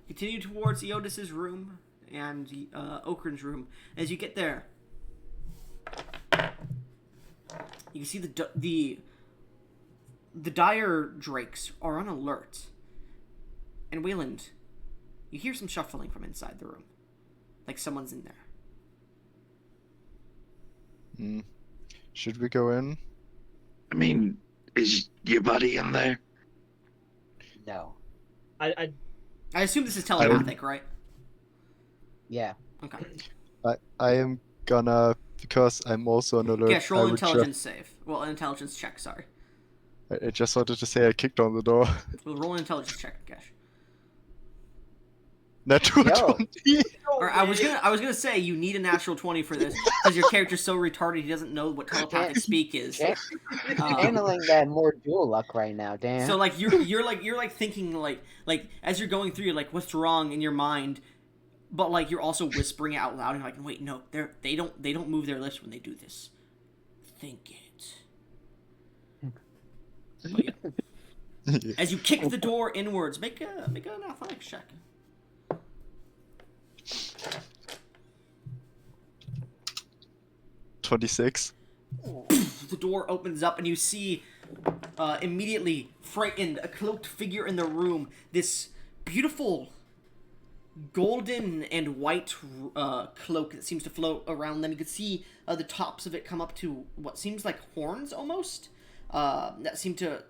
Continue towards Eodis's room and Okran's room. As you get there, you can see the dire drakes are on alert. And Wayland, you hear some shuffling from inside the room, like someone's in there. Should we go in? I mean, is your buddy in there? No. I I assume this is telepathic, right? Yeah. Okay. I am gonna, because I'm also on alert. Gesh, I roll would intelligence save. Well, an intelligence check, sorry. I just wanted to say I kicked on the door. Well, roll an intelligence check, Gesh. Natural Yo. 20. Or I was gonna say you need a natural 20 for this because your character's so retarded he doesn't know what telepathic speak is. Handling that more dual luck right now, damn. So like you're thinking like as you're going through, you're like, what's wrong in your mind, but like you're also whispering it out loud and you're like, wait, no, they don't move their lips when they do this. Think it. But yeah. As you kick the door inwards, make an athletics check. 26. The door opens up and you see immediately frightened, a cloaked figure in the room. This beautiful golden and white cloak that seems to float around them. You can see the tops of it come up to what seems like horns almost, that seem to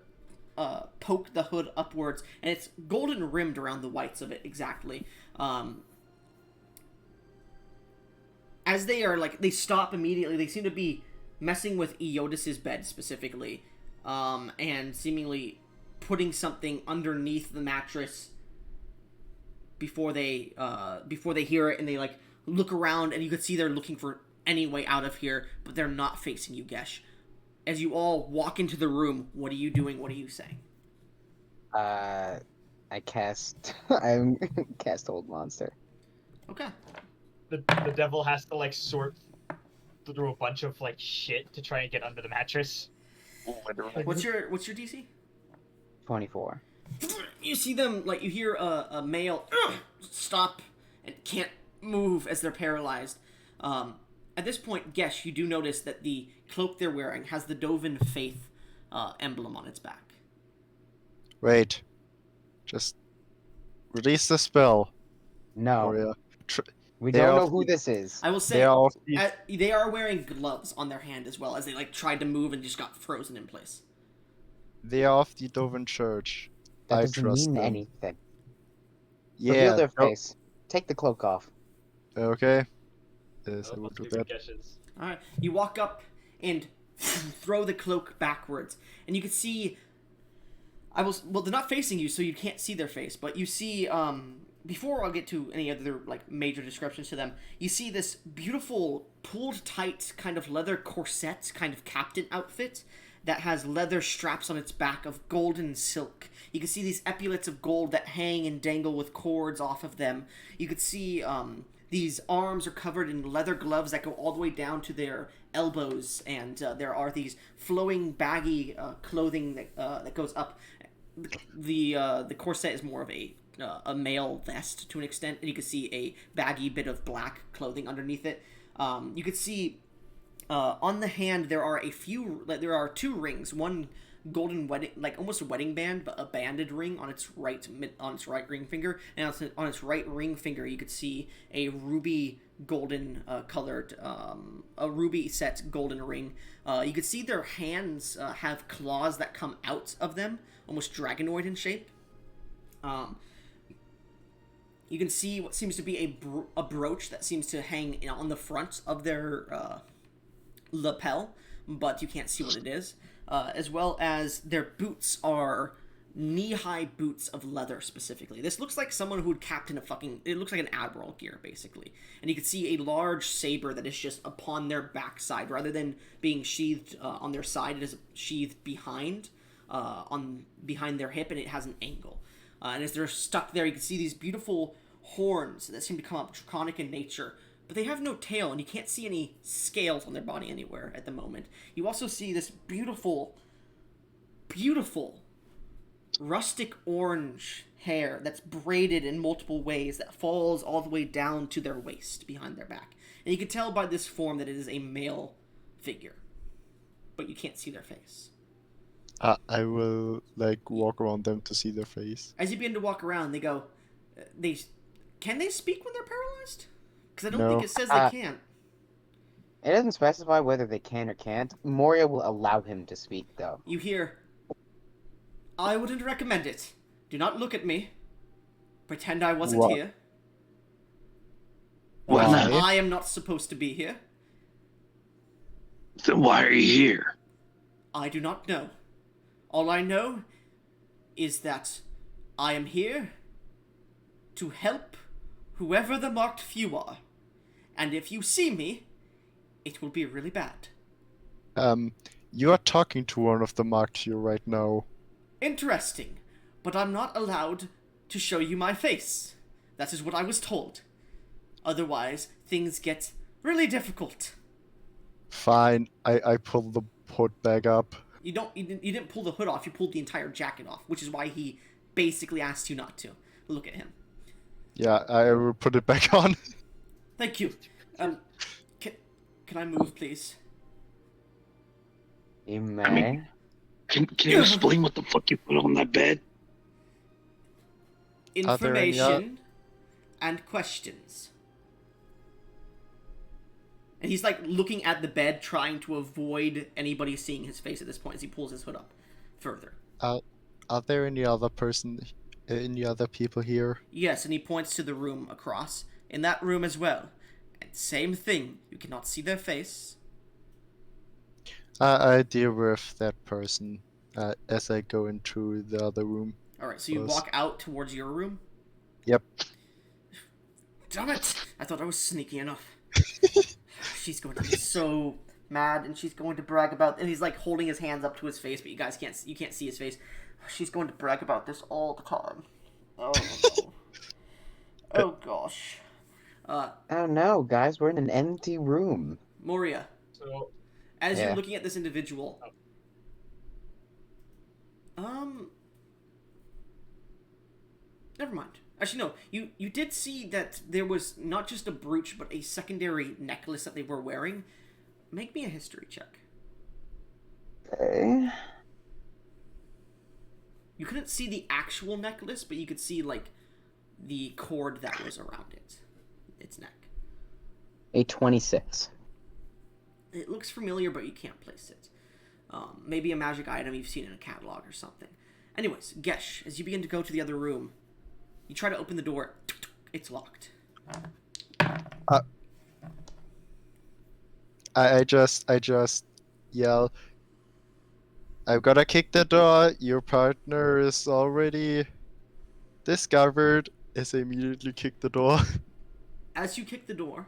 poke the hood upwards, and it's golden rimmed around the whites of it exactly. As they are they stop immediately. They seem to be messing with Eodis's bed specifically, and seemingly putting something underneath the mattress before they hear it, and they look around, and you could see they're looking for any way out of here, but they're not facing you, Gesh. As you all walk into the room, what are you doing? What are you saying? I cast cast Hold Monster. Okay. The devil has to sort through a bunch of shit to try and get under the mattress. What's your DC? 24. You see them, you hear a male stop and can't move as they're paralyzed. At this point, Gesh, you do notice that the cloak they're wearing has the Dovin Faith emblem on its back. Wait. Just release the spell. No, Moria. we they don't are know who this is. I will say, They are of the they are wearing gloves on their hand as well, as they tried to move and just got frozen in place. They are of the Dovan Church. That I doesn't trust mean them. anything. Yeah. Reveal their no- face. Take the cloak off. Okay. Yes, I will Let's do the that. guesses. All right, you walk up and throw the cloak backwards, and you can see. Well, they're not facing you, so you can't see their face. But you see, before I'll get to any other major descriptions to them, you see this beautiful pulled tight kind of leather corset, kind of captain outfit that has leather straps on its back of golden silk. You can see these epaulets of gold that hang and dangle with cords off of them. You could see these arms are covered in leather gloves that go all the way down to their elbows, and there are these flowing, baggy clothing that goes up. The corset is more of a male vest to an extent, and you can see a baggy bit of black clothing underneath it. You could see on the hand there are two rings, one golden wedding, almost a wedding band, but a banded ring on its right ring finger, and on its right ring finger you could see a ruby golden colored a ruby set golden ring. You could see their hands have claws that come out of them, almost dragonoid in shape. You can see what seems to be a brooch that seems to hang on the front of their lapel, but you can't see what it is. As well as their boots are knee-high boots of leather specifically. This looks like someone who would captain it looks like an admiral gear, basically. And you can see a large saber that is just upon their backside. Rather than being sheathed on their side, it is sheathed behind their hip, and it has an angle. And as they're stuck there, you can see these beautiful horns that seem to come up, draconic in nature. But they have no tail, and you can't see any scales on their body anywhere at the moment. You also see this beautiful, beautiful rustic orange hair that's braided in multiple ways that falls all the way down to their waist behind their back. And you can tell by this form that it is a male figure. But you can't see their face. I will walk around them to see their face. As you begin to walk around, they go... Can they speak when they're paralyzed? Because I don't No. think it says they can't. It doesn't specify whether they can or can't. Moria will allow him to speak, though. You hear... I wouldn't recommend it. Do not look at me. Pretend I wasn't What? here. Why Why? not? I am not supposed to be here. Then why are you here? I do not know. All I know is that I am here to help whoever the marked few are. And if you see me, it will be really bad. You are talking to one of the marked few right now. Interesting, but I'm not allowed to show you my face. That is what I was told. Otherwise, things get really difficult. Fine, I pull the hood back up. You didn't pull the hood off, you pulled the entire jacket off, which is why he basically asked you not to. Look at him. Yeah, I will put it back on. Thank you. Can I move, please? You may. I mean- Can you explain what the fuck you put on that bed? Are there any Information and questions. And he's like looking at the bed, trying to avoid anybody seeing his face at this point as he pulls his hood up further. Are there any other people here? Yes, and he points to the room across. In that room as well. And same thing. You cannot see their face. I deal with that person as I go into the other room. Alright, so you walk out towards your room? Yep. Damn it! I thought I was sneaky enough. She's going to be so mad, and she's going to brag about... And he's like holding his hands up to his face, but you guys can't see his face. She's going to brag about this all the time. Oh no. Oh gosh. Oh no, guys, we're in an empty room. Moria, So, as Yeah. you're looking at this individual, never mind. Actually, no. You did see that there was not just a brooch, but a secondary necklace that they were wearing. Make me a history check. Okay. You couldn't see the actual necklace, but you could see like the cord that was around its neck. A 26. It looks familiar, but you can't place it. Maybe a magic item you've seen in a catalog or something. Anyways, Gesh, as you begin to go to the other room, you try to open the door. It's locked. I just yell, I've gotta kick the door, your partner is already discovered, as I immediately kick the door. As you kick the door,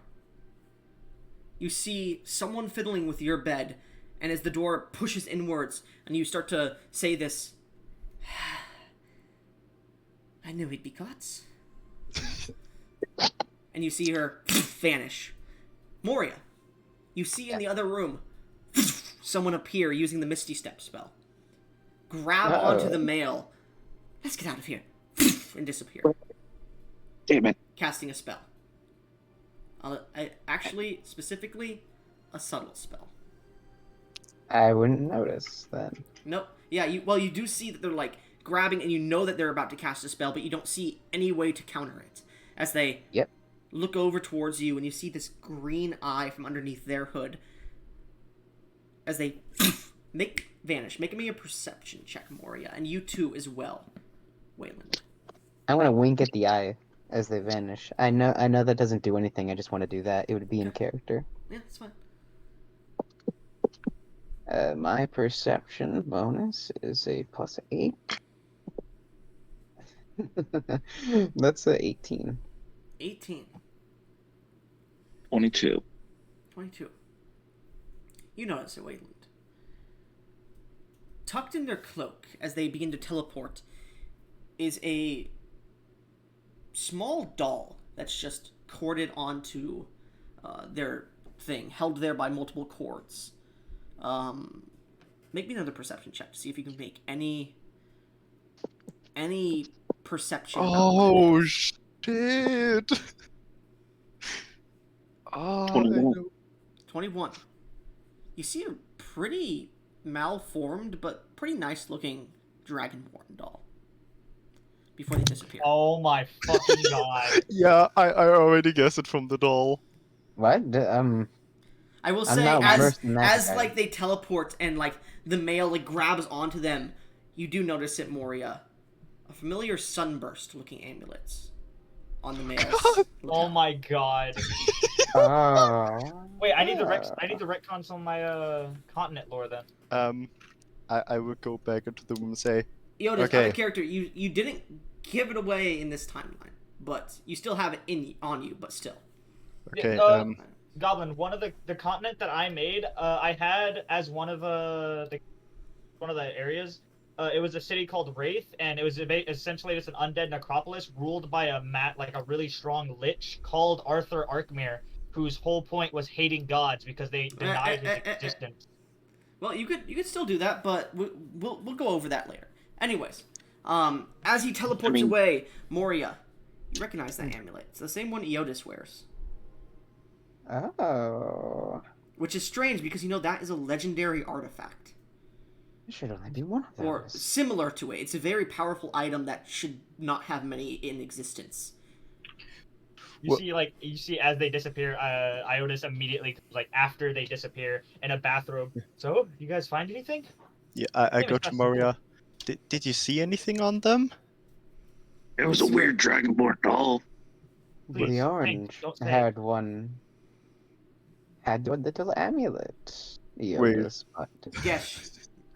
you see someone fiddling with your bed, and as the door pushes inwards, and you start to say this, I knew he'd be guts. And you see her vanish. Moria, you see in the other room someone appear using the Misty Step spell. Grab onto the mail. Let's get out of here. And disappear. Damn it. Casting a spell. Actually, specifically, a subtle spell. I wouldn't notice then. Nope. Yeah, you do see that they're like grabbing, and you know that they're about to cast a spell, but you don't see any way to counter it. As they look over towards you, and you see this green eye from underneath their hood. As they vanish. Make me a perception check, Moria, and you too as well, Wayland. I want to wink at the eye as they vanish. I know that doesn't do anything. I just want to do that. It would be in character. Yeah, that's fine. My perception bonus is a +8. That's a 18. 18. 22. 22. You notice it, Wayland. Tucked in their cloak, as they begin to teleport, is a small doll that's just corded onto their thing, held there by multiple cords. Make me another perception check to see if you can make any perception. Oh shit! Oh, 21. 21. You see a pretty malformed but pretty nice looking dragonborn doll before they disappear. oh my fucking god. Yeah, I already guessed it from the doll. What? I will I'm say, not versed in that as guy. like they teleport and like the mail like grabs onto them, you do notice it, Moria. A familiar sunburst looking amulets on the mail. Oh my god. Oh. Wait, I need to retcon some of my continent lore then. I would go back into the room and say, Yoda's Okay. other character, you didn't give it away in this timeline, but you still have it on you, but still. okay, Goblin, one of the continent that I made, I had as one of the areas. It was a city called Wraith, and it was essentially just an undead necropolis ruled by a really strong lich called Arthur Arkmere, whose whole point was hating gods because they denied his existence. Well, you could still do that, but we'll go over that later. Anyways, as he teleports away, Moria, you recognize that amulet. It's the same one Eodis wears. Oh. Which is strange because you know that is a legendary artifact. There should only be one of or those. similar to it. It's a very powerful item that should not have many in existence. You see as they disappear, Iotis immediately comes, like after they disappear in a bathrobe. So, you guys find anything? Yeah, I Name go is to Justin. Moria. Did you see anything on them? It was a weird Dragonborn doll. Please, The Hank, orange don't say. had one. Had one little amulet. Wait. Yoda's, but Gesh,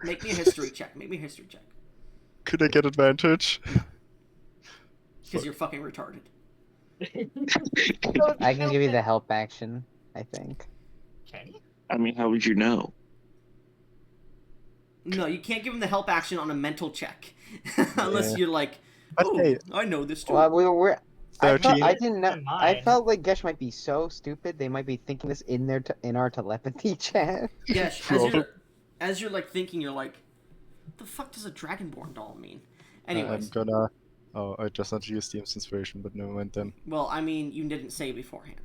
make me a history check. Make me a history check. Could I get advantage? Because you're fucking retarded. I can give you the help action, I think. Can you? I mean, how would you know? No, you can't give him the help action on a mental check. Unless Yeah. you're like, But oh, hey, I know this too. Well, I 13. didn't know. In I mind. felt like Gesh might be so stupid. They might be thinking this in their in our telepathy chat. Gesh, Probably. as you're like thinking, you're like, what the fuck does a Dragonborn doll mean? I'm Anyways, gonna. Oh, I just not use the inspiration, but never mind then. well, I mean, you didn't say beforehand.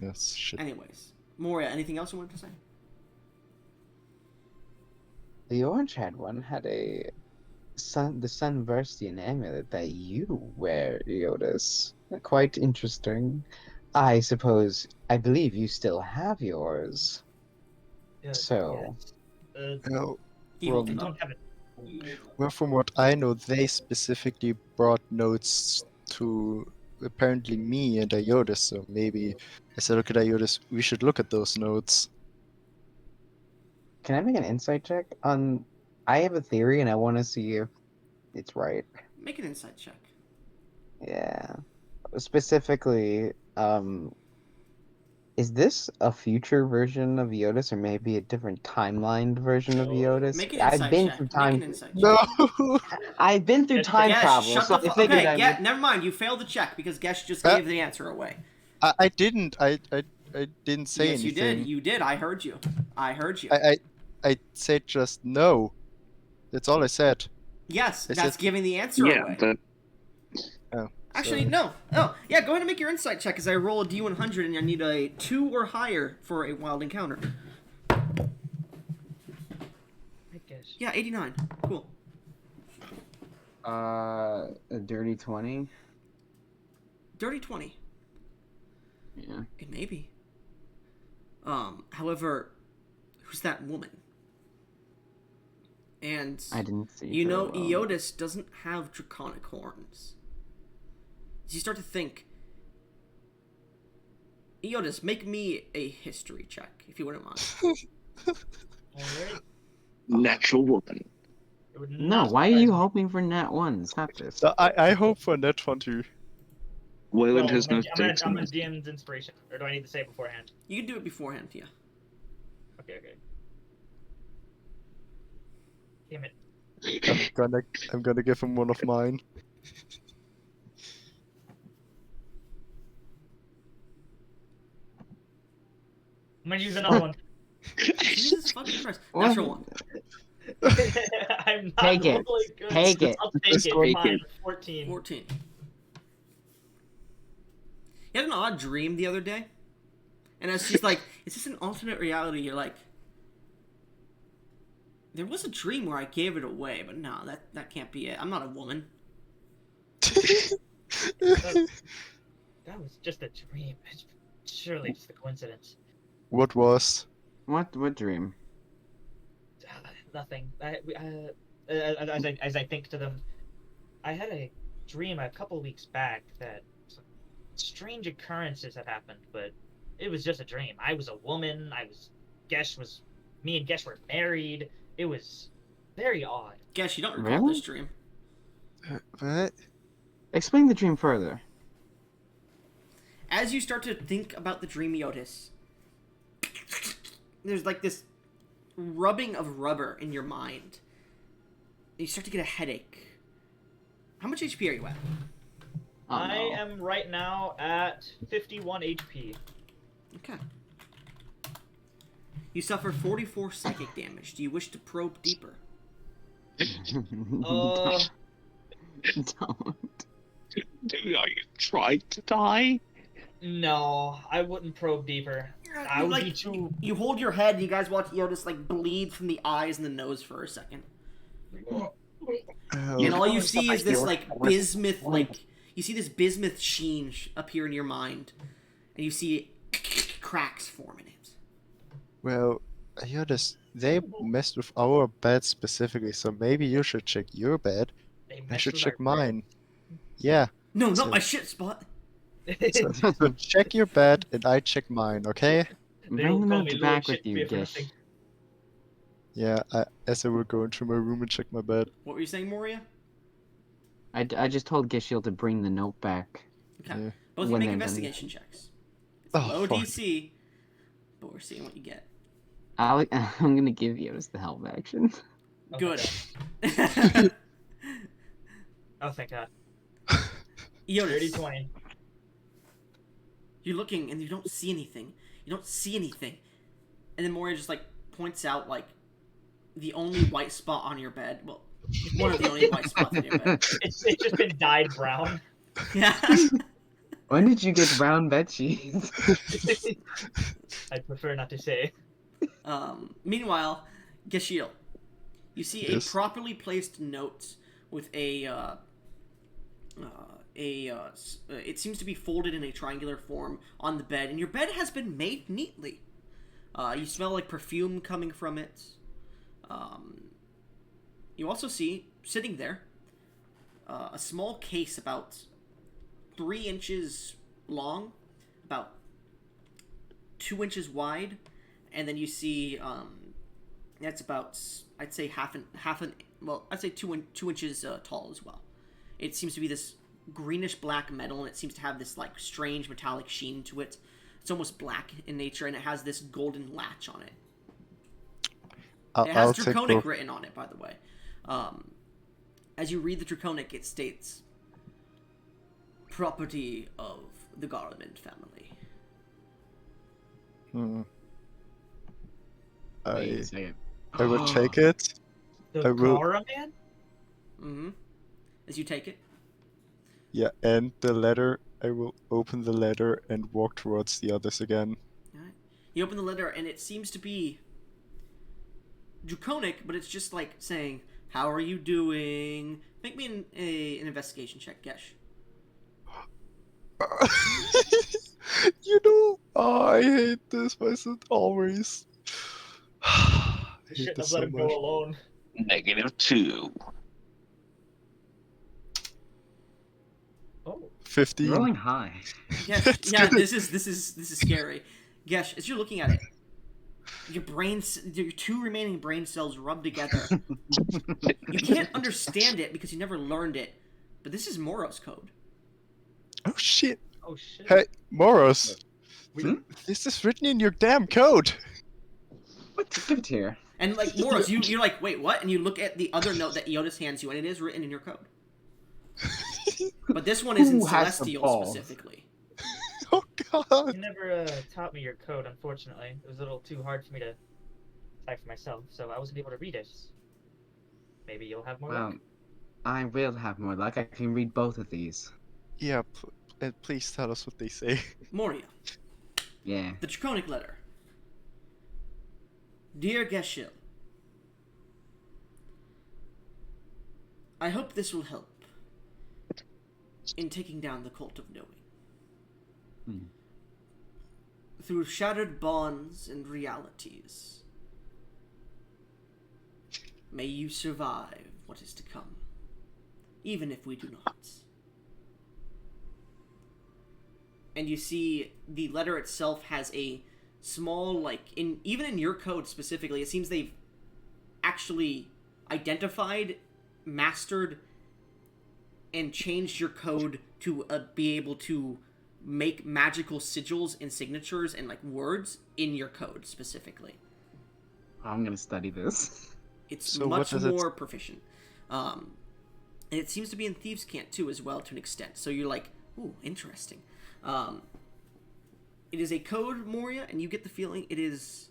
Yes, shit. Anyways, Moria, anything else you wanted to say? The orange had one had the Sunburstian amulet that you wear, Yodas. Quite interesting. I suppose I believe you still have yours. So Yes. Oh, He Well, holds I it up. don't have it. well, from what I know, they specifically brought notes to apparently me and Iotis, so maybe I said, look at Iotis, we should look at those notes. can I make an insight check on? I have a theory, and I want to see if it's right. Make an insight check. Yeah. Specifically, is this a future version of Yodas, or maybe a different timelined version of Yodas? Make an I've insight been check. through Make time. an insight check. No! I've been through Yes, time Gesh, travel, shut so the I fuck. figured Okay, I would. never mind. You failed the check because Gesh just Uh, gave the answer away. I didn't. I didn't say Yes, anything. you did. You did. I heard you. I heard you. I said just no. That's all I said. Yes, I that's said- giving the answer Yeah, away. that Actually, so- no. Oh, yeah, go ahead and make your insight check as I roll a D100 and I need a 2 or higher for a wild encounter. I guess. Yeah, 89. Cool. A dirty 20. Dirty 20. Yeah. It may be. However, who's that woman? And I didn't see. you her know, well. Iotis doesn't have draconic horns. As you start to think, Iotis, make me a history check, if you wouldn't mind. Alright. natural woman. It would No, not why are surprise you me. hoping for nat ones? Not this. So I hope for net one too. Wayland No, has no I'm stakes gonna in this. DM's inspiration. Or do I need to say it beforehand? You can do it beforehand, yeah. Okay. Damn it. I'm gonna give him one of mine. I'm gonna use another one. Jesus fucking Christ. What? Natural one. I'm not Take it. really good. Take it. I'll take Just it. take Fine. it. 14. 14. You had an odd dream the other day. And as she's like, is this an alternate reality? You're like, there was a dream where I gave it away, but no, that can't be it. I'm not a woman. That was just a dream. It's surely just a coincidence. What was? What dream? Nothing. As I think to them, I had a dream a couple weeks back that some strange occurrences had happened, but it was just a dream. I was a woman. Me and Gesh were married. It was very odd. Guess you don't recall Really? this dream. What? Explain the dream further. As you start to think about the dream, Iotis, there's like this rubbing of rubber in your mind. You start to get a headache. How much HP are you at? Oh, I no. am right now at 51 HP. Okay. You suffer 44 psychic damage. Do you wish to probe deeper? Uh, Don't. Are you trying to die? no, I wouldn't probe deeper. I would like, be too. you hold your head and you guys watch Eotis like bleed from the eyes and the nose for a second. And all you see is this like bismuth, like you see this bismuth sheen appear in your mind, and you see cracks form in it. Well, they messed with our bed specifically, so maybe you should check your bed. They I messed should with check our mine. Yeah. No, So- not my shit spot. So check your bed and I check mine, okay? They Bring will the call notes me back Lord with you, Shakespeare for Gish. nothing. Yeah, as I will go into my room and check my bed. What were you saying, Moria? I just told Gishiel to bring the note back. Okay. Yeah. Both of you When make they're done. investigation checks. It's a Oh, low fuck. DC, but we're seeing what you get. I'm gonna give Eotis the help action. Oh, Good. thank God. Oh, thank God. Dirty Eotis, 20. you're looking and you don't see anything. You don't see anything. And then Moria just like points out like the only white spot on your bed. Well, one of the only white spots on your bed. It's just been dyed brown. Yeah. When did you get brown bed sheets? I prefer not to say. Meanwhile, Geshiel, you see Yes. a properly placed note with it seems to be folded in a triangular form on the bed, and your bed has been made neatly. You smell like perfume coming from it. You also see, sitting there, a small case about 3 inches long, about 2 inches wide, and then you see that's about, I'd say I'd say 2 inches tall as well. It seems to be this greenish black metal, and it seems to have this like strange metallic sheen to it. It's almost black in nature, and it has this golden latch on it. It has I'll take Draconic both. written on it, by the way. As you read the Draconic, it states, "Property of the Garland family." Hmm. Wait a I second. I will take it. The I will- Gara man? Mm-hmm. As you take it. Yeah, and the letter. I will open the letter and walk towards the others again. Alright. You open the letter, and it seems to be Draconic, but it's just like saying, "How are you doing?" Make me an investigation check, Gesh. I hate this myself always. I You hate shouldn't this have so let him much. go alone. -2. Oh. 15. Rolling high. Gesh, That's yeah, good. this is scary. Gesh, as you're looking at it, your 2 remaining brain cells rub together. You can't understand it because you never learned it, but this is Morose code. Oh shit. Oh shit. Hey, Moros. Hmm? This is written in your damn code. What's good here? And like Morose, you're like, wait, what? And you look at the other note that Eotis hands you, and it is written in your code. But this one is in Who has the Celestial balls? specifically. Oh god. You never taught me your code, unfortunately. It was a little too hard for me to type for myself, so I wasn't able to read it. Maybe you'll have more Well, luck. I will have more luck. I can read both of these. Yeah, please tell us what they say. Moria, Yeah. the Draconic letter. Dear Geshiel, I hope this will help in taking down the cult of knowing. Hmm. Through shattered bonds and realities, may you survive what is to come, even if we do not. And you see the letter itself has a small, like, even in your code specifically, it seems they've actually identified, mastered, and changed your code to be able to make magical sigils and signatures and like words in your code specifically. I'm gonna study this. It's So what much does it- more proficient. And it seems to be in Thieves' Cant too as well to an extent. So you're like, ooh, interesting. It is a code, Moria, and you get the feeling it is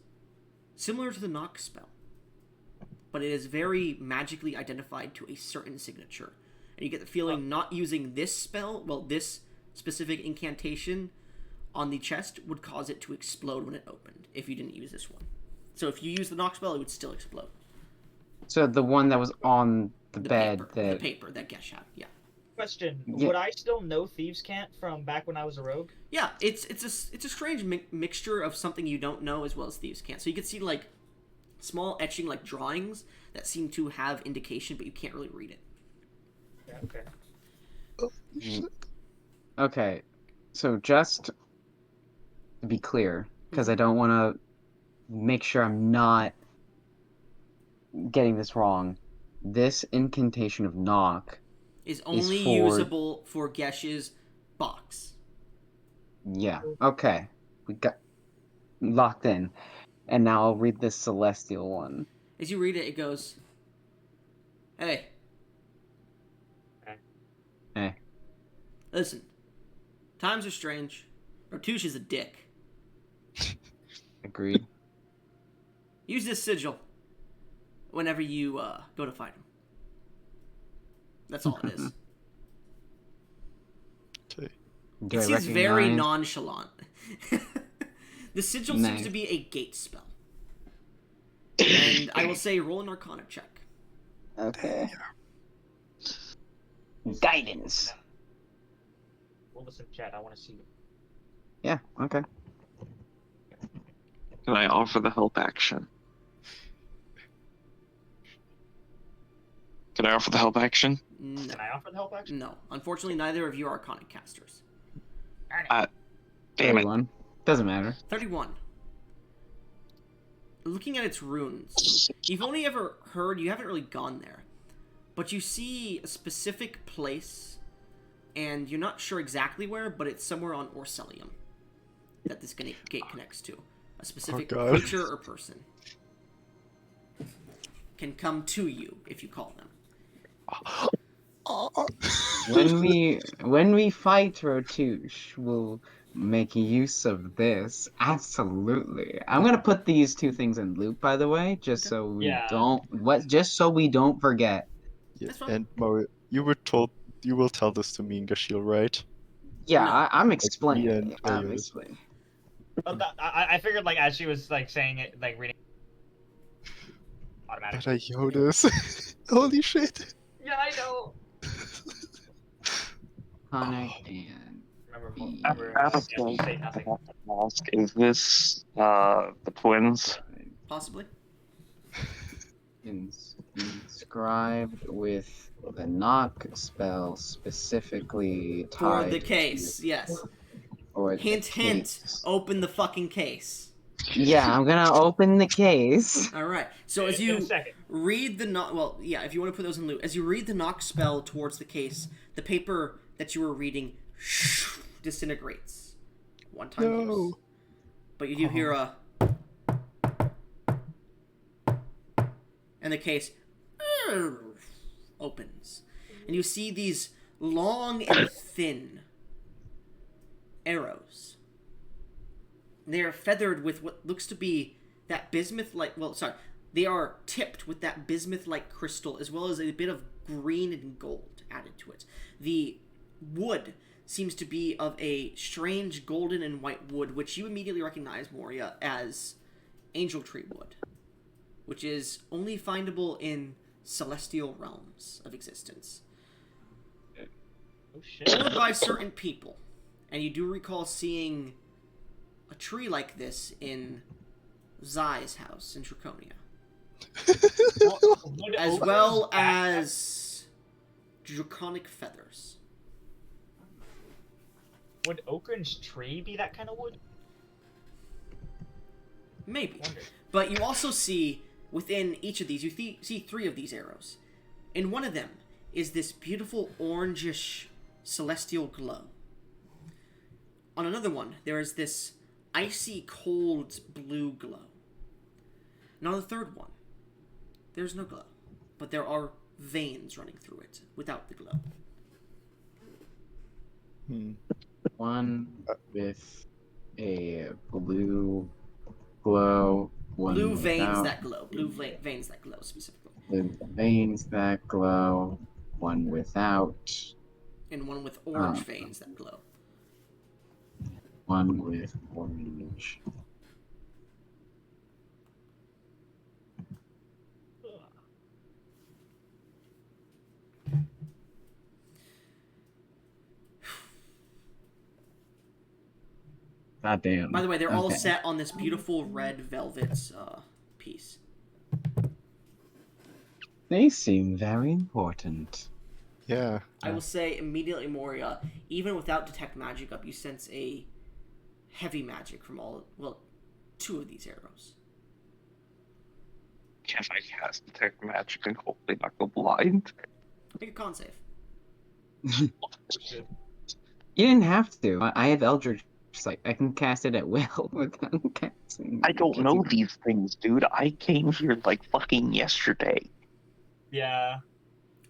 similar to the knock spell. But it is very magically identified to a certain signature. And you get the feeling not using this spell, well, this specific incantation, on the chest would cause it to explode when it opened if you didn't use this one. So if you use the knock spell, it would still explode. So the one that was on the bed paper, that... the paper that Gesh had, yeah. Question: Yeah. Would I still know Thieves' Cant from back when I was a rogue? Yeah, it's a strange mixture of something you don't know as well as Thieves' Cant. So you can see like small etching like drawings that seem to have indication, but you can't really read it. Yeah, okay. Okay, so just to be clear, because I don't want to make sure I'm not getting this wrong, this incantation of knock Is only for... usable for Gesh's box. Yeah, okay. We got locked in. And now I'll read this celestial one. As you read it, it goes, "Hey, Eh. listen, times are strange. Ratush is a dick. Agreed. Use this sigil whenever you go to fight him. That's all it is." Okay. Do It I seems very recognize- nonchalant. The sigil seems Nice. to be a gate spell. And I will say roll an arcana check. Okay. Guidance. We'll listen, chat. I want to see you. Yeah, okay. Can I offer the help action? Can I offer the help action? No. Can I offer the help action? No. Unfortunately, neither of you are arcana casters. Damn it. 31. Doesn't matter. 31. Looking at its runes, you've only ever heard, you haven't really gone there, but you see a specific place, and you're not sure exactly where, but it's somewhere on Orcelium that this gate connects to. A specific God. creature or person can come to you if you call them. When we fight Rotush, we'll make use of this. Absolutely. I'm gonna put these two things in loop, by the way, just so we Yeah. just so we don't forget. Yeah, That's fine. and Mario, you will tell this to me in Gashil, right? Yeah, No. I'm explaining. and I'm Elliot. explaining. I figured, like, as she was, like, saying it, like, reading automatic. But I know this. Holy shit. Yeah, I know. Connect and Remember, say nothing. Ask, is this the twins? Possibly. inscribed with the knock spell specifically For tied the case, yes. or the Hint, hint. case. Open the fucking case. Yeah, I'm gonna open the case. All right. So as In a you second. read the knock, well, yeah, if you want to put those in loop, as you read the knock spell towards the case, the paper that you were reading disintegrates. One time use. No. But you do hear a, and the case opens, and you see these long and thin arrows. They are feathered with what looks to be that bismuth-like, well, sorry, they are tipped with that bismuth-like crystal, as well as a bit of green and gold added to it. The wood seems to be of a strange golden and white wood, which you immediately recognize, Moria, as angel tree wood, which is only findable in celestial realms of existence. Oh, shit. Owned by certain people, and you do recall seeing a tree like this in Zai's house in Draconia, Would as Oakland's well back- as draconic feathers. Would Oakland's tree be that kind of wood? Maybe. Wonder. But you also see, within each of these, you see 3 of these arrows. In one of them is this beautiful orangish celestial glow. On another one, there is this icy cold blue glow. And on the third one, there's no glow, but there are veins running through it without the glow. One with a blue glow. One Blue veins without. that glow. Blue veins that glow, specifically. With veins that glow. One without. And one with orange Ah. veins that glow. One with orange. God damn. By the way, they're all Okay. set on this beautiful red velvet piece. They seem very important. Yeah. I will say immediately, Moria, even without detect magic up, you sense a heavy magic from two of these arrows. Can I cast detect magic and hopefully not go blind? Make a con save. You didn't have to. I have Eldritch Sight. I can cast it at will without casting. I don't know these things, dude. I came here like fucking yesterday. Yeah.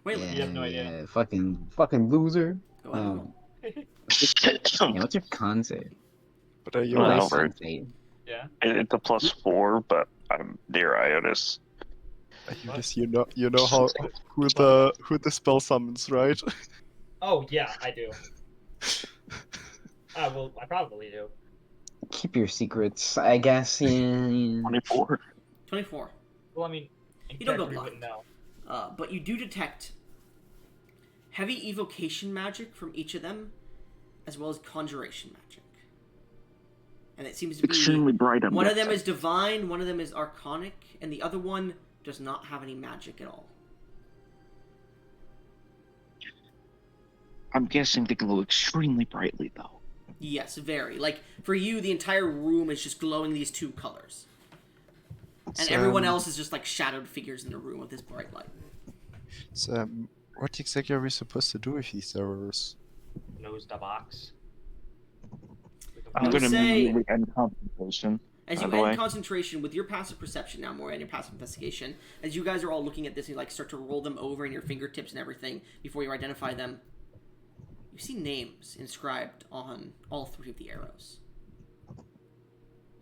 Wait, Yeah, You have no idea. yeah, fucking loser. go ahead and roll. Yeah, what's your con save? But are you Well, Like over. con save? Yeah. It's a +4, but I'm near Ionis. you know how who the spell summons, right? Oh yeah, I do. Well, I probably do. Keep your secrets, I guess. Yeah. 24. 24. Well, I mean, You don't go we blind. wouldn't know. But you do detect heavy evocation magic from each of them, as well as conjuration magic. And it seems to be Extremely bright on one of that them side. is divine, one of them is archonic, and the other one does not have any magic at all. I'm guessing they glow extremely brightly, though. Yes, very. Like, for you, the entire room is just glowing these two colors. And everyone else is just like shadowed figures in the room with this bright light. So, what exactly are we supposed to do with these arrows? Knows the box. I I'm would going to say- immediately end concentration. As By you the end way. concentration with your passive perception now, more and your passive investigation, as you guys are all looking at this and you like start to roll them over in your fingertips and everything before you identify them, you see names inscribed on all three of the arrows.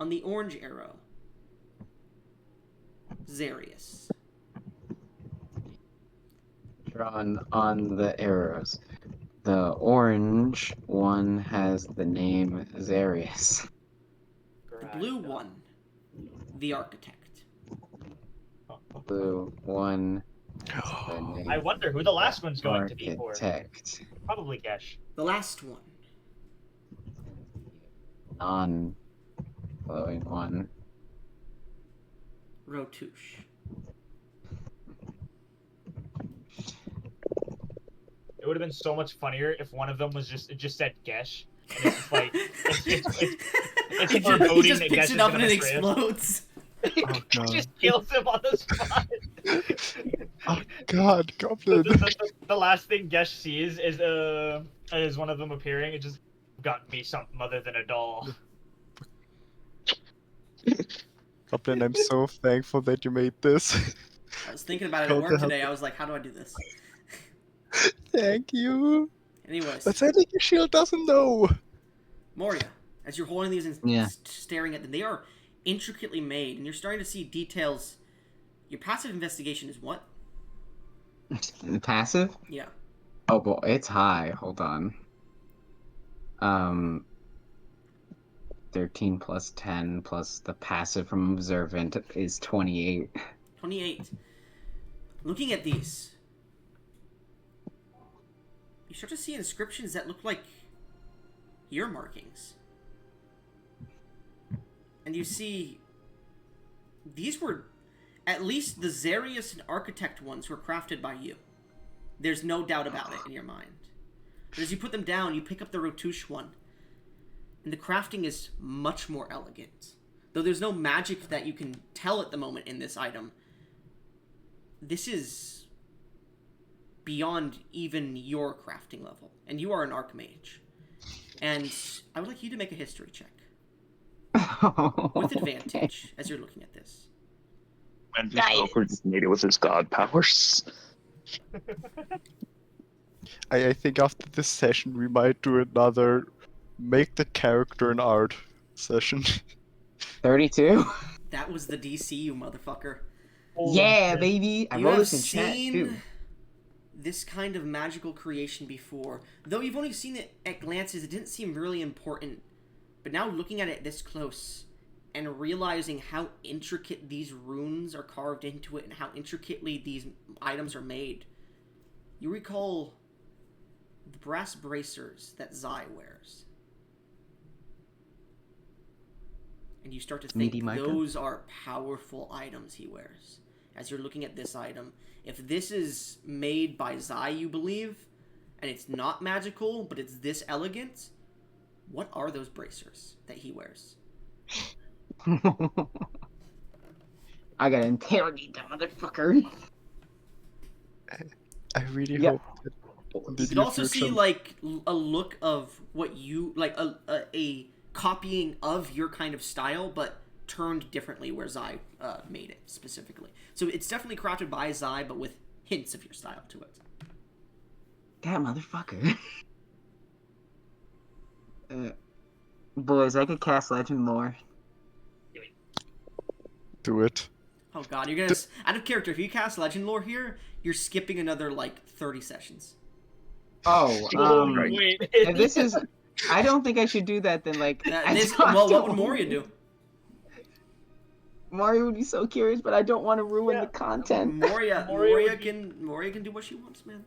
On the orange arrow, Zarius. Drawn on the arrows. The orange one has the name Zarius. The blue one, the Architect. Blue one has the name I wonder who the last one's going to be for. Architect. Probably Gesh. The last one, Non-glowing one. Rotouche. It would have been so much funnier if one of them was it just said Gesh. And it's just like it's he foreboding just that picks Gesh it up is and gonna it betray us. explodes. Oh god. Just kills him on the spot. Oh god, Goblin. The last thing Gesh sees is one of them appearing. It just got me something other than a doll. Goblin, I'm so thankful that you made this. I was thinking about it Go at to work hell. today. I was like, how do I do this? Thank you. Anyways, But I think your shield doesn't know. Moria, as you're holding these and Yeah. staring at them, they are intricately made, and you're starting to see details. Your passive investigation is what? Passive? Yeah. Oh boy, it's high. Hold on. 13 plus 10 plus the passive from observant is 28. 28. Looking at these, you start to see inscriptions that look like ear markings. And you see these were at least the Zarius and Architect ones were crafted by you. There's no doubt about it in your mind. But as you put them down, you pick up the Rotouche one. And the crafting is much more elegant. Though there's no magic that you can tell at the moment in this item, this is beyond even your crafting level. And you are an Archmage. And I would like you to make a history check. With advantage, as you're looking at this. And just coordinated with his god powers. I think after this session we might do another make the character an art session. 32? That was the DC, you motherfucker. Yeah, baby! I You wrote have this in chat, seen too. this kind of magical creation before. Though you've only seen it at glances, it didn't seem really important But now looking at it this close and realizing how intricate these runes are carved into it and how intricately these items are made, you recall the brass bracers that Zai wears. And you start to think Meaty Micah? those are powerful items he wears. As you're looking at this item, if this is made by Zai, you believe, and it's not magical, but it's this elegant, what are those bracers that he wears? I gotta interrogate that motherfucker. I really Yeah. hope that in the You could near also see future- like a look of what you like a copying of your kind of style, but turned differently where Zai made it specifically. So it's definitely crafted by Zai, but with hints of your style to it. That motherfucker. Boys, I could cast Legend Lore. do it. Oh god, you're gonna out of character. If you cast Legend Lore here, you're skipping another like 30 sessions. Oh, Wait. if this is, I don't think I should do that. Then, like, What would Moria do? Mario would be so curious, but I don't want to ruin the content. Moria would be- can do what she wants, man.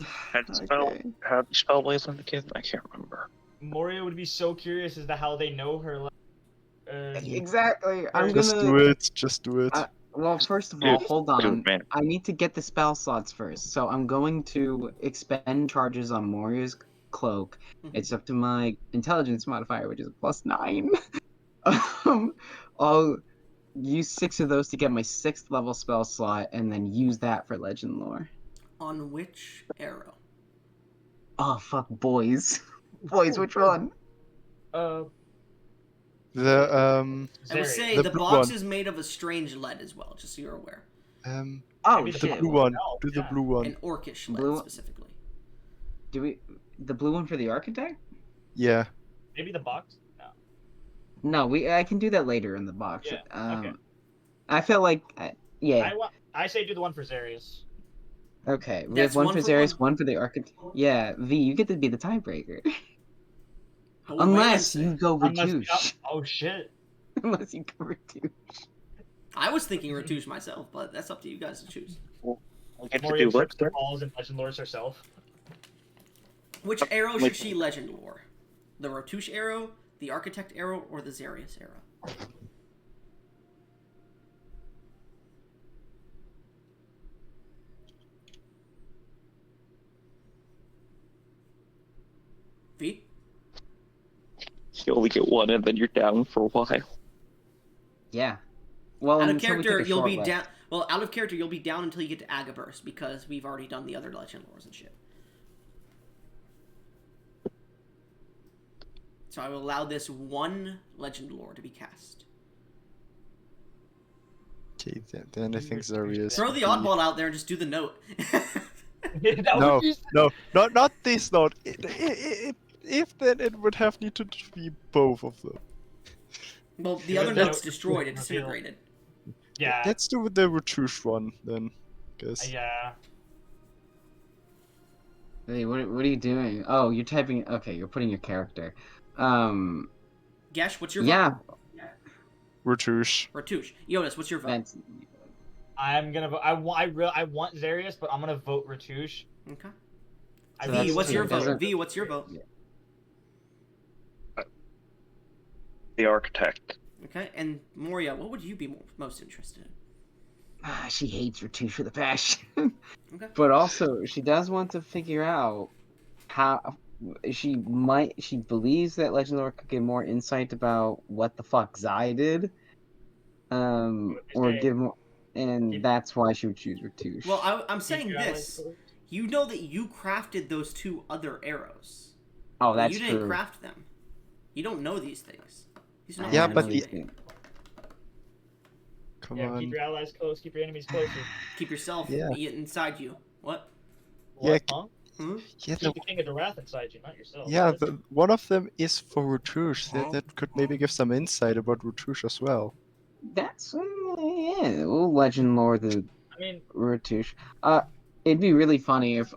How do you spell Blaze on the kid? I can't remember. Moria would be so curious as to how they know her. Like, Exactly. I'm Just gonna. do it. Just do it. Well, first of all, Dude, hold on. dude, man. I need to get the spell slots first, so I'm going to expend charges on Moria's cloak. It's up to my intelligence modifier, which is +9. I'll use 6 of those to get my 6th level spell slot, and then use that for Legend Lore. On which arrow? Oh fuck, boys, boys, which one? The I would Zeri. say The the blue box one. is made of a strange lead as well, just so you're aware. Oh Maybe the shit. blue one. Oh, Do the yeah. blue one. An orcish lead Blue- specifically. Do we the blue one for the architect? Yeah. Maybe the box. No. No, I can do that later in the box. Yeah, okay. I feel like yeah. I say do the one for Zarius. Okay, we That's have one one for for Zarius, one? one for the architect. Yeah, V, you get to be the tiebreaker. What would Unless Wayland you say? go Unless, Retouche. oh shit. Unless you go Retouche. I was thinking Retouche myself, but that's up to you guys to choose. I get to Moria do what? trips the balls and Legend Lores herself. Which arrow should she legend lore? The Retouche arrow, the Architect arrow, or the Zarius arrow? V? You only get one, and then you're down for a while. Yeah. Well, Out of until we character, take a you'll short be rest. down. Well, out of character, you'll be down until you get to Agiburst because we've already done the other legend lores and shit. So I will allow this one legend lore to be cast. Okay, then I think Zarius. Throw would the be- oddball out there and just do the note. That No, would be- no, not this note. If then it would have need to be both of them. Well, the Yeah, other that- note's destroyed and reveal. disintegrated. Yeah. Let's do the Retouche one then, guess. Yeah. Hey, what are you doing? Oh, you're typing. Okay, you're putting your character. Gesh, what's your Yeah, vote? Retouche. Retouche. Jonas, what's your vote? that's. I'm gonna vote. I want Zarius, but I'm gonna vote Retouche. Okay. I So V, that's what's two. your It vote? doesn't- V, what's your vote? The architect. Okay, and Moria, what would you be most interested in? She hates Retouche for the passion. Okay. But also, she does want to figure out how she believes that Legend Lore could get more insight about what the fuck Zai did. Or Okay. give more, and that's why she would choose Retouche. Well, I'm saying this. You know that you crafted those two other arrows. oh, But that's you didn't true. craft them. You don't know these things. These are not Yeah, items but you the- make. Come Yeah, on. keep your allies close, keep your enemies closer. Keep yourself Yeah. inside you. What? Yeah, What, huh? Hmm? Yeah, Keep the King of the Wrath inside you, not yourself. one of them is for Retouche. That could maybe give some insight about Retouche as well. That's yeah. We'll Legend Lore the I mean, Retouche. It'd be really funny if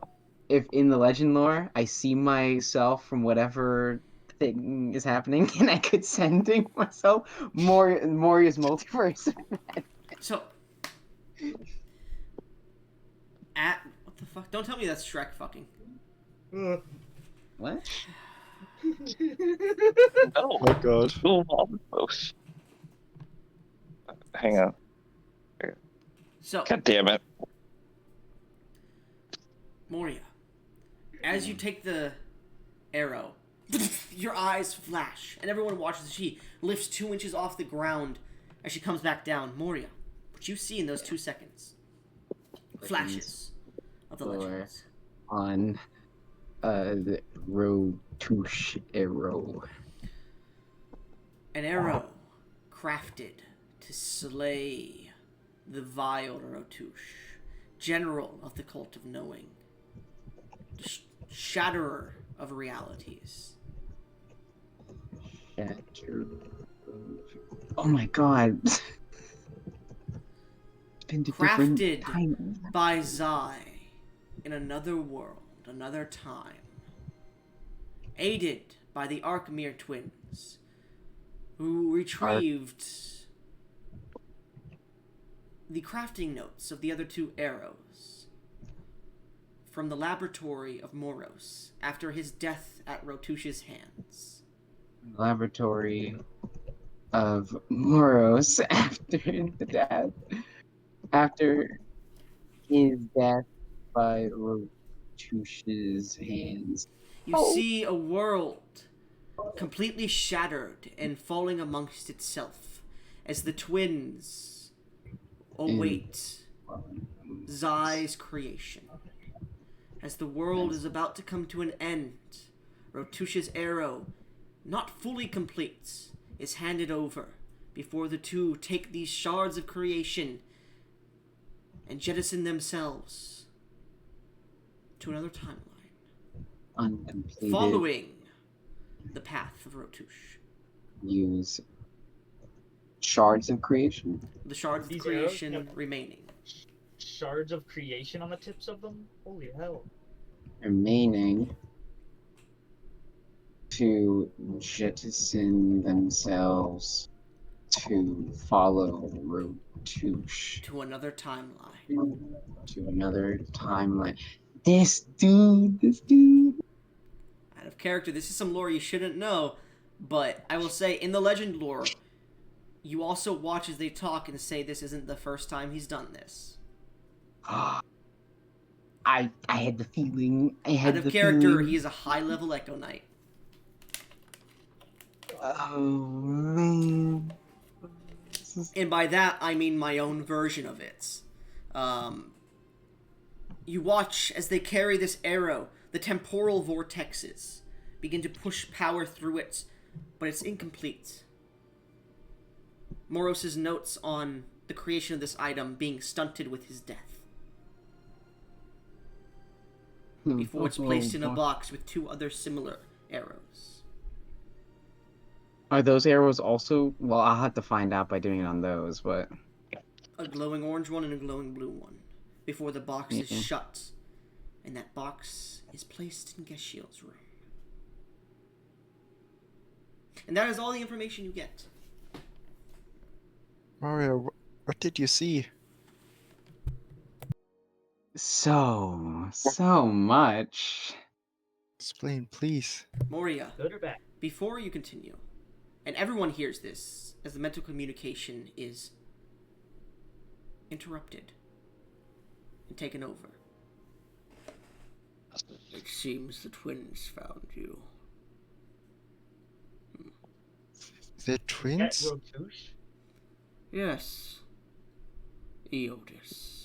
in the Legend Lore I see myself from whatever thing is happening, and I could send to myself Moria's multiverse. So, what the fuck? Don't tell me that's Shrek fucking. What? No. Oh my god. Almost. Hang on. So, God damn it. Moria, as you take the arrow, your eyes flash, and everyone watches as she lifts 2 inches off the ground as she comes back down. Moria, what you see in those 2 seconds? Flashes of the legends. On the Rotouche arrow. An arrow crafted to slay the vile Rotouche, general of the cult of knowing, shatterer of realities. Oh my god. Been to different Crafted times. by Zai in another world, another time. Aided by the Arkmere twins, who retrieved the crafting notes of the other 2 arrows from the laboratory of Moros after his death at Rotouche's hands. Laboratory of Moros after the death. After his death by Rotouche's hands. You see a world completely shattered and falling amongst itself as the twins await Zai's creation. As the world is about to come to an end, Rotouche's arrow, not fully complete, is handed over before the 2 take these shards of creation and jettison themselves to another timeline. Uncompleted. Following the path of Rotouche. Use shards of creation. The shards of These creation arrows have- remaining. Shards of creation on the tips of them? Holy hell. Remaining to jettison themselves to follow Rotouche To another timeline. to another timeline. This dude. Out of character, this is some lore you shouldn't know, but I will say, in the legend lore, you also watch as they talk and say this isn't the first time he's done this. I had the feeling. I had Out of the character, feeling. he is a high-level Echo Knight. Oh man. This is- And by that, I mean my own version of it. You watch as they carry this arrow, the temporal vortexes begin to push power through it, but it's incomplete. Moros' notes on the creation of this item being stunted with his death, before it's placed in a box with 2 other similar arrows. Are those arrows also? Well, I'll have to find out by doing it on those, but A glowing orange one and a glowing blue one, before the box is Mhm. shut, and that box is placed in Geshiel's room. And that is all the information you get. Mario, what did you see? so much. Explain, please. Moria, Good or bad? before you continue, and everyone hears this as the mental communication is interrupted and taken over. It seems the twins found you. They're That twins? Rotouche? Yes, Eodis.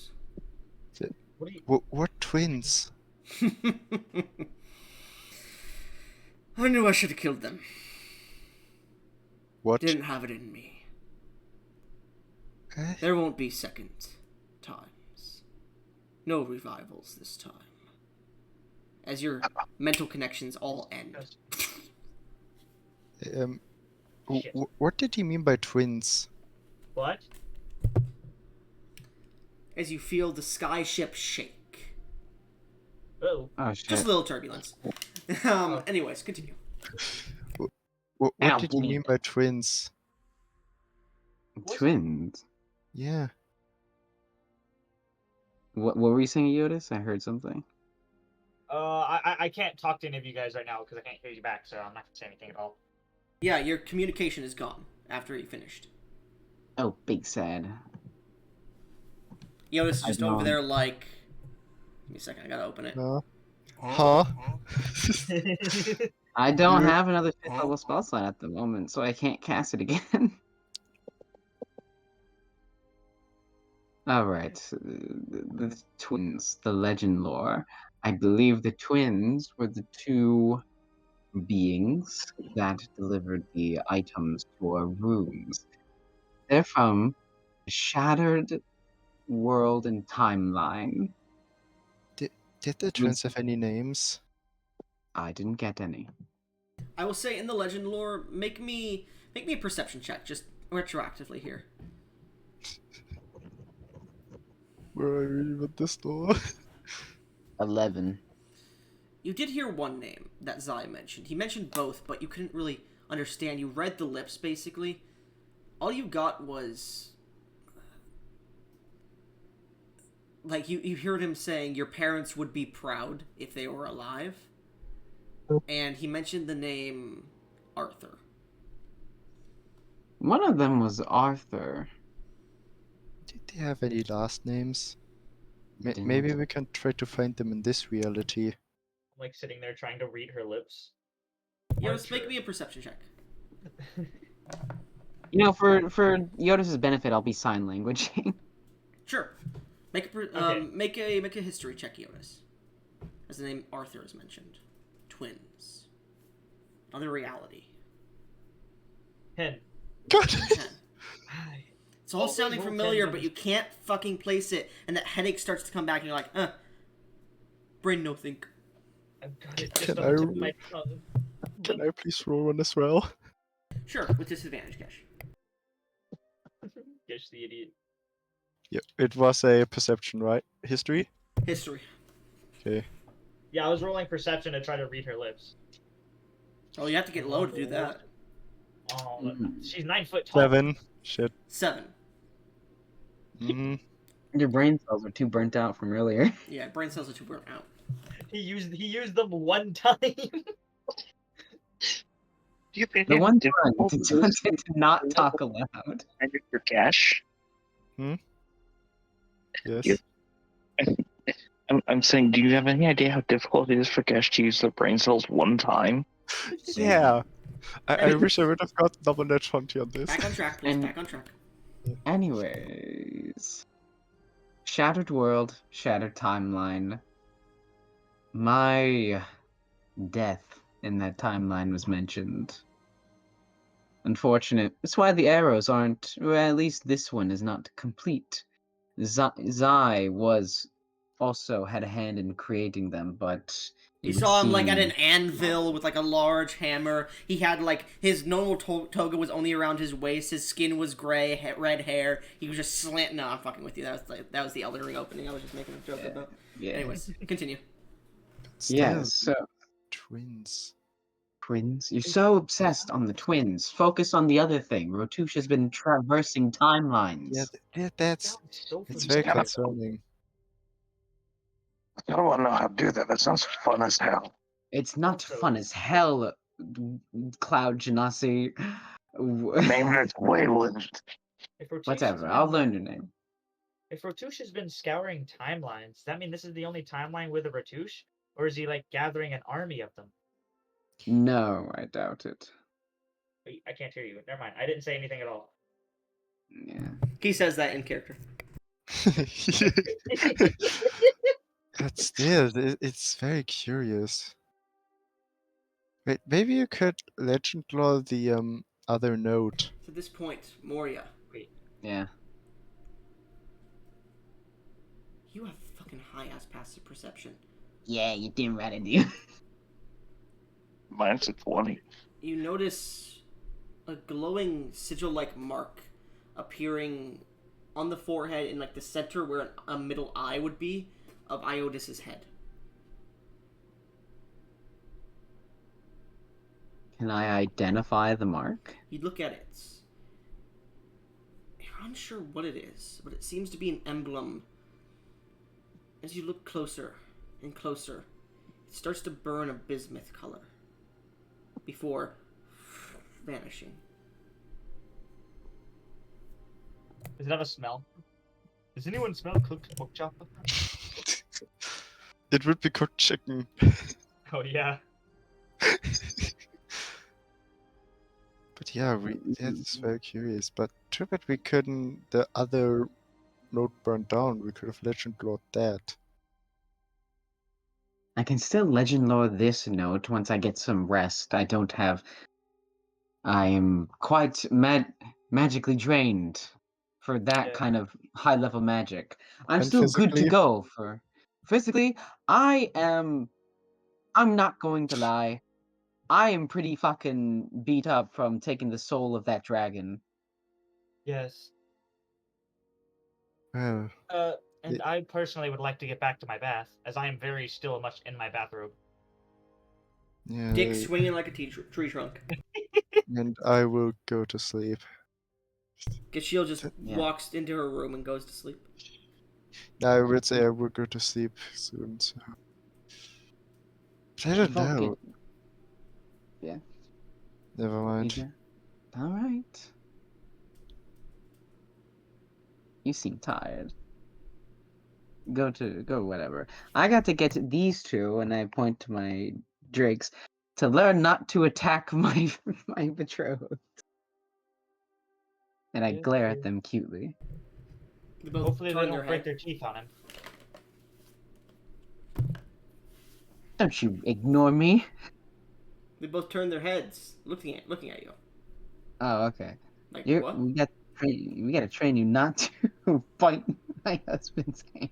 What do you... What twins? I knew I should have killed them. What? Didn't have it in me. Eh? There won't be second times. No revivals this time. As your mental connections all end. Shit. What did he mean by twins? What? As you feel the skyship shake. Oh. Oh shit. Just a little turbulence. Anyways, continue. What Ow, did you mean by twins? Twins. Yeah. What were you saying, Yodis? I heard something. I can't talk to any of you guys right now because I can't hear you back, so I'm not gonna say anything at all. Yeah, your communication is gone after he finished. Oh, big sad. Yoda's I just know. over there like... Give me a second, I gotta open it. Huh? I don't You're- have another 5th level spell slot at the moment, so I can't cast it again. Alright, the twins, the legend lore. I believe the twins were the two beings that delivered the items to our rooms. They're from a shattered world and timeline. Did the twins have any names? I didn't get any. I will say, in the legend lore, make me a perception check, just retroactively here. Where are you with this door? 11. You did hear one name that Zai mentioned. He mentioned both, but you couldn't really understand. You read the lips, basically. All you got was... Like, you heard him saying your parents would be proud if they were alive. And he mentioned the name Arthur. One of them was Arthur. Did they have any last names? Didn't. Maybe we can try to find them in this reality. I'm like sitting there trying to read her lips. Just make me a perception check. You know, for Yodis' benefit, I'll be sign languaging. Sure. Make a history check, Jonas. As the name Arthur is mentioned. Twins. Another reality. 10. God! 10. It's all sounding roll 10 familiar, but numbers. you can't fucking place it, and that headache starts to come back, and you're like, brain no think. I've got it just Can on the tip of my tongue. Can I please roll one as well? Sure, with disadvantage, Cash. Guess the idiot. Yeah, it was a perception, right? History? History. Okay. Yeah, I was rolling perception to try to read her lips. Oh, you have to get low to do that. Oh, Mm. she's 9 foot tall. 7. Shit. 7. Mm-hmm. Your brain cells are too burnt out from earlier. Yeah, brain cells are too burnt out. He used them one time. Do you think The it's one difficult time to not talk aloud. manage your cash? Yes. I'm saying, do you have any idea how difficult it is for Cash to use their brain cells one time? Yeah. I wish I would have got double net 20 on this. Back on track, please. And- Back on track. Anyways. Shattered world, shattered timeline. My death in that timeline was mentioned. Unfortunate. That's why the arrows aren't, well, at least this one is not complete. Zai was also had a hand in creating them, but it You would saw him like at seem- an anvil with like a large hammer. He had like his normal toga was only around his waist. His skin was gray, red hair. He was just slanting. No, I'm fucking with you. That was the Elden Ring opening. I was just making a joke about. Yeah. Anyways, continue. Yeah, Still, so twins. twins. You're so obsessed on the twins. Focus on the other thing. Rotush has been traversing timelines. Yeah, that's So it's familiar. very concerning. I don't want to know how to do that. That sounds fun as hell. It's not fun as hell, Cloud Genasi. Name it Wayland. If Rotush Whatever, has I'll been- learn your name. If Rotush has been scouring timelines, does that mean this is the only timeline with a Rotush? Or is he like gathering an army of them? No, I doubt it. Wait, I can't hear you. Never mind. I didn't say anything at all. Yeah. He says that in character. But still, it's very curious. Wait, maybe you could legend lore the other node. To this point, Moria, Yeah. you have fucking high ass passive perception. Yeah, you damn right I do. Mine's a 20. You notice a glowing sigil-like mark appearing on the forehead in like the center where a middle eye would be of Iodis's head. Can I identify the mark? You look at it. You're unsure what it is, but it seems to be an emblem. As you look closer and closer, it starts to burn a bismuth color before vanishing. Does it have a smell? Does anyone smell cooked pork chop? It would be cooked chicken. Oh yeah. But yeah, that's very curious. But too bad we couldn't. The other note burned down. We could have legend lord that. I can still legend lore this note once I get some rest. I am quite magically drained for that Yeah. kind of high level magic. I'm And still good to physically? go for physically. I'm not going to lie. I am pretty fucking beat up from taking the soul of that dragon. Yes. Well, And I personally would like to get back to my bath, as I am very still much in my bathrobe. yeah. Dick swinging like a tree trunk. And I will go to sleep. Gashiel just Yeah. walks into her room and goes to sleep. I would say I will go to sleep soon. So. But I don't know. Yeah. Never mind. Either. All right. You seem tired. Go whatever. I got to get these two, and I point to my drakes to learn not to attack my betrothed. And I Yeah, glare yeah. at them cutely. They both Hopefully they turn their don't break head. their teeth on him. Don't you ignore me. They both turn their heads, looking at you. Oh, okay. Like We what? gotta train you not to bite my husband's hand.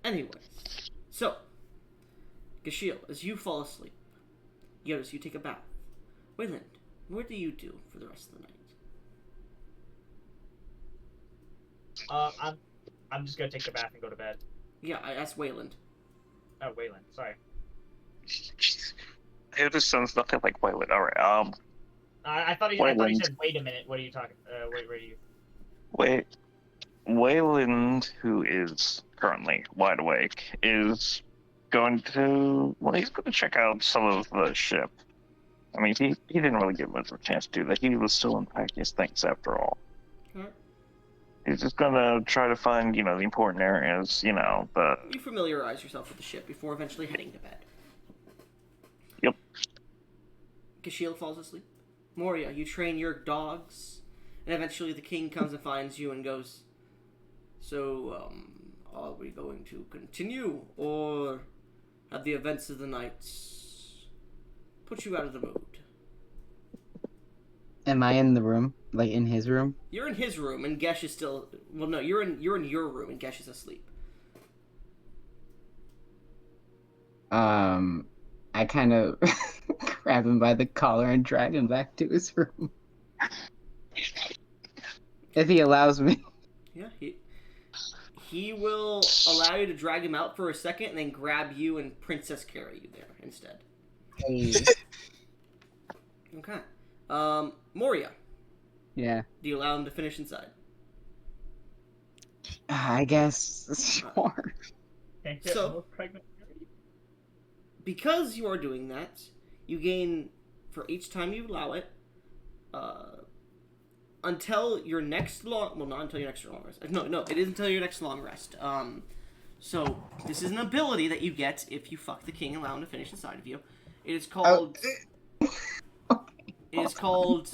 Anyways, so Gashiel, as you fall asleep, Yodas, you take a bath. Wayland, what do you do for the rest of the night? I'm just gonna take the bath and go to bed. Yeah, I asked Wayland. Oh, Wayland, sorry. It just sounds nothing like Wayland. All right. I thought he Wayland. said, wait a minute, what are you talking, where are you? Wait. Wayland, who is currently wide awake, is going to. Well, he's going to check out some of the ship. I mean, he didn't really give much of a chance to do that. He was still unpacking his things after all. Alright. He's just gonna try to find, the important areas, the. You familiarize yourself with the ship before eventually heading to bed. Yep. Gashiel falls asleep. Moria, you train your dogs, and eventually the king comes and finds you and goes, "So, are we going to continue, or have the events of the night put you out of the mood?" Am I in the room? Like in his room? You're in his room, and Gesh is still. Well, no, you're in your room, and Gesh is asleep. I kind of grab him by the collar and drag him back to his room. If he allows me. Yeah, he will allow you to drag him out for a second, and then grab you and princess carry you there instead. Hey. Okay. Moria, Yeah. do you allow him to finish inside? I guess. Sure. Can't get So- more pregnant. Because you are doing that, you gain, for each time you allow it, until your next long... Well, not until your next long rest. No, it is until your next long rest. So, this is an ability that you get if you fuck the king and allow him to finish inside of you. It is called... It is called...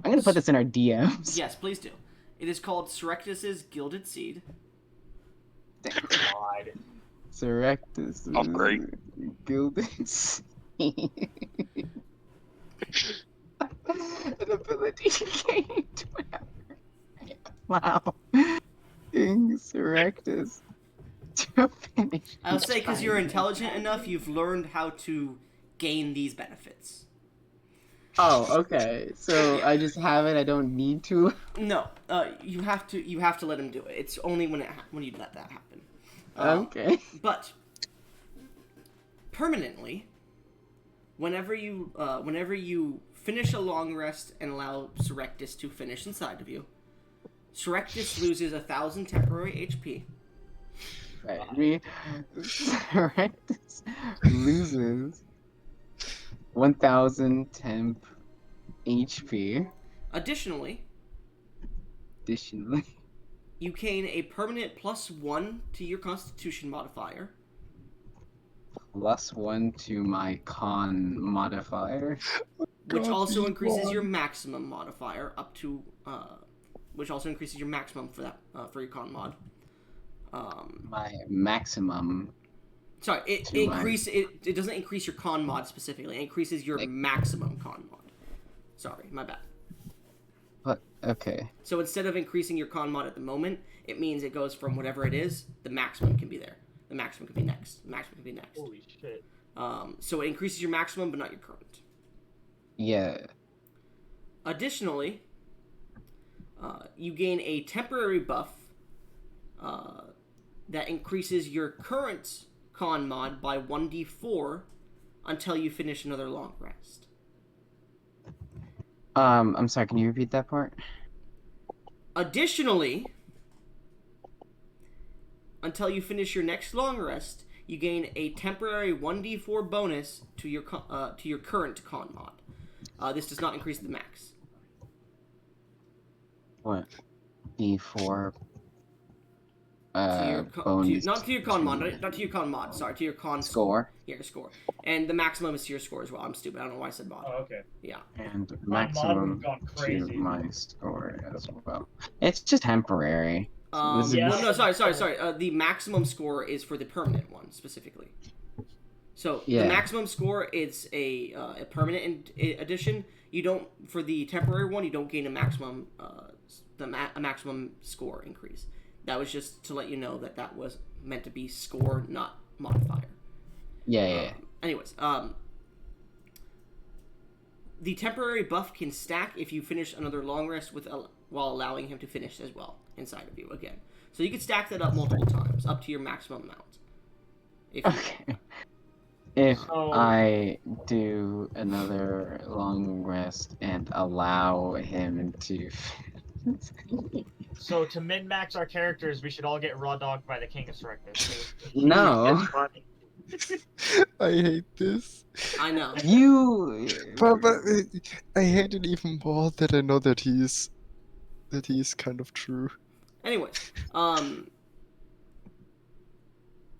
I'm gonna put this in our DMs. Yes, please do. It is called Serectus's Gilded Seed. God. Serectus. Upgrade. Gilded. An ability gained whenever. Wow. King Serectus. To finish. I'll say because you're intelligent enough, you've learned how to gain these benefits. Oh, okay. So I just have it. I don't need to. No, you have to let him do it. It's only when you let that happen. Okay. But permanently, whenever you finish a long rest and allow Serectus to finish inside of you, Serectus loses 1,000 temporary HP. Right. Rectus loses 1,000 temp HP. Additionally, Additionally, you gain a permanent +1 to your Constitution modifier, +1 to my con modifier. which God, also he's increases wrong. your maximum modifier up to, which also increases your maximum for that for your con mod. My maximum. Sorry, it To my- it doesn't increase your con mod specifically. It increases your Like- maximum con mod. Sorry, my bad. But okay. So instead of increasing your con mod at the moment, it means it goes from whatever it is, the maximum can be there. The maximum can be next. The maximum can be next. Holy shit. So it increases your maximum, but not your current. Yeah. Additionally, you gain a temporary buff that increases your current con mod by 1d4 until you finish another long rest. I'm sorry. Can you repeat that part? Additionally, until you finish your next long rest, you gain a temporary 1d4 bonus to your current con mod. This does not increase the max. What? D4. To your Bonus. not to your con mod, not to your con mod. Sorry, to your con Score. Yeah, your score. And the maximum is to your score as well. I'm stupid. I don't know why I said mod. Oh, okay. Yeah. And My mod maximum would've gone to crazy. my score as well. It's just temporary. This is- Yeah. Well, no, sorry. The maximum score is for the permanent one specifically. So Yeah. the maximum score is a permanent addition. You don't for the temporary one. You don't gain a maximum a maximum score increase. That was just to let you know that was meant to be score, not modifier. Yeah. Anyways, the temporary buff can stack if you finish another long rest while allowing him to finish as well inside of you again. So you can stack that up multiple times, up to your maximum amount. If you Okay. If So- I do another long rest and allow him to. So to min-max our characters, we should all get raw dogged by the King of Serectus. No, It's funny. I hate this. I know. you. But I hate it even more that I know that he's kind of true. Anyways,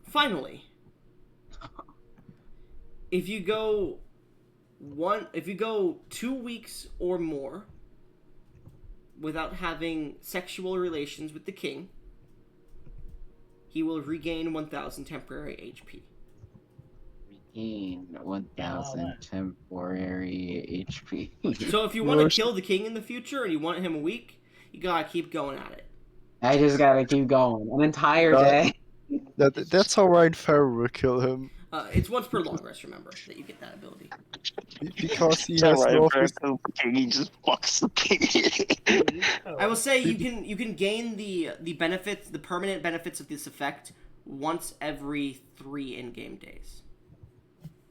finally, if you go 2 weeks or more without having sexual relations with the king, he will regain 1,000 temporary HP. Regain 1,000 temporary HP. So if you want to Worst- kill the king in the future and you want him weak, you gotta keep going at it. I just gotta keep going an entire God. day. That's how Ryan Farrow will kill him. It's once per long rest, remember, that you get that ability. Because he So has right no after phys- the king, he just fucks the king. I will say you can gain the benefits, the permanent benefits of this effect once every 3 in-game days.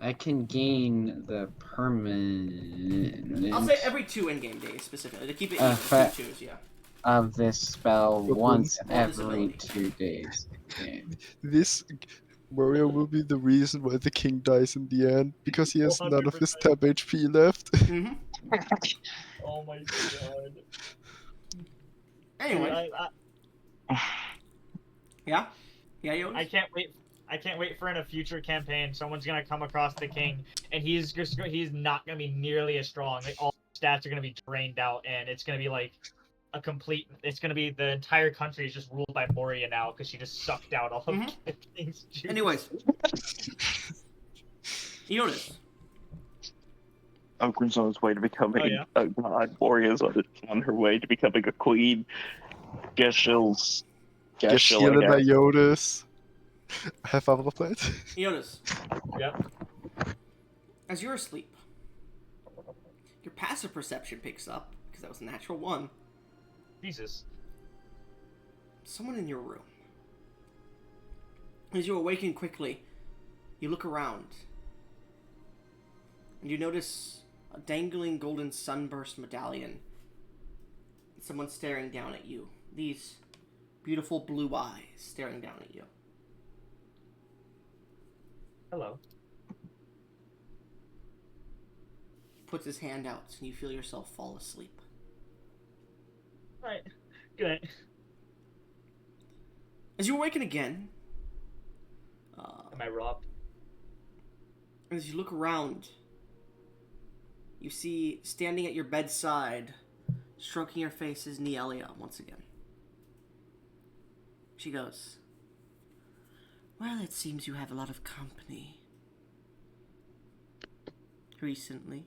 I can gain the permanent. I'll say every 2 in-game days specifically to keep it even. fa- 2 twos, yeah. Of this spell But once once- every ability. 2 days. Okay. this warrior will be the reason why the king dies in the end, because he has none of his 100%. tab HP left. Mm-hmm. Oh my god. Anyway, yeah, Jonas? I can't wait. I can't wait for in a future campaign someone's gonna come across the king and he's not gonna be nearly as strong. Like all stats are gonna be drained out and it's gonna be like a complete. It's gonna be the entire country is just ruled by Moria now because she just sucked out all of the king's juice. Anyways, Jonas, Uncle's on his way to becoming Oh, yeah? a god. Warrior's on her way to becoming a queen. Geshil's. Geshil and Iotis have other plans. Jonas, Yep. as you're asleep, your passive perception picks up, because that was a natural 1, Jesus. someone in your room. As you awaken quickly, you look around, and you notice a dangling golden sunburst medallion. Someone staring down at you. These beautiful blue eyes staring down at you. Hello. He puts his hand out, and you feel yourself fall asleep. Alright. Good night. As you awaken again, Am I robbed? as you look around, you see standing at your bedside, stroking your face, is Nielia once again. She goes, "Well, it seems you have a lot of company. Recently."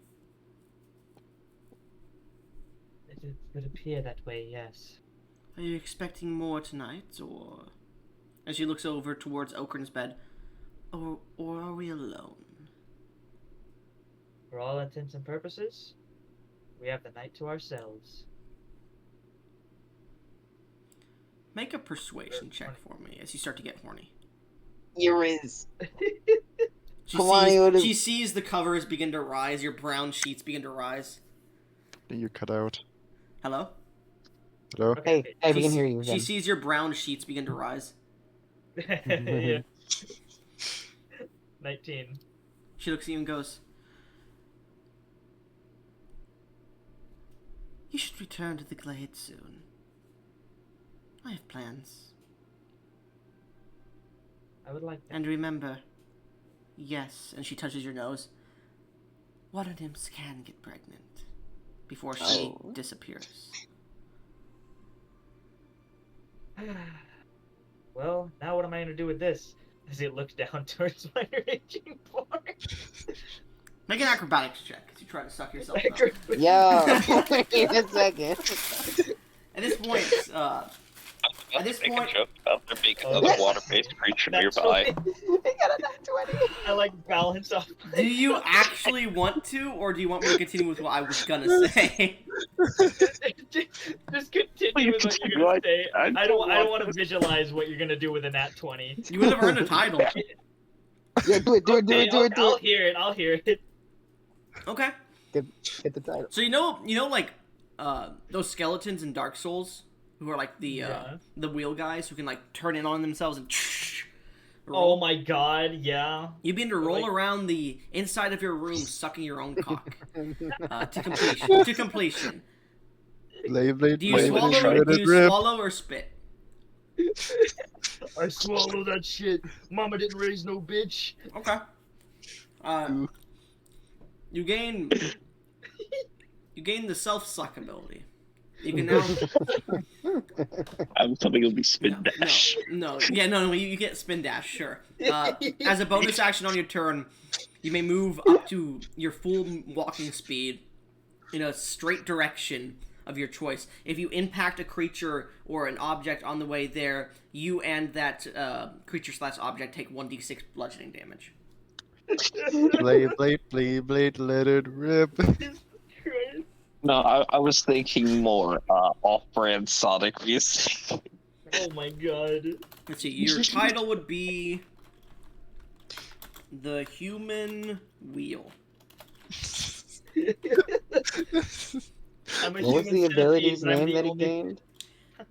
It would appear that way, yes. Are you expecting more tonight, or... As she looks over towards Okran's bed, or are we alone? For all intents and purposes, we have the night to ourselves. Make a persuasion check for me as you start to get horny. You're is. She Come on, Yoda. she sees the covers begin to rise, your brown sheets begin to rise. Then you cut out. Hello? Hello? Hey, we She can s- hear you She again. sees your brown sheets begin to rise. Yeah. 19. She looks at you and goes, "You should return to the glade soon. I have plans. I would like that. And remember, yes," and she touches your nose, "water nymphs can get pregnant before she Oh. disappears." Well, now what am I going to do with this? As he looks down towards my raging part. Make an acrobatics check as you try to suck yourself up. Yo, wait a second. At this point, At this Make point- a joke about there being Oh, another water-based creature That's nearby. I got a nat 20. I like balance off. do you actually want to, or do you want me to continue with what I was gonna say? Just continue with what you're gonna say. I don't want to visualize what you're gonna do with a nat 20. You would have earned a title. Yeah, do it. I'll hear it. Okay. Get the title. So you know, like those skeletons in Dark Souls, who are like the wheel guys who can like turn in on themselves and roll. Oh my god, yeah. You begin to roll Like- around the inside of your room, sucking your own cock to completion. To completion. Blade, Do you blade, swallow? shredded Do you rib. swallow or spit? I swallow that shit. Mama didn't raise no bitch. Okay. You gain the self-suck ability. You can now. I'm something will be spin dash. No. You get spin dash, sure. As a bonus action on your turn, you may move up to your full walking speed in a straight direction of your choice. If you impact a creature or an object on the way there, you and that creature/object take 1d6 bludgeoning damage. Blade, let it rip. No, I was thinking more off-brand Sonic music. Oh my god. Let's see, your title would be The Human Wheel. I'm a What was human the ability's centipede, and I'm name the that he only- gained?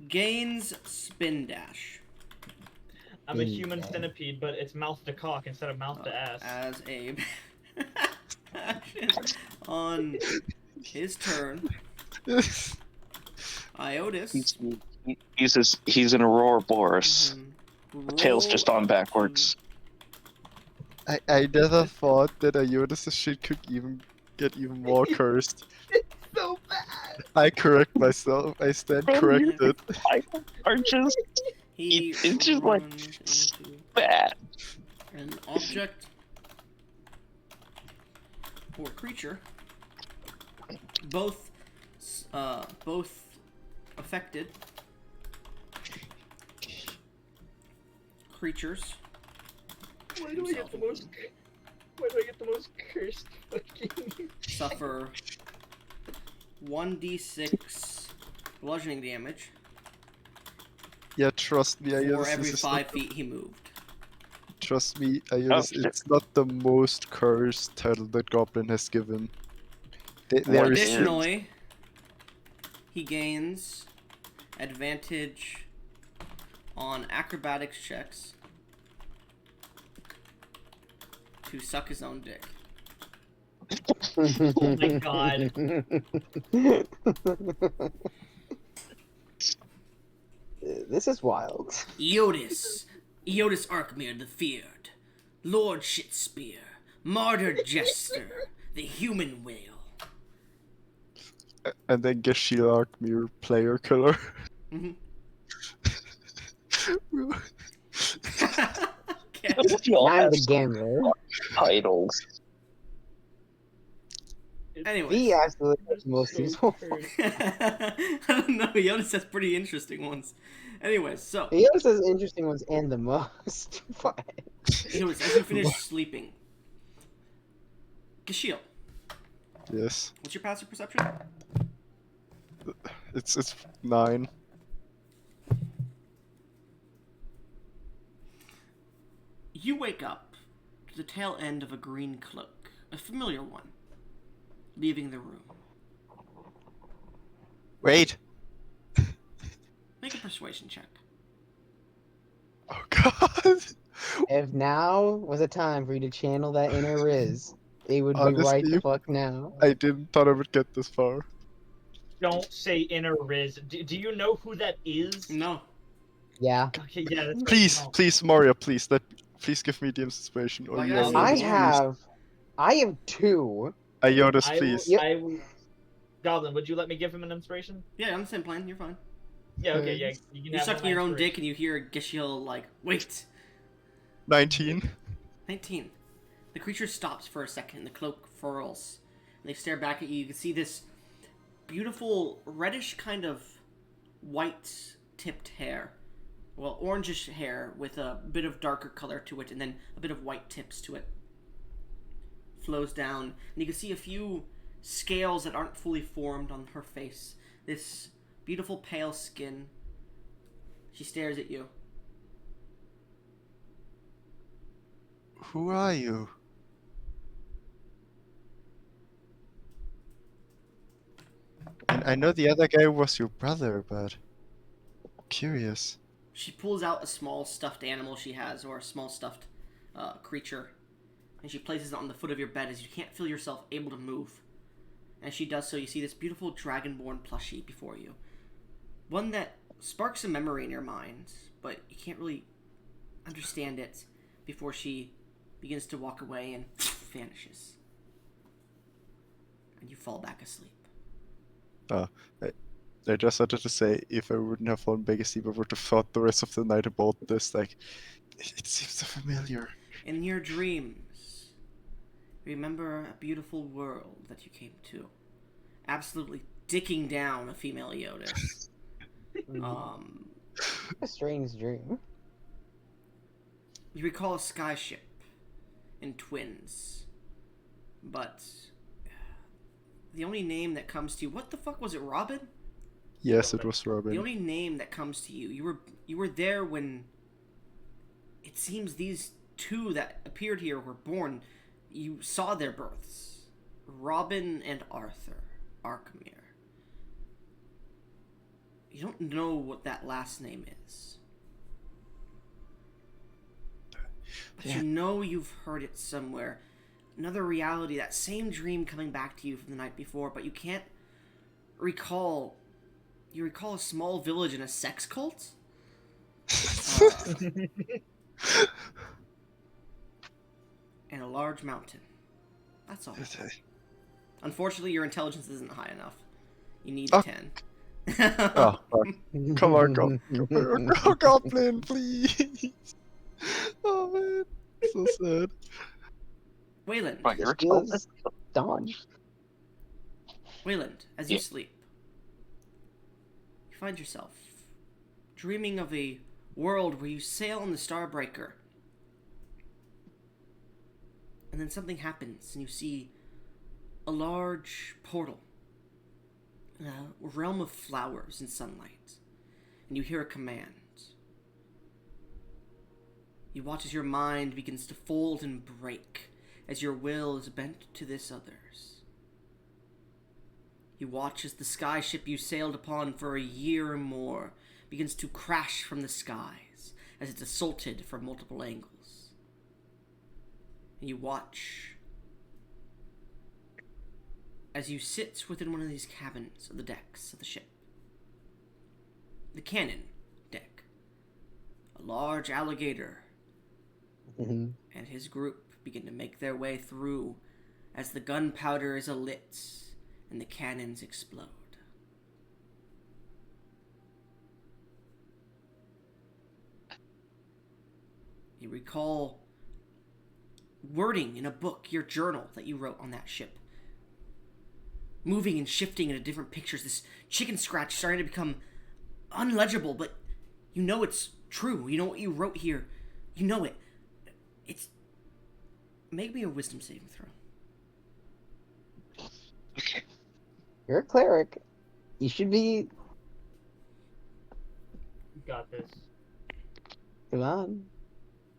Gains spin dash. I'm a human centipede, but it's mouth to cock instead of mouth to ass. As a action on his turn, Iotis. He's an Ouroboros. Tail's roll just on up backwards. I never thought that Ionis' shit could get even more cursed. So bad. I correct myself. I stand corrected. Are just He it's just like runs into bad. an object or creature. Both affected creatures Why do I get the most cursed fucking... suffer 1d6 bludgeoning damage Yeah, trust me, for Ionis every is 5 feet he moved. Trust me, Oh, shit. it's not the most cursed title that Goblin has given. There What is is- Additionally, he gains advantage on acrobatics checks to suck his own dick. Oh my god. This is wild. Eotis Arkmir the Feared, Lord Shitspear, Martyr Jester, the Human Whale. and then Geshil Arkmir player killer. Mhm. Okay. You all I'm have the gambler. titles. Anyways. V absolutely has the most So useful. cursed. I don't know, Eotis has pretty interesting ones. Anyways, so, He also has interesting ones and the most. What? Eotis, as you finish sleeping, Geshil, Yes, what's your passive perception? it's 9. You wake up to the tail end of a green cloak, a familiar one, leaving the room. Wait. Make a persuasion check. Oh god. If now was a time for you to channel that inner Riz, it would be right the Honestly, fuck now. I didn't thought I would get this far. Don't say inner Riz. Do you know who that is? No. Yeah. Okay, yeah, that's right, Please, no. please, Mario, please give me the inspiration. Or Like you I are said, I Yoda's have. I have 2. Iotis, I will, please. Yep. I will... Goblin, would you let me give him an inspiration? Yeah, I'm the same plan. You're fine. Yeah, okay, yeah. You can You're have one of sucking my your own inspiration. dick and you hear Geshil like, wait. 19. 19. The creature stops for a second. The cloak furls. And they stare back at you. You can see this beautiful reddish kind of white tipped hair. Well, orangish hair with a bit of darker color to it and then a bit of white tips to it. Flows down. And you can see a few scales that aren't fully formed on her face. This beautiful pale skin. She stares at you. Who are you? And I know the other guy was your brother, but curious. She pulls out a small stuffed animal she has, or a small stuffed creature, and she places it on the foot of your bed as you can't feel yourself able to move. As she does so, you see this beautiful dragonborn plushie before you. One that sparks a memory in your mind, but you can't really understand it before she begins to walk away and vanishes. And you fall back asleep. I just wanted to say, if I wouldn't have fallen back asleep, I would have thought the rest of the night about this. Like, it seems so familiar. In your dreams, remember a beautiful world that you came to. Absolutely dicking down a female Eotis. A strange dream. You recall a skyship in Twins, but the only name that comes to you, what the fuck was it, Robin? Yes, it was The Robin. only name that comes to you, you were there when it seems these two that appeared here were born. You saw their births, Robin and Arthur Arkmir. You don't know what that last name is. But Yeah. you know you've heard it somewhere. Another reality, that same dream coming back to you from the night before, but you can't recall. You recall a small village in a sex cult? And a large mountain. That's all. Unfortunately, your intelligence isn't high enough. You need Oh. 10. Oh, fuck. Come on, Goblin, please. Oh man, so sad. Wayland. Right, you're Feels dawn. Wayland, as you Yeah. sleep, you find yourself dreaming of a world where you sail on the Starbreaker. And then something happens, and you see a large portal, a realm of flowers and sunlight. And you hear a command. You watch as your mind begins to fold and break, as your will is bent to this other's. You watch as the sky ship you sailed upon for a year or more begins to crash from the skies, as it's assaulted from multiple angles. And you watch as you sit within one of these cabins of the decks of the ship. The cannon deck. A large alligator Mhm. and his group begin to make their way through as the gunpowder is alit and the cannons explode. You recall wording in a book, your journal that you wrote on that ship. Moving and shifting into different pictures, this chicken scratch starting to become unlegible, but you know it's true. You know what you wrote here. You know it. It's... Make me a wisdom saving throw. Okay. You're a cleric. You should be. You got this. Come on.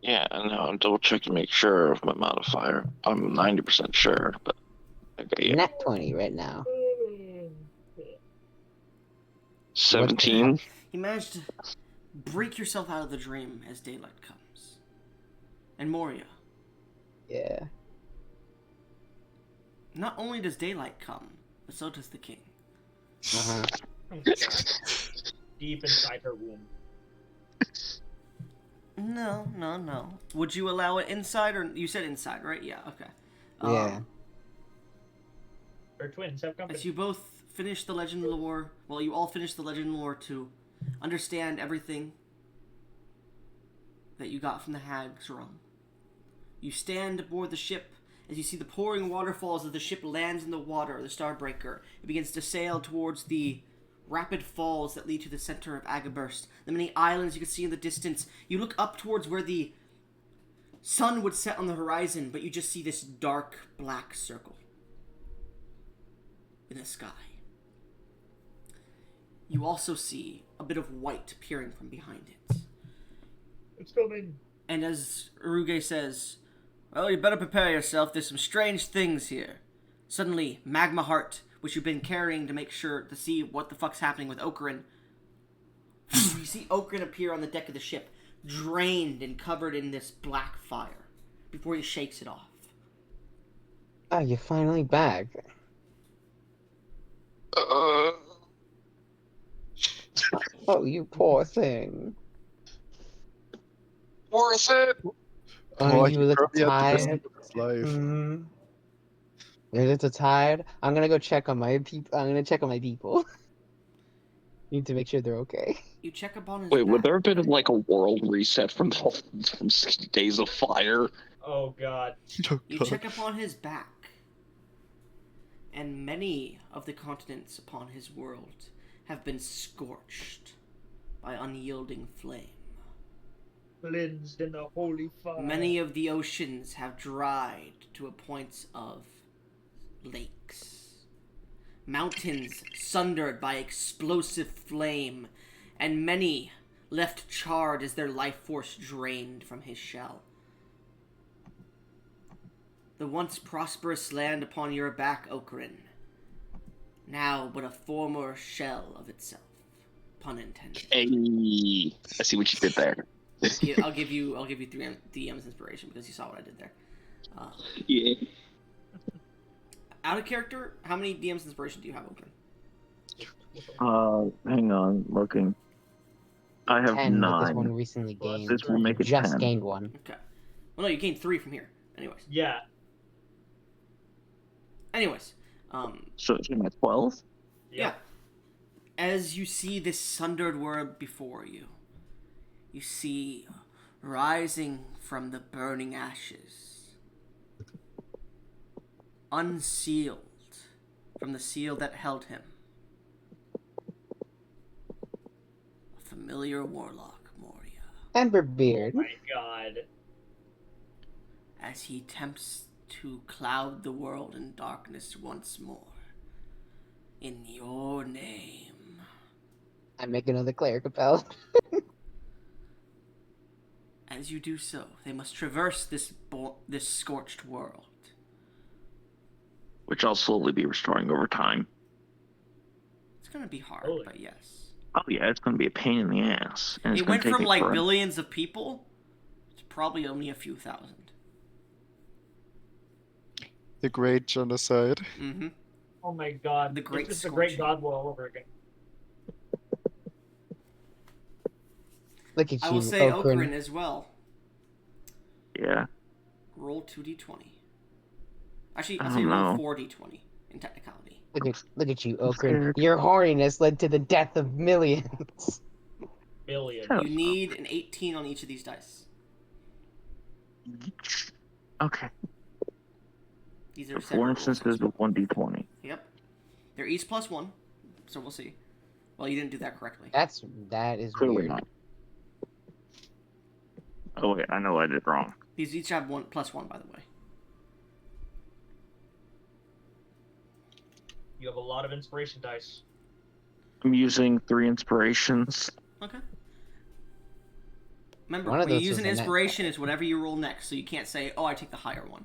Yeah, I know. I'm double checking to make sure of my modifier. I'm 90% sure, but okay, yeah. Nat 20 right now. 17. You manage to break yourself out of the dream as daylight comes. And Moria, Yeah. not only does daylight come, but so does the king. Uh-huh. Oh, God. Deep inside her womb. No. Would you allow it inside, or you said inside, right? Yeah, okay. Yeah. Her twins have company. As you both finish the legend lore, well, you all finish the legend lore to understand everything that you got from the Hag's Rung. You stand aboard the ship as you see the pouring waterfalls as the ship lands in the water, the Starbreaker. It begins to sail towards the rapid falls that lead to the center of Agiburst. The many islands you can see in the distance. You look up towards where the sun would set on the horizon, but you just see this dark black circle in the sky. You also see a bit of white peering from behind it. It's coming. And as Uruge says, well, you better prepare yourself. There's some strange things here. Suddenly, Magma Heart, which you've been carrying to make sure to see what the fuck's happening with Ocarin. You see Ocarin appear on the deck of the ship, drained and covered in this black fire, before he shakes it off. Oh, you're finally back. Oh, you poor thing. Worth it. Oh, he you look probably had the best tired. of his life. Mm. You're a little tired. I'm gonna go check on my people. I'm gonna check on my people. Need to make sure they're okay. You check upon his Wait, would back. there have been like a world reset from from 60 Days of Fire? Oh, God. Oh, You God. check upon his back. And many of the continents upon his world have been scorched by unyielding flame. Cleansed in the holy fire. Many of the oceans have dried to a point of lakes. Mountains sundered by explosive flame, and many left charred as their life force drained from his shell. The once prosperous land upon your back, Ocarin, now but a former shell of itself. Pun intended. Hey, I see what you did there. I'll give you 3 DM's inspiration because you saw what I did there. Yeah. Out of character, how many DM's inspiration do you have open? Hang on, looking. I have 10 with this one 9. recently gained. This will make it Just 10. gained one. Okay. Well, no, you gained 3 from here. Anyways. Yeah. So am I 12? Yeah. As you see this sundered world before you, you see rising from the burning ashes, unsealed from the seal that held him, a familiar warlock, Moria, Emberbeard. My God. as he attempts to cloud the world in darkness once more. In your name. I make another cleric appel. As As you do so, they must traverse this scorched world. Which I'll slowly be restoring over time. It's gonna be hard, Holy. but yes. Oh yeah, it's gonna be a pain in the ass. And it's It gonna went take from me like forever. billions of people to probably only a few thousand. The Great Genocide. Mm-hmm. Oh my god. The Great It's just the Great Scorching. God War all over again. Look at I you, will say Okran. Okran as well. Yeah. Roll 2d20. Actually, I I'll say don't roll know. 4d20 in technicality. Look at you, Okran. Your horniness led to the death of millions. Billion. Shut up. You need an 18 on each of these dice. Okay. These are So separate for rolls instance, as there's the well. 1d20. Yep. They're each +1, so we'll see. Well, you didn't do that correctly. That is Clearly weird. not. Oh wait, I know I did wrong. These each have +1, by the way. You have a lot of inspiration dice. I'm using 3 inspirations. Okay. Remember, One of when you those use was an a net. inspiration, it's whatever you roll next, so you can't say, oh, I take the higher one.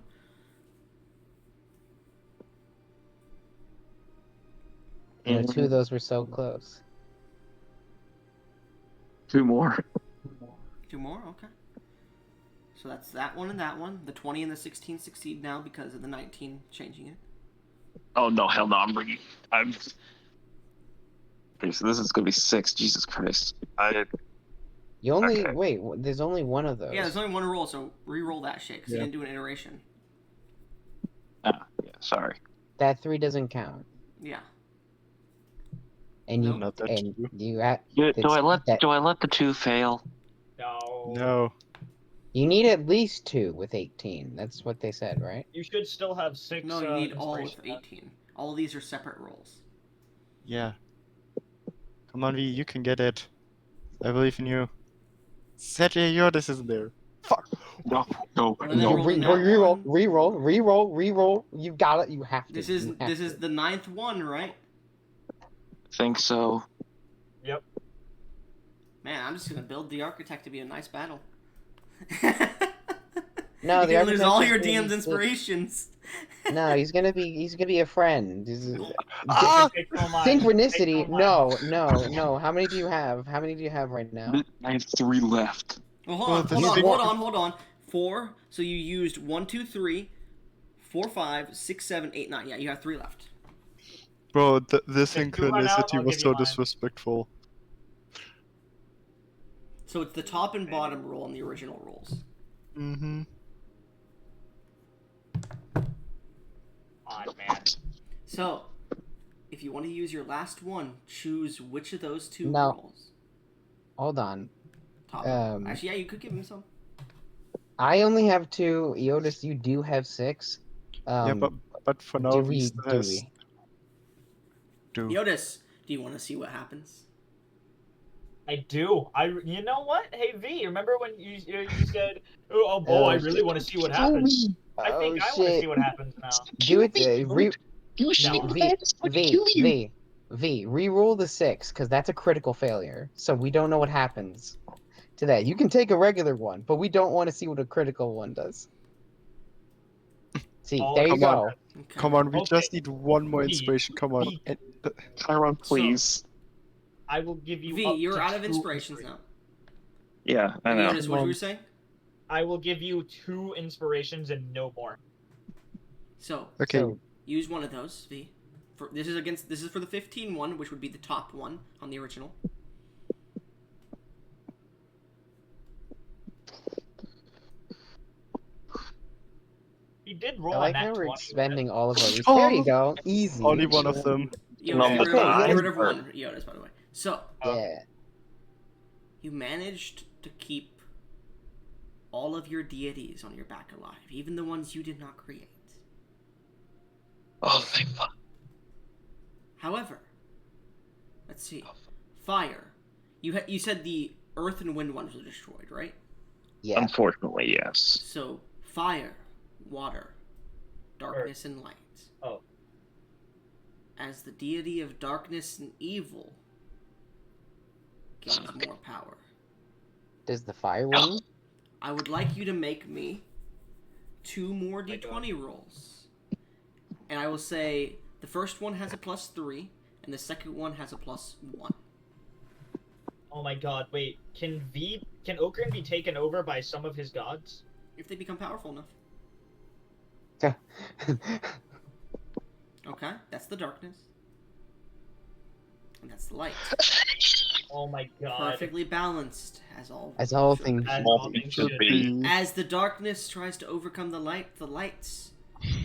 You know, 2 of those were so close. 2 more. 2 more? Okay. So that's that one and that one. The 20 and the 16 succeed now because of the 19 changing it. Oh no, hell no! I'm. Okay, so this is gonna be 6. Jesus Christ! You only Okay. wait. There's only one of those. Yeah, there's only one roll, so re-roll that shit because you Yeah. didn't do an iteration. Yeah, sorry. That 3 doesn't count. Yeah. And you Nope. Not that and true. you at Do it's- I let that- the 2 fail? No. No. you need at least 2 with 18. That's what they said, right? You should still have 6. No, you need all with inspiration dice. 18. All of these are separate rolls. Yeah. Come on, V, you can get it. I believe in you. Sergey, this isn't there. Fuck. No. Well, then You roll re- that reroll, one. reroll. You got it. You have to. This is You have this is to. the 9th one, right? Think so. Yep. Man, I'm just gonna build the architect to be a nice battle. No, you the can lose architect all is your gonna DM's be- inspirations. No, he's gonna be a friend. Ah! Okay, so am I. Synchronicity. Okay, so am I. No. How many do you have? How many do you have right now? I have 3 left. Well, Well, hold the on, hold on, thing- hold on. 4. So you used 1, 2, 3, 4, 5, 6, 7, 8, 9. Yeah, you have 3 left. Bro, the you run out, synchronicity I'll was give you so mine. disrespectful. So it's the top and bottom roll in the original rolls. Mm-hmm. On, man. So, if you want to use your last one, choose which of those 2 No. rolls. Hold on. Top. Actually, yeah, you could give him some. I only have 2. Eotis, you do have 6. Yeah, but for now, do V we? still Do has we? 2. Yotis, do you want to see what happens? I do. You know what? Hey V, remember when you said, "Oh boy, I really want to see what happens." I think I want to see what happens now. Do it. You V. Reroll the 6 because that's a critical failure. So we don't know what happens to that. You can take a regular one, but we don't want to see what a critical one does. See, Oh, there you come on. go. Okay. Come on, we Okay. just need one more V, inspiration. Come on. V. And, Chiron, please. I will give you. V, up you're to out of 2 inspirations now. Yeah, I know. Yotis, what were you saying? I will give you 2 inspirations and no more. So, okay. So, use one of those, V. This is for the 15 one, which would be the top one on the original. He did I roll like on how that we're 20. expending all of our. Oh! There you go. Easy. Only one of them. Yotis, Number get rid of, five. get rid of one, Yotis, by the way. So, Yeah. you managed to keep all of your deities on your back alive, even the ones you did not create. Oh, thank fuck. However, let's see. Fire. You said the earth and wind ones were destroyed, right? Yeah. Unfortunately, yes. So, fire, water, darkness, and light. Oh. As the deity of darkness and evil gains more power. Does the fire one? I would like you to make me 2 more my God. d20 rolls. And I will say the first one has a +3, and the second one has a +1. Oh my god, wait. Can Okran be taken over by some of his gods? If they become powerful enough. Okay, that's the darkness. And that's the light. Oh my god. Perfectly balanced, as all things As should all be. things should be. As the darkness tries to overcome the lights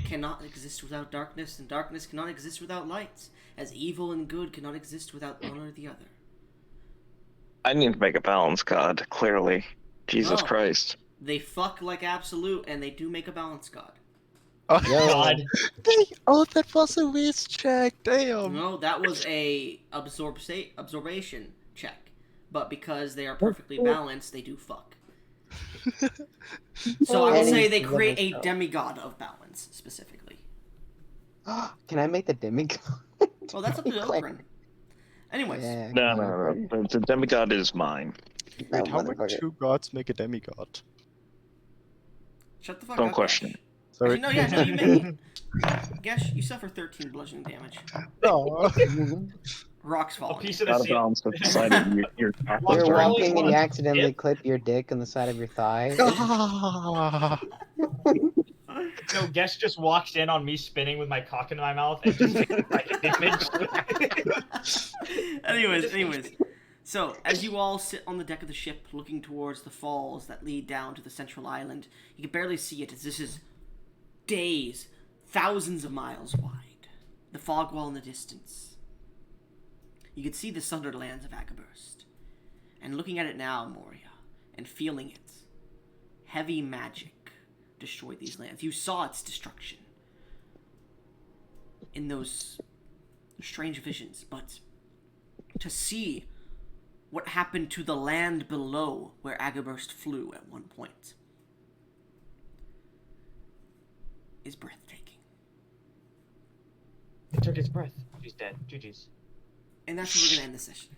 cannot exist without darkness, and darkness cannot exist without lights, as evil and good cannot exist without one or the other. I need to make a balance god, clearly. Jesus Well, Christ. They fuck like absolute, and they do make a balance god. Oh, God. oh, that was a waste check. Damn. No, that was a absorption check, but because they are perfectly balanced, they do fuck. So I would say they create a demigod of balance specifically. Can I make the demigod? Well, that's up to Okran. Anyways, Yeah, No. The demigod is mine. that Wait, how would motherfucker. 2 gods make a demigod? shut the fuck Don't up. question Gash. it. Sorry. Actually, no, yeah, no, you make. Gash, you suffer 13 bludgeoning damage. No. Rocks A falling. piece of the Not a seal. balance of the side of your Well, You're Sorry. walking and you What? accidentally Yep. clip your dick on the side of your thigh. Ah. No, Guest just walks in on me spinning with my cock in my mouth and just takes like an image. anyways. So, as you all sit on the deck of the ship looking towards the falls that lead down to the central island, you can barely see it as this is days, thousands of miles wide. The fog wall in the distance. You can see the sundered lands of Agiburst. And looking at it now, Moria, and feeling it, heavy magic destroyed these lands. You saw its destruction in those strange visions, but to see what happened to the land below where Agiburst flew at one point is breathtaking. He took his breath. He's dead. GG's. And that's where we're going to end the session.